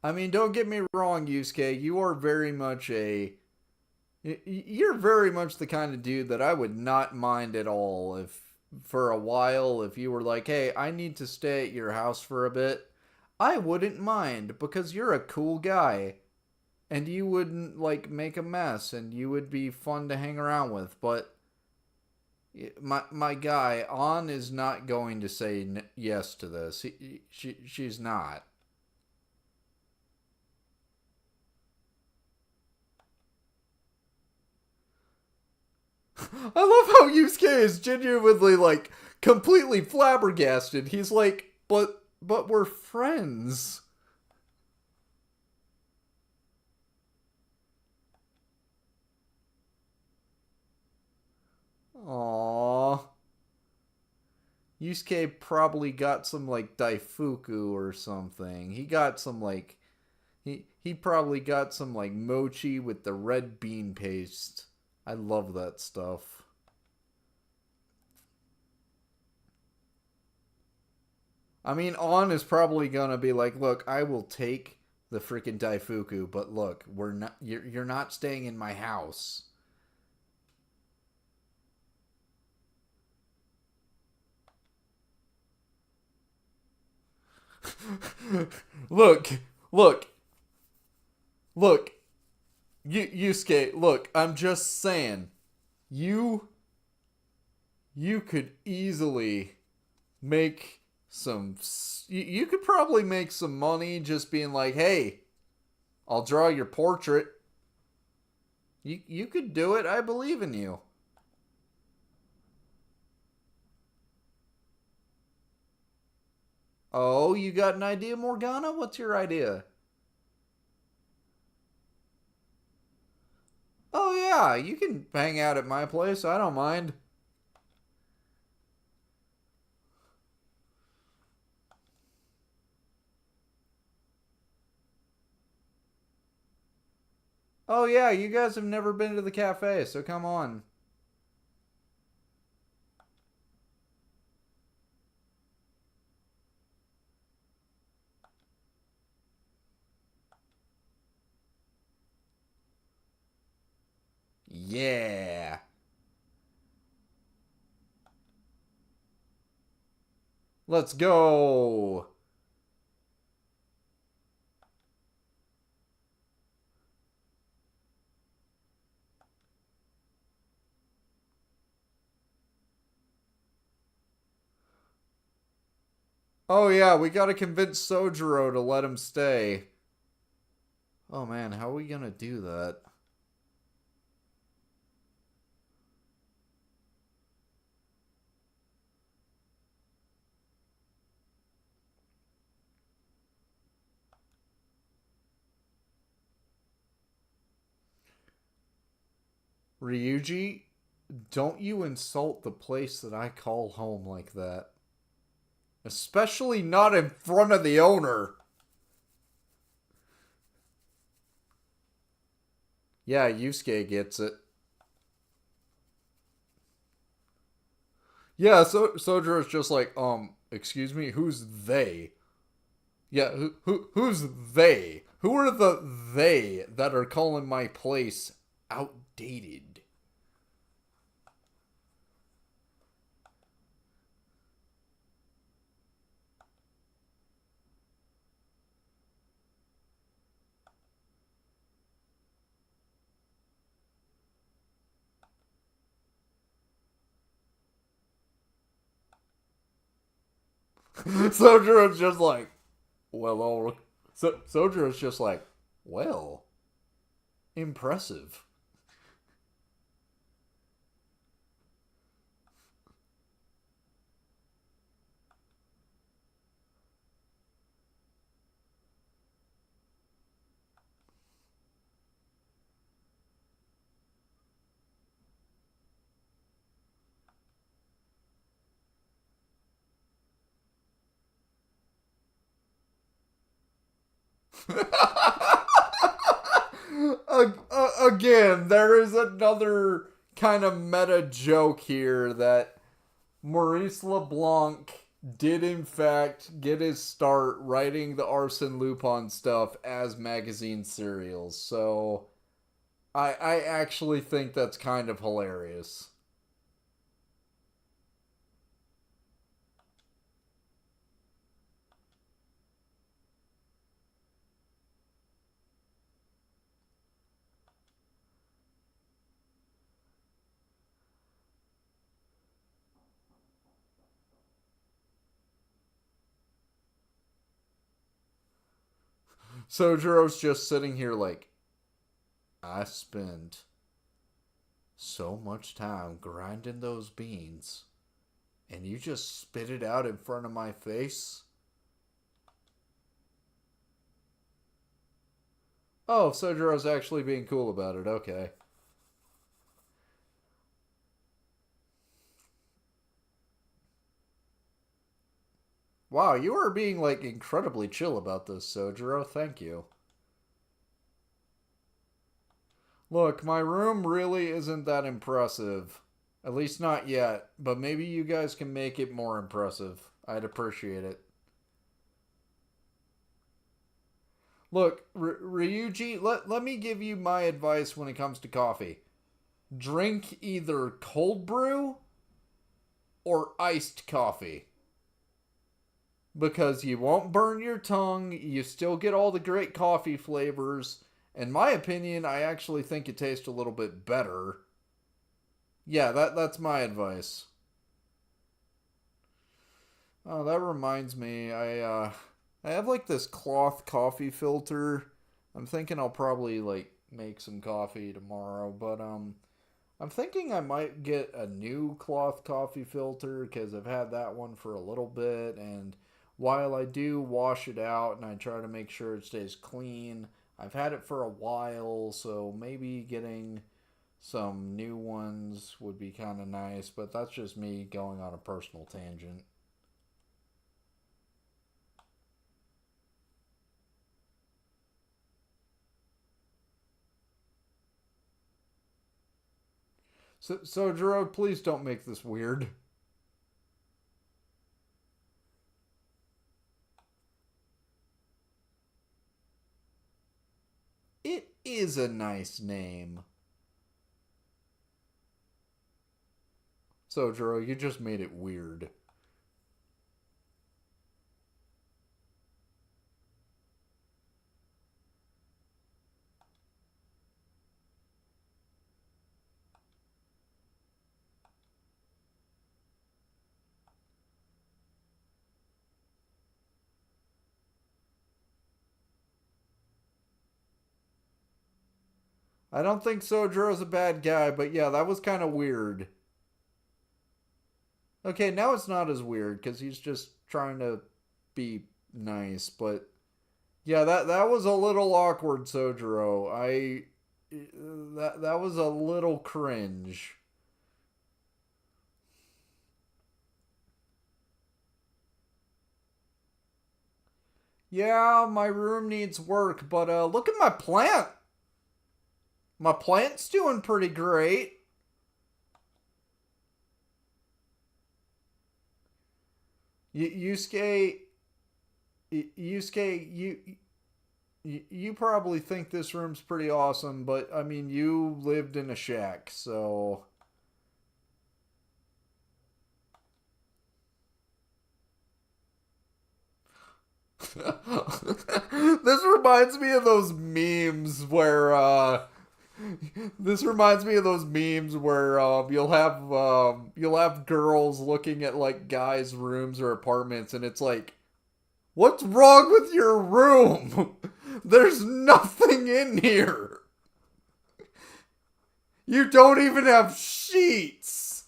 I mean, don't get me wrong, Yusuke. You're very much the kind of dude that I would not mind at all if for a while if you were like, "Hey, I need to stay at your house for a bit." I wouldn't mind because you're a cool guy and you wouldn't like make a mess and you would be fun to hang around with, but my guy On is not going to say yes to this. She's not. I love how Yusuke is genuinely like completely flabbergasted. He's like, but we're friends. Aww. Yusuke probably got some like daifuku or something. He probably got some like mochi with the red bean paste. I love that stuff. I mean, On is probably gonna be like, look, I will take the freaking daifuku, but look, we're not. You're not staying in my house. look, look, look, Yusuke. Look, I'm just saying, you You could easily make some. You could probably make some money just being like, hey, I'll draw your portrait. You could do it. I believe in you. Oh, you got an idea, Morgana? What's your idea? Oh, yeah, you can hang out at my place. I don't mind. Oh, yeah, you guys have never been to the cafe, so come on. Yeah. Let's go. Oh, yeah, we gotta convince Sojiro to let him stay. Oh, man, how are we gonna do that? Ryuji, don't you insult the place that I call home like that. Especially not in front of the owner. Yeah, Yusuke gets it. Yeah, so Sojiro's just like, excuse me, who's they? Yeah, who's they? Who are the they that are calling my place outdated? Sojiro's just like, well, all. Sojiro's just like, well, impressive. Again, there is another kind of meta joke here that Maurice LeBlanc did in fact get his start writing the Arsene Lupin stuff as magazine serials. So I actually think that's kind of hilarious. Sojiro's just sitting here like, I spent so much time grinding those beans, and you just spit it out in front of my face? Oh, Sojiro's actually being cool about it. Okay. Wow, you are being like incredibly chill about this, Sojiro. Thank you. Look, my room really isn't that impressive. At least not yet, but maybe you guys can make it more impressive. I'd appreciate it. Look, Ryuji, let me give you my advice when it comes to coffee. Drink either cold brew or iced coffee. Because you won't burn your tongue, you still get all the great coffee flavors. In my opinion, I actually think it tastes a little bit better. Yeah, that's my advice. Oh, that reminds me. I have like this cloth coffee filter. I'm thinking I'll probably like make some coffee tomorrow, but I'm thinking I might get a new cloth coffee filter because I've had that one for a little bit. And while I do wash it out and I try to make sure it stays clean, I've had it for a while, so maybe getting some new ones would be kind of nice. But that's just me going on a personal tangent. So Gerard, please don't make this weird. It is a nice name. So Gerard, you just made it weird. I don't think Sojiro's a bad guy, but yeah, that was kind of weird. Okay, now it's not as weird because he's just trying to be nice, but yeah, that was a little awkward, Sojiro. I that was a little cringe. Yeah, my room needs work, but look at my plant. My plant's doing pretty great. Yusuke, Yusuke, you probably think this room's pretty awesome, but I mean, you lived in a shack, so this reminds me of those memes where this reminds me of those memes where you'll have girls looking at like guys' rooms or apartments, and it's like, what's wrong with your room? There's nothing in here. You don't even have sheets.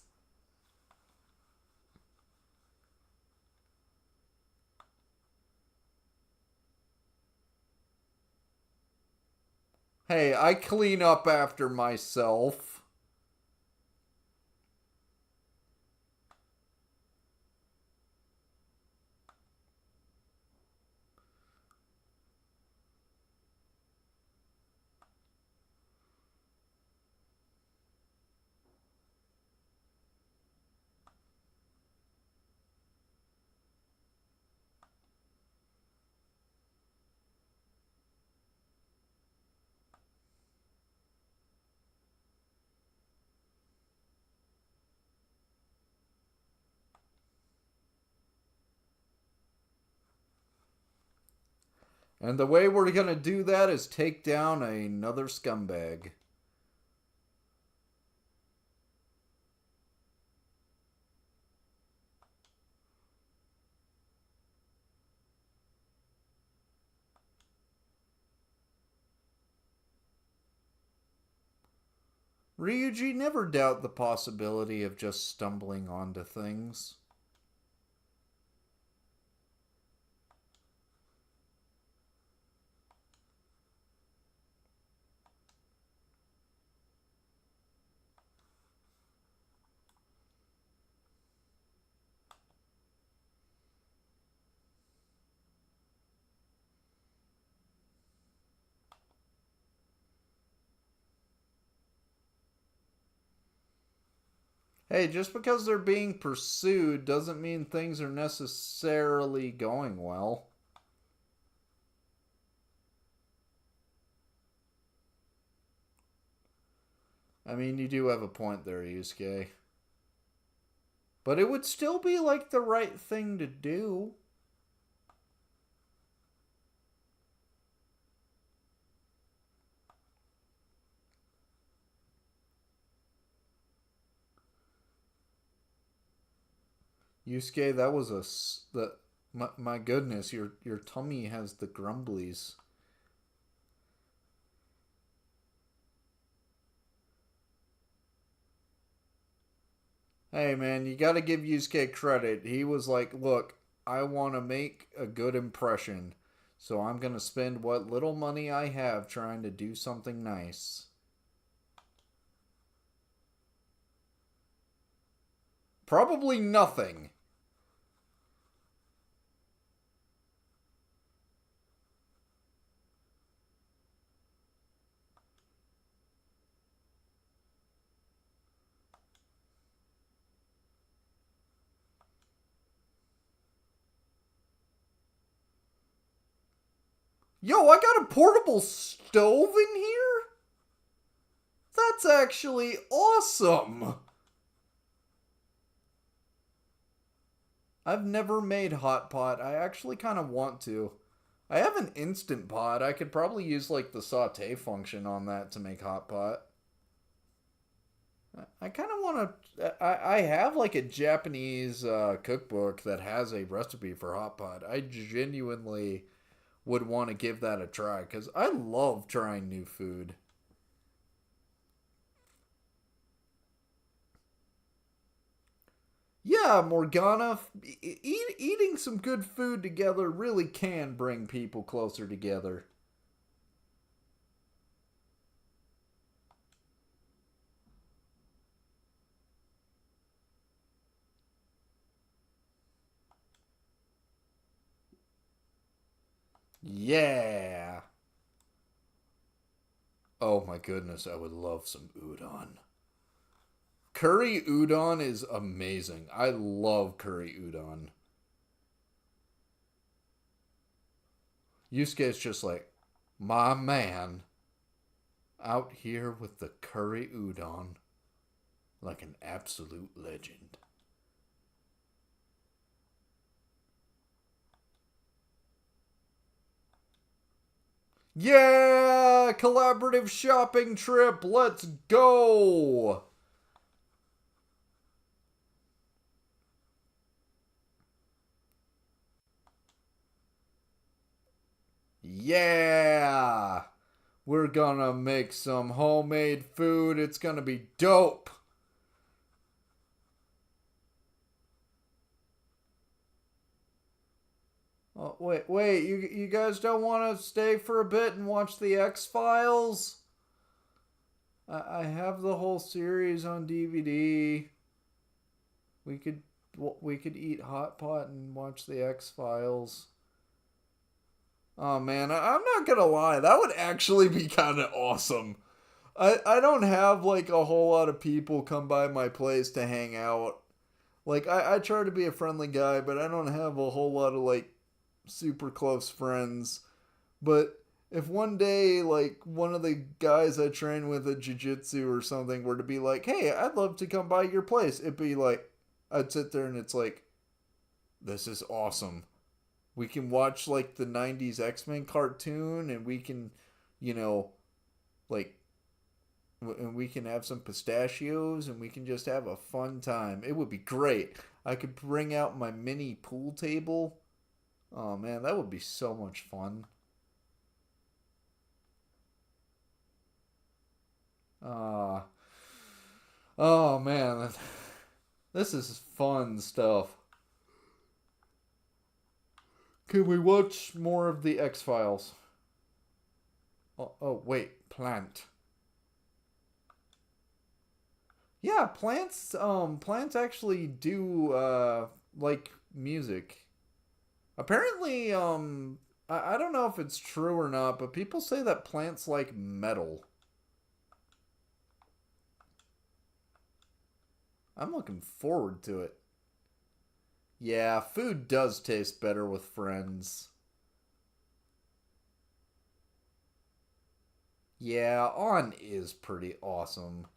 Hey, I clean up after myself. And the way we're gonna do that is take down another scumbag. Ryuji, never doubt the possibility of just stumbling onto things. Hey, just because they're being pursued doesn't mean things are necessarily going well. I mean, you do have a point there, Yusuke. But it would still be like the right thing to do. Yusuke, that was the my goodness, your tummy has the grumblies. Hey man, you got to give Yusuke credit. He was like, "Look, I want to make a good impression, so I'm gonna spend what little money I have trying to do something nice." Probably nothing. Yo, I got a portable stove in here? That's actually awesome. I've never made hot pot. I actually kind of want to. I have an instant pot. I could probably use like the saute function on that to make hot pot. I kind of want to. I have like a Japanese cookbook that has a recipe for hot pot. I genuinely would want to give that a try because I love trying new food. Yeah, Morgana, eating some good food together really can bring people closer together. Yeah. Oh my goodness, I would love some udon. Curry udon is amazing. I love curry udon. Yusuke is just like, my man, out here with the curry udon like an absolute legend. Yeah! Collaborative shopping trip. Let's go! Yeah! We're gonna make some homemade food. It's gonna be dope. Oh, wait. You guys don't want to stay for a bit and watch the X Files? I have the whole series on DVD. We could we could eat hot pot and watch the X Files. Oh man, I'm not gonna lie, that would actually be kind of awesome. I don't have like a whole lot of people come by my place to hang out. Like I try to be a friendly guy, but I don't have a whole lot of like super close friends. But if one day like one of the guys I train with at jiu-jitsu or something were to be like, "Hey, I'd love to come by your place." It'd be like I'd sit there and it's like, "This is awesome. We can watch like the 90s X-Men cartoon and we can, you know, like and we can have some pistachios and we can just have a fun time. It would be great. I could bring out my mini pool table. Oh man, that would be so much fun. Uh oh man, this is fun stuff. Can we watch more of the X Files? Oh wait, plant. Yeah, plants actually do like music. Apparently, I don't know if it's true or not, but people say that plants like metal. I'm looking forward to it. Yeah, food does taste better with friends. Yeah, On is pretty awesome.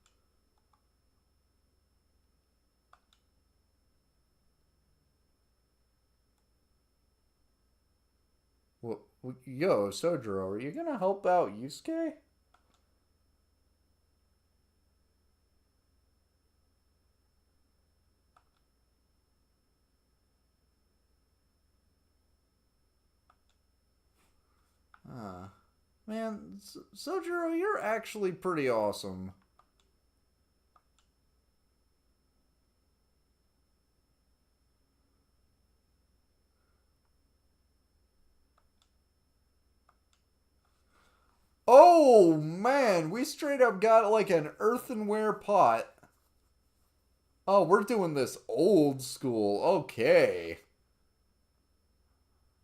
Yo, Sojiro, are you gonna help out Yusuke? Man, Sojiro, you're actually pretty awesome. Oh man, we straight up got like an earthenware pot. Oh, we're doing this old school. Okay.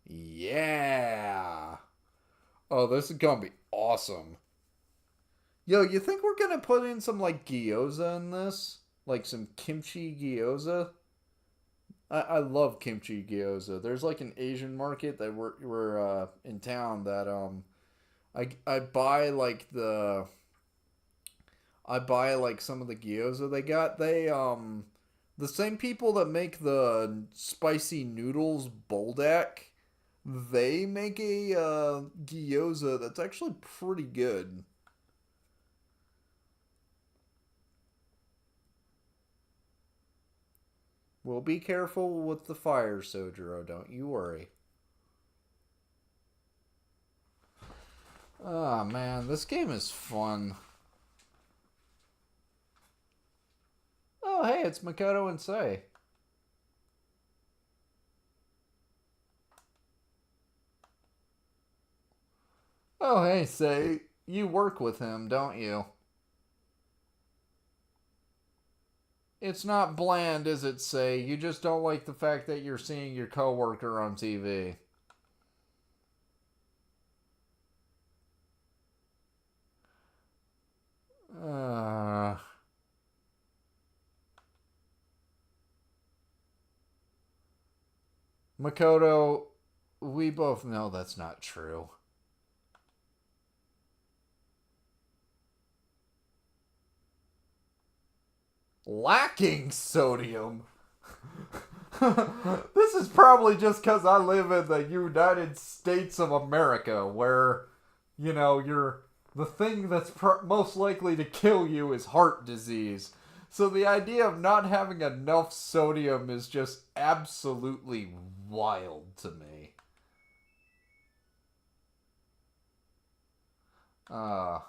Yeah. Oh, this is gonna be awesome. Yo, you think we're gonna put in some like gyoza in this? Like some kimchi gyoza? I love kimchi gyoza. There's like an Asian market that we're in town that I buy like some of the gyoza they got. The same people that make the spicy noodles buldak, they make a gyoza that's actually pretty good. We'll be careful with the fire, Sojiro, don't you worry. Oh man, this game is fun. Oh hey, it's Makoto and Sei. Oh hey, Sei. You work with him, don't you? It's not bland, is it, Sei? You just don't like the fact that you're seeing your coworker on TV. Uh, Makoto, we both know that's not true. Lacking sodium? This is probably just because I live in the United States of America, where, you're the thing that's most likely to kill you is heart disease. So the idea of not having enough sodium is just absolutely wild to me. Uh,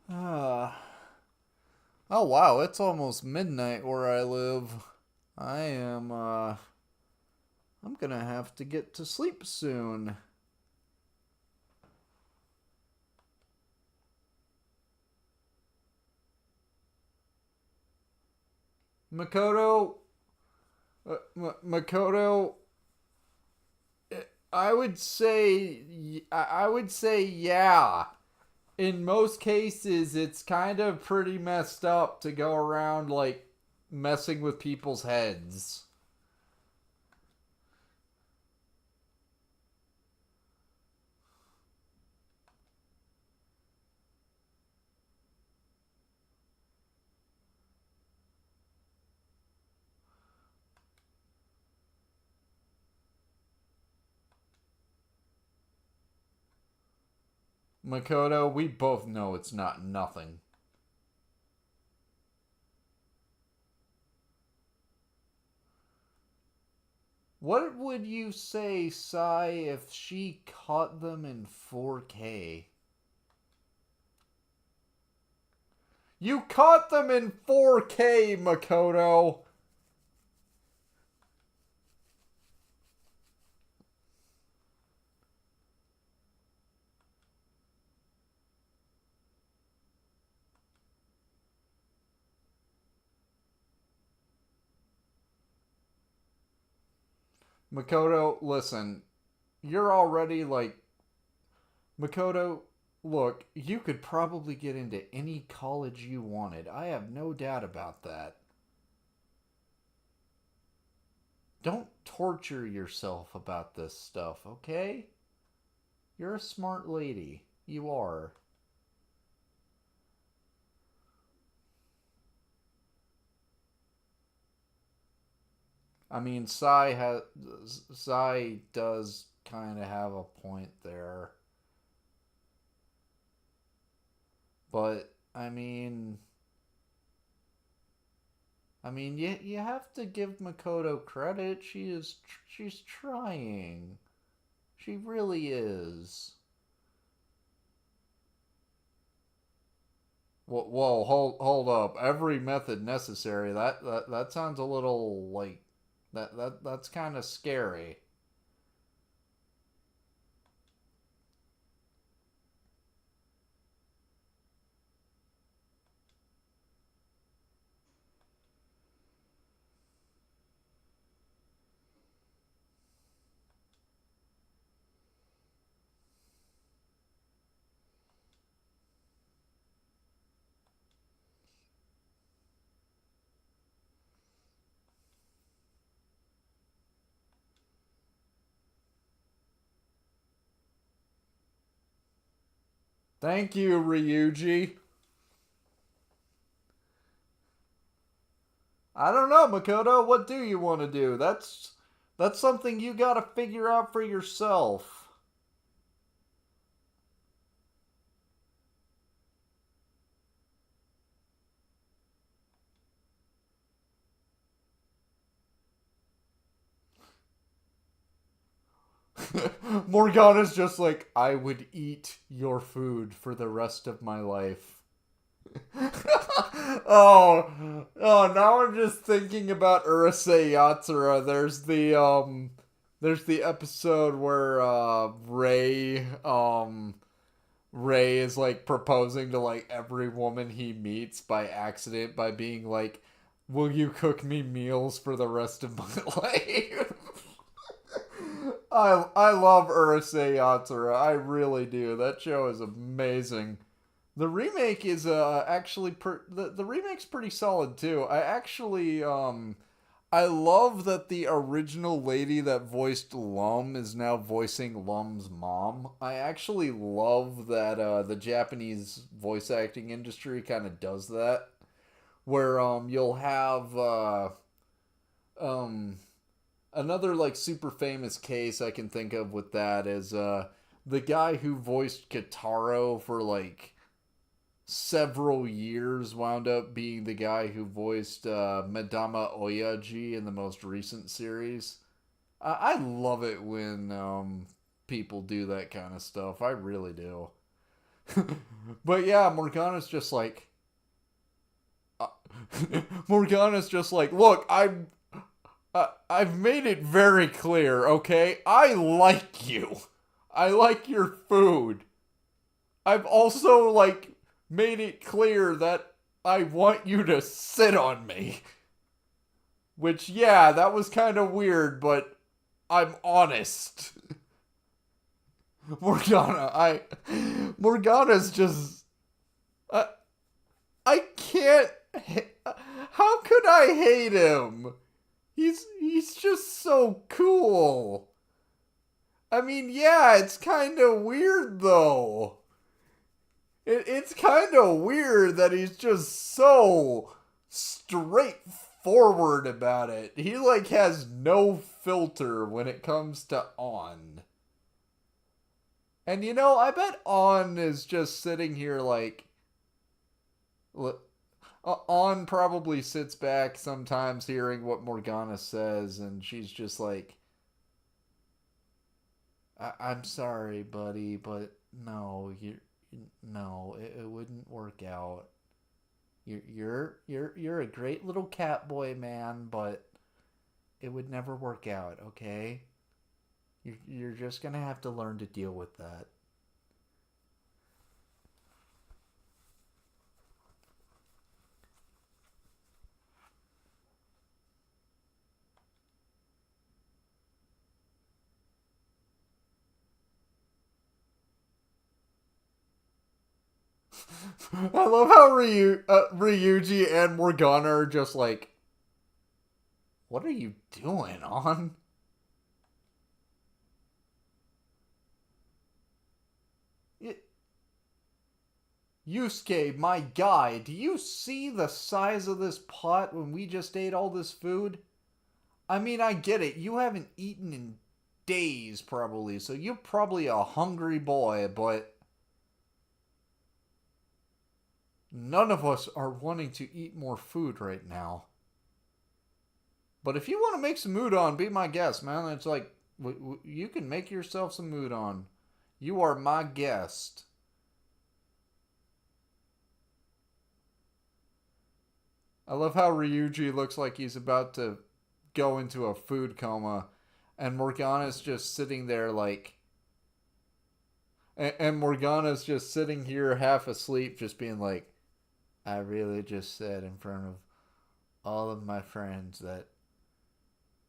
uh, oh wow, it's almost midnight where I live. I am, I'm gonna have to get to sleep soon. Makoto, Makoto, I would say yeah. In most cases, it's kind of pretty messed up to go around like messing with people's heads. Makoto, we both know it's not nothing. What would you say, Sai, if she caught them in 4K? You caught them in 4K, Makoto! Makoto, listen, you're already like. Makoto, look, you could probably get into any college you wanted. I have no doubt about that. Don't torture yourself about this stuff, okay? You're a smart lady. You are. I mean, Sai does kind of have a point there, but you have to give Makoto credit. She's trying. She really is. Whoa, hold up. Every method necessary. That sounds a little like that's kind of scary. Thank you, Ryuji. I don't know, Makoto. What do you want to do? That's something you got to figure out for yourself. Morgana's just like, I would eat your food for the rest of my life. Now I'm just thinking about Urusei Yatsura. There's the episode where Ray is like proposing to like every woman he meets by accident by being like, "Will you cook me meals for the rest of my life?" I love Urusei Yatsura. I really do. That show is amazing. The remake is actually the remake's pretty solid too. I love that the original lady that voiced Lum is now voicing Lum's mom. I actually love that the Japanese voice acting industry kind of does that, where you'll have um another like super famous case I can think of with that is the guy who voiced Kitaro for like several years wound up being the guy who voiced Madama Oyaji in the most recent series. I love it when people do that kind of stuff. I really do. But yeah, Morgana's just like, uh, Morgana's just like, look, I've made it very clear, okay? I like you. I like your food. I've also like made it clear that I want you to sit on me. Which yeah, that was kind of weird, but I'm honest. Morgana's just I I can't how could I hate him? He's just so cool. I mean, yeah, it's kind of weird though. It's kind of weird that he's just so straightforward about it. He like has no filter when it comes to On. And I bet On is just sitting here like On probably sits back sometimes hearing what Morgana says and she's just like, I'm sorry, buddy, but no, it wouldn't work out. You're a great little cat boy, man, but it would never work out. Okay, you're just gonna have to learn to deal with that. I love how Ryuji and Morgana are just like, what are you doing, On? Yusuke, my guy, do you see the size of this pot when we just ate all this food? I mean, I get it. You haven't eaten in days, probably, so you're probably a hungry boy, but none of us are wanting to eat more food right now. But if you want to make some udon, be my guest, man. It's like, you can make yourself some udon. You are my guest. I love how Ryuji looks like he's about to go into a food coma, and Morgana's just sitting there like, and Morgana's just sitting here half asleep, just being like, I really just said in front of all of my friends that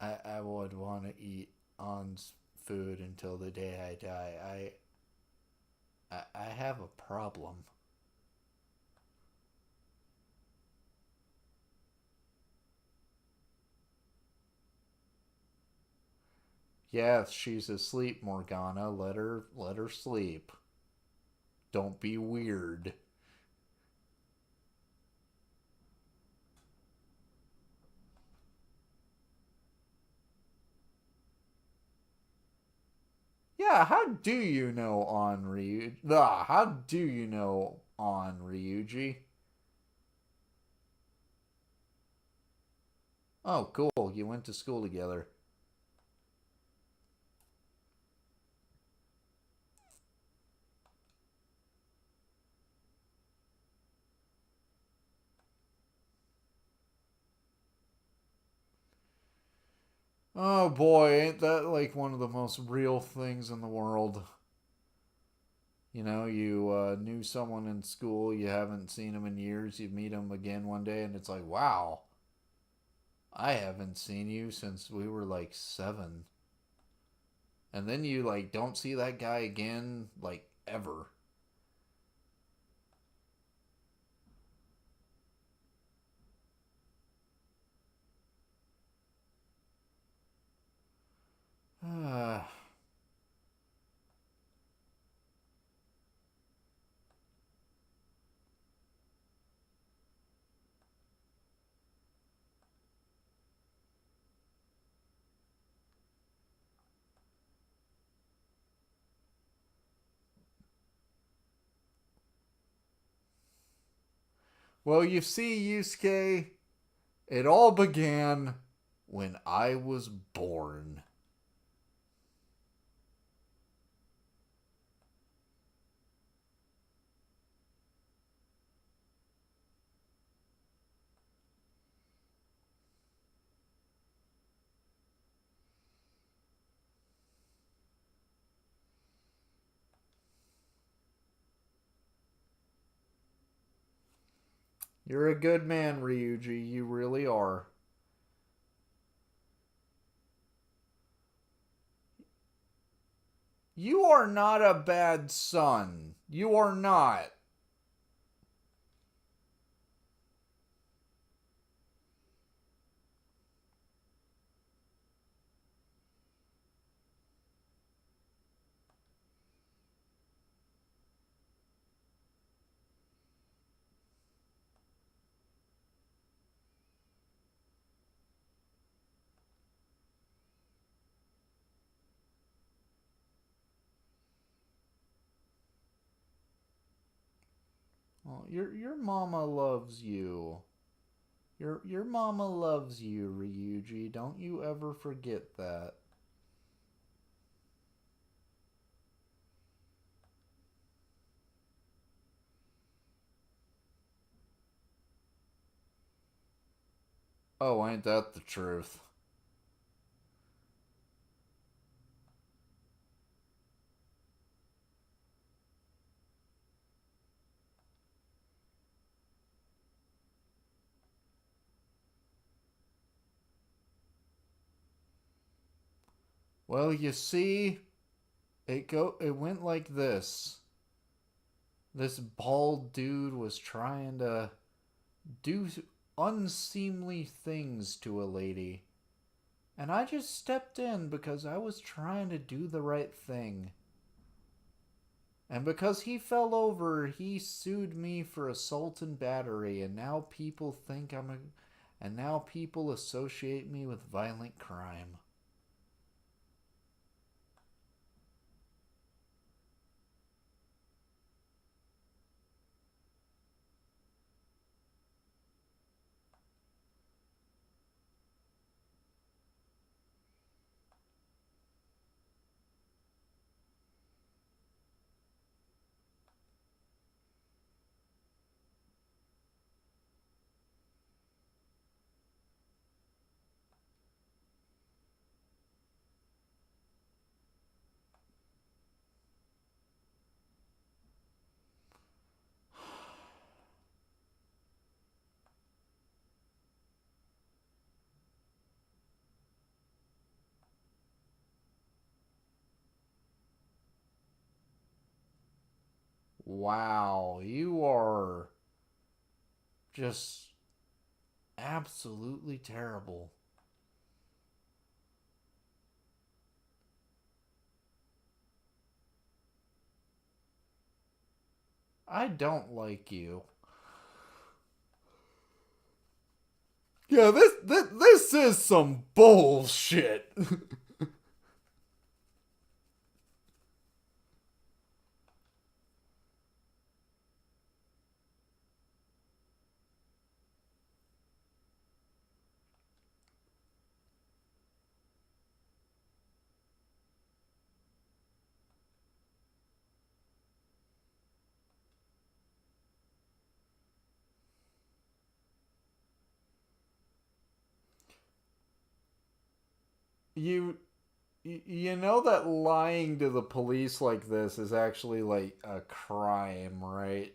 I would want to eat On's food until the day I die. I have a problem. Yes, she's asleep, Morgana. Let her sleep. Don't be weird. Yeah, how do you know on Ryuji? How do you know on Ryuji? Oh, cool. You went to school together. Oh boy, ain't that like one of the most real things in the world? You knew someone in school, you haven't seen him in years, you meet him again one day, and it's like, wow, I haven't seen you since we were like 7. And then you like don't see that guy again, like ever. Well, you see, Yusuke, it all began when I was born. You're a good man, Ryuji. You really are. You are not a bad son. You are not. Oh, your mama loves you. Your mama loves you, Ryuji. Don't you ever forget that. Oh, ain't that the truth? Well, you see, it went like this. This bald dude was trying to do unseemly things to a lady. And I just stepped in because I was trying to do the right thing. And because he fell over, he sued me for assault and battery, and now people think I'm a. and now people associate me with violent crime. Wow, you are just absolutely terrible. I don't like you. Yeah, this is some bullshit. you you know that lying to the police like this is actually like a crime, right?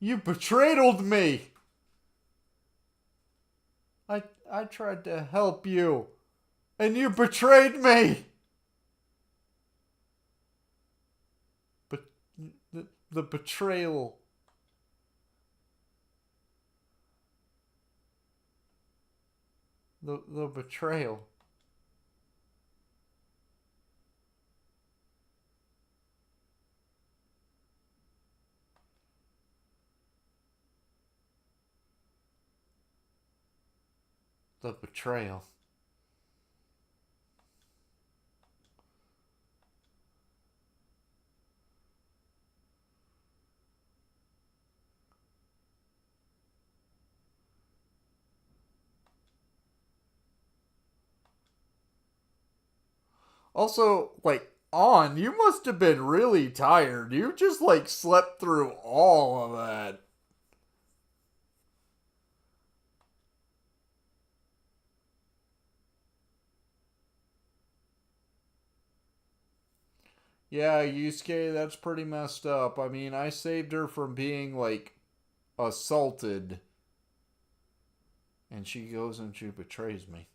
You betrayed me. I tried to help you, and you betrayed me. But the betrayal, the betrayal, the betrayal. Also, like, you must have been really tired. You just, like, slept through all of that. Yeah, Yusuke, that's pretty messed up. I mean, I saved her from being, like, assaulted, and she goes and she betrays me.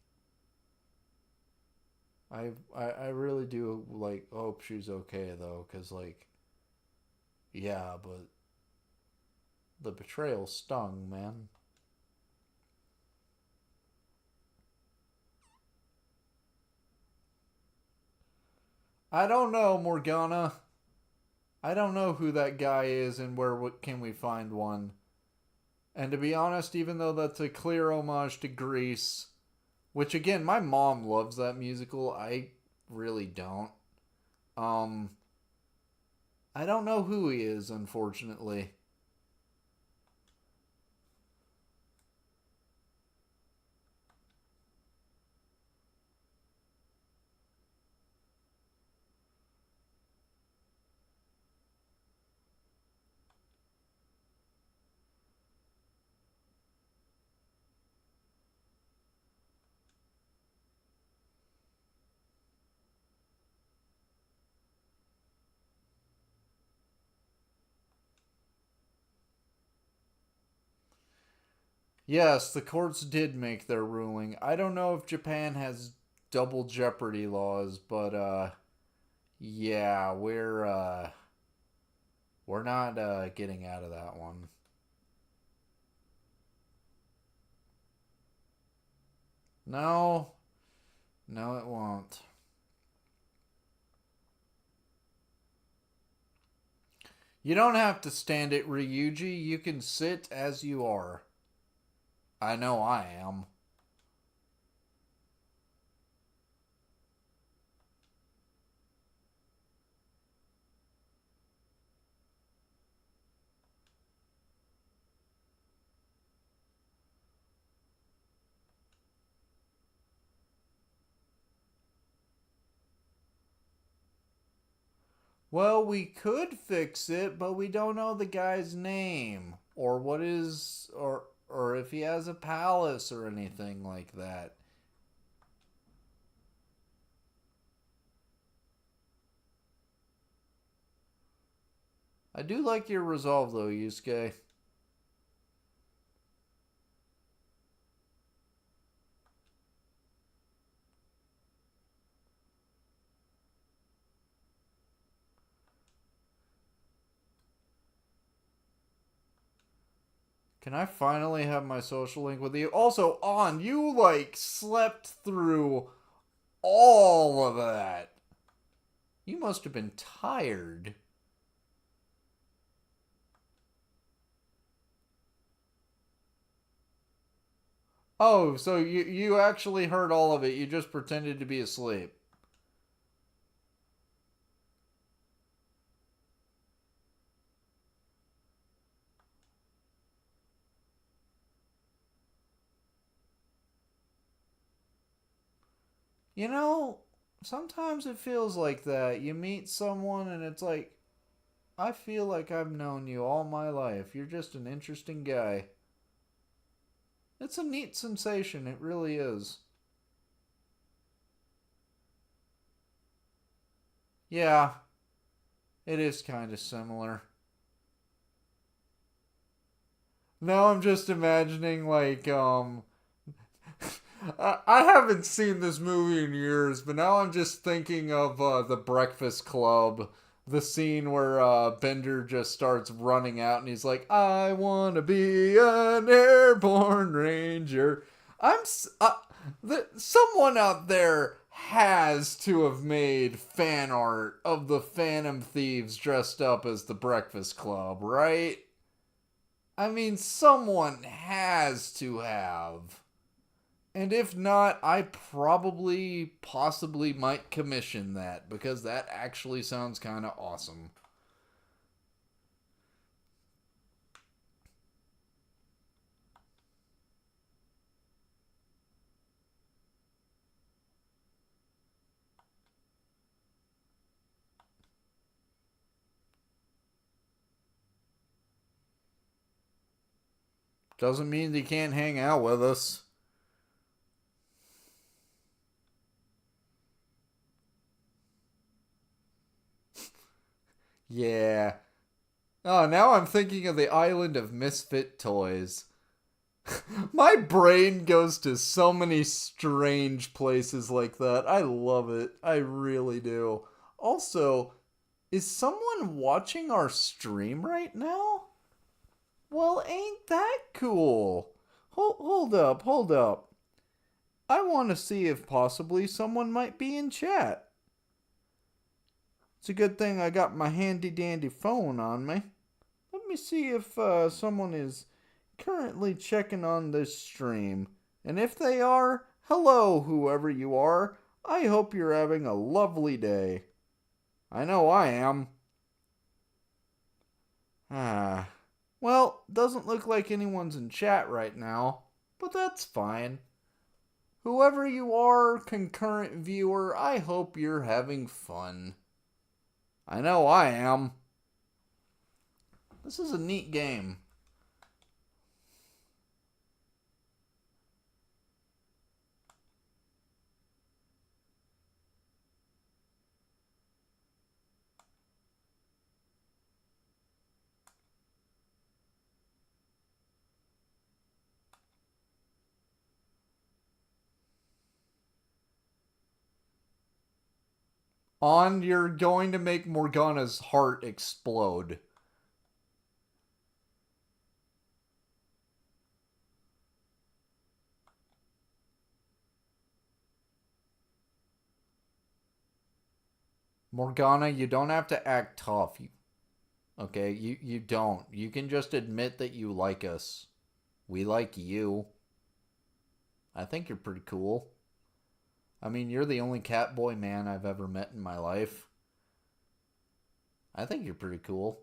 I really do, like, hope she's okay, though, because, like, yeah, but the betrayal stung, man. I don't know, Morgana. I don't know who that guy is and where can we find one. And to be honest, even though that's a clear homage to Grease, which again, my mom loves that musical, I really don't. Um, I don't know who he is, unfortunately. Yes, the courts did make their ruling. I don't know if Japan has double jeopardy laws, but yeah, we're not getting out of that one. No, no, it won't. You don't have to stand it, Ryuji. You can sit as you are. I know I am. Well, we could fix it, but we don't know the guy's name or what is or if he has a palace or anything like that. I do like your resolve though, Yusuke. Can I finally have my social link with you? Also, on, you like slept through all of that. You must have been tired. Oh, so you actually heard all of it. You just pretended to be asleep. You know, sometimes it feels like that. You meet someone and it's like, I feel like I've known you all my life. You're just an interesting guy. It's a neat sensation, it really is. Yeah, it is kind of similar. Now I'm just imagining like I haven't seen this movie in years, but now I'm just thinking of the Breakfast Club, the scene where Bender just starts running out and he's like, "I want to be an airborne ranger." Someone out there has to have made fan art of the Phantom Thieves dressed up as the Breakfast Club, right? I mean, someone has to have. And if not, I probably, possibly might commission that because that actually sounds kind of awesome. Doesn't mean they can't hang out with us. Yeah. Oh, now I'm thinking of the island of misfit toys. My brain goes to so many strange places like that. I love it. I really do. Also, is someone watching our stream right now? Well, ain't that cool? Hold up. I want to see if possibly someone might be in chat. It's a good thing I got my handy dandy phone on me. Let me see if someone is currently checking on this stream. And if they are, hello, whoever you are. I hope you're having a lovely day. I know I am. Ah. Well, doesn't look like anyone's in chat right now, but that's fine. Whoever you are, concurrent viewer, I hope you're having fun. I know I am. This is a neat game. On, you're going to make Morgana's heart explode. Morgana, you don't have to act tough. Okay, you don't. You can just admit that you like us. We like you. I think you're pretty cool. I mean, you're the only Catboy man I've ever met in my life. I think you're pretty cool.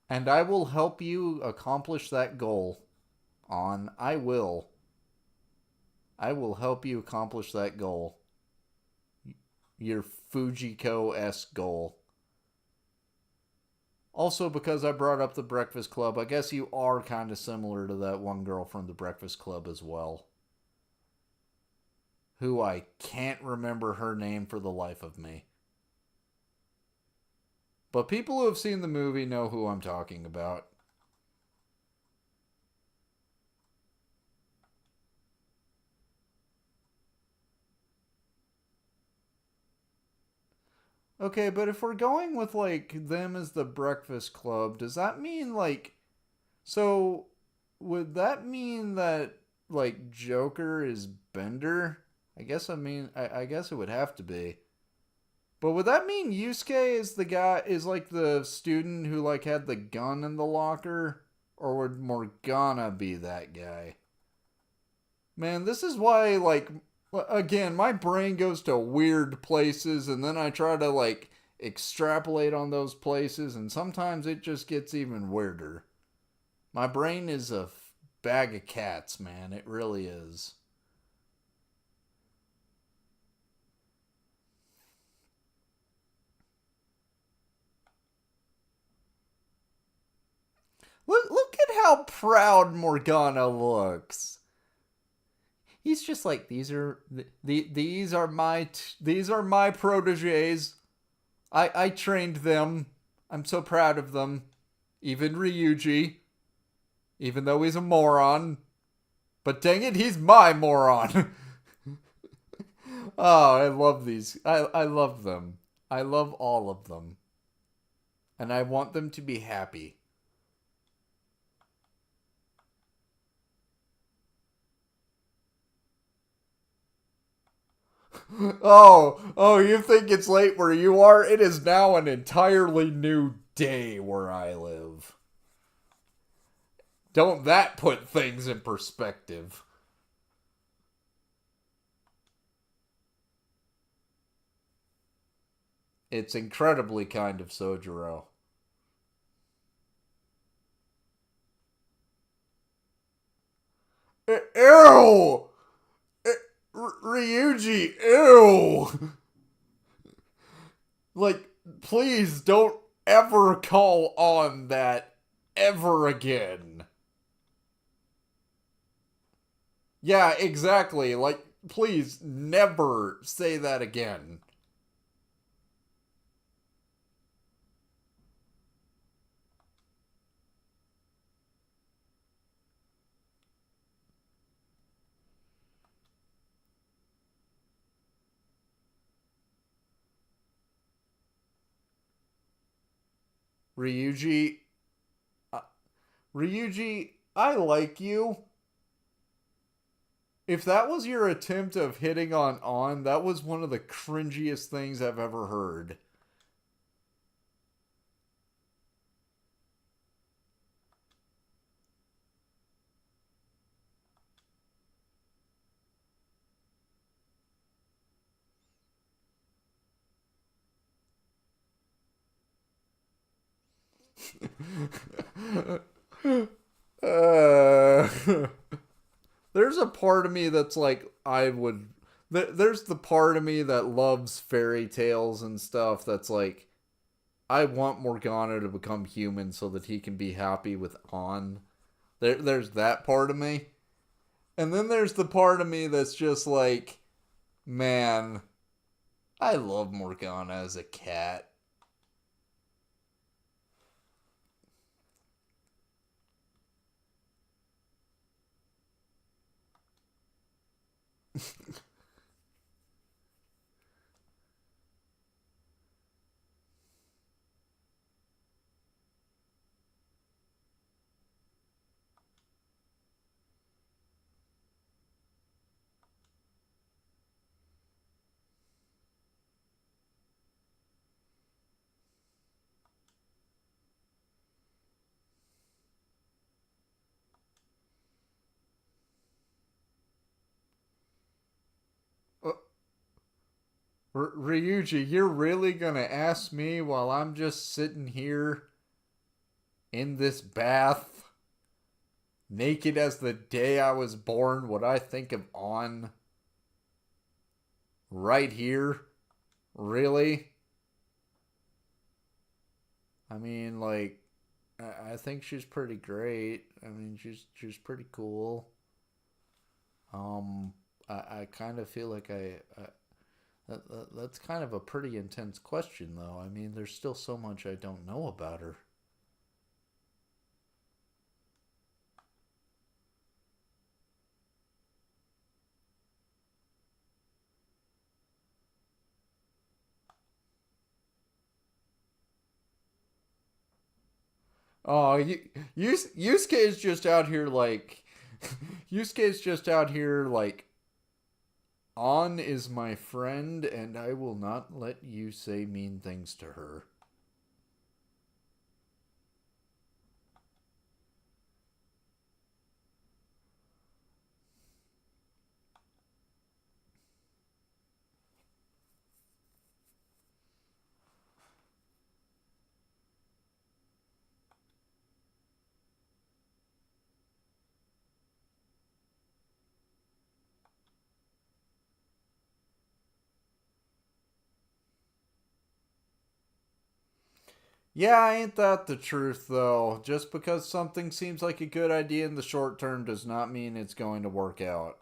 And I will help you accomplish that goal. On, I will. I will help you accomplish that goal. Your Fujiko esque goal. Also, because I brought up the Breakfast Club, I guess you are kind of similar to that one girl from the Breakfast Club as well. Who I can't remember her name for the life of me. But people who have seen the movie know who I'm talking about. Okay, but if we're going with like them as the Breakfast Club, does that mean like so would that mean that like Joker is Bender? I guess it would have to be. But would that mean Yusuke is the guy is like the student who like had the gun in the locker? Or would Morgana be that guy? Man, this is why like again, my brain goes to weird places and then I try to like extrapolate on those places and sometimes it just gets even weirder. My brain is a bag of cats, man. It really is. Look at how proud Morgana looks. He's just like these are my proteges. I trained them. I'm so proud of them. Even Ryuji, even though he's a moron. But dang it, he's my moron. Oh, I love these. I love them. I love all of them. And I want them to be happy. Oh, you think it's late where you are? It is now an entirely new day where I live. Don't that put things in perspective? It's incredibly kind of Sojiro. Ew! Ryuji, ew! Like, please don't ever call on that ever again. Yeah, exactly. Like, please never say that again. Ryuji, uh, Ryuji, I like you. If that was your attempt of hitting on, that was one of the cringiest things I've ever heard. uh, there's a part of me that's like I would. There's the part of me that loves fairy tales and stuff. That's like I want Morgana to become human so that he can be happy with On. There's that part of me, and then there's the part of me that's just like, man, I love Morgana as a cat. Ryuji, you're really gonna ask me while I'm just sitting here in this bath, naked as the day I was born, what I think of On right here? Really? I mean, like, I think she's pretty great. I mean, she's pretty cool. Um, I kind of feel like that's kind of a pretty intense question, though. I mean, there's still so much I don't know about her. Oh, Yusuke is just out here like, Yusuke is just out here like, On is my friend, and I will not let you say mean things to her. Yeah, ain't that the truth, though? Just because something seems like a good idea in the short term does not mean it's going to work out.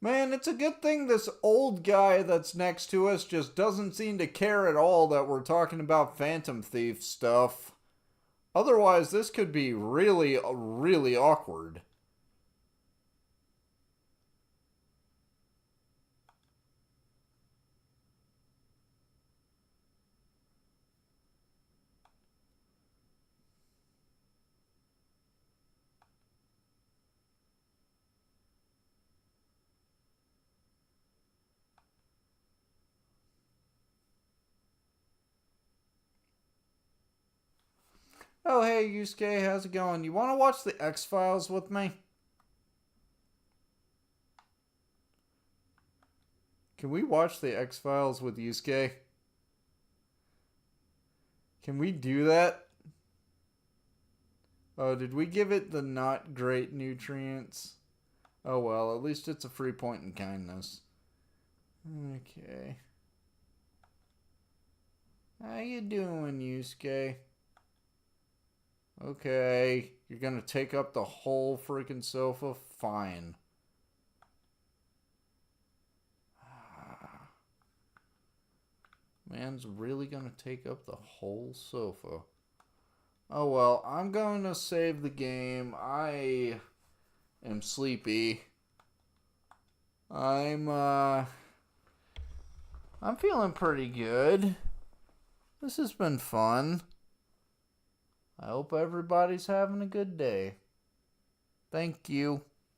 Man, it's a good thing this old guy that's next to us just doesn't seem to care at all that we're talking about Phantom Thief stuff. Otherwise, this could be really, really awkward. Oh, hey, Yusuke, how's it going? You want to watch the X Files with me? Can we watch the X Files with Yusuke? Can we do that? Oh, did we give it the not great nutrients? Oh well, at least it's a free point in kindness. Okay. How you doing, Yusuke? Okay. You're gonna take up the whole freaking sofa? Fine. Man's really gonna take up the whole sofa. Oh well, I'm going to save the game. I am sleepy. I'm uh I'm feeling pretty good. This has been fun. I hope everybody's having a good day. Thank you.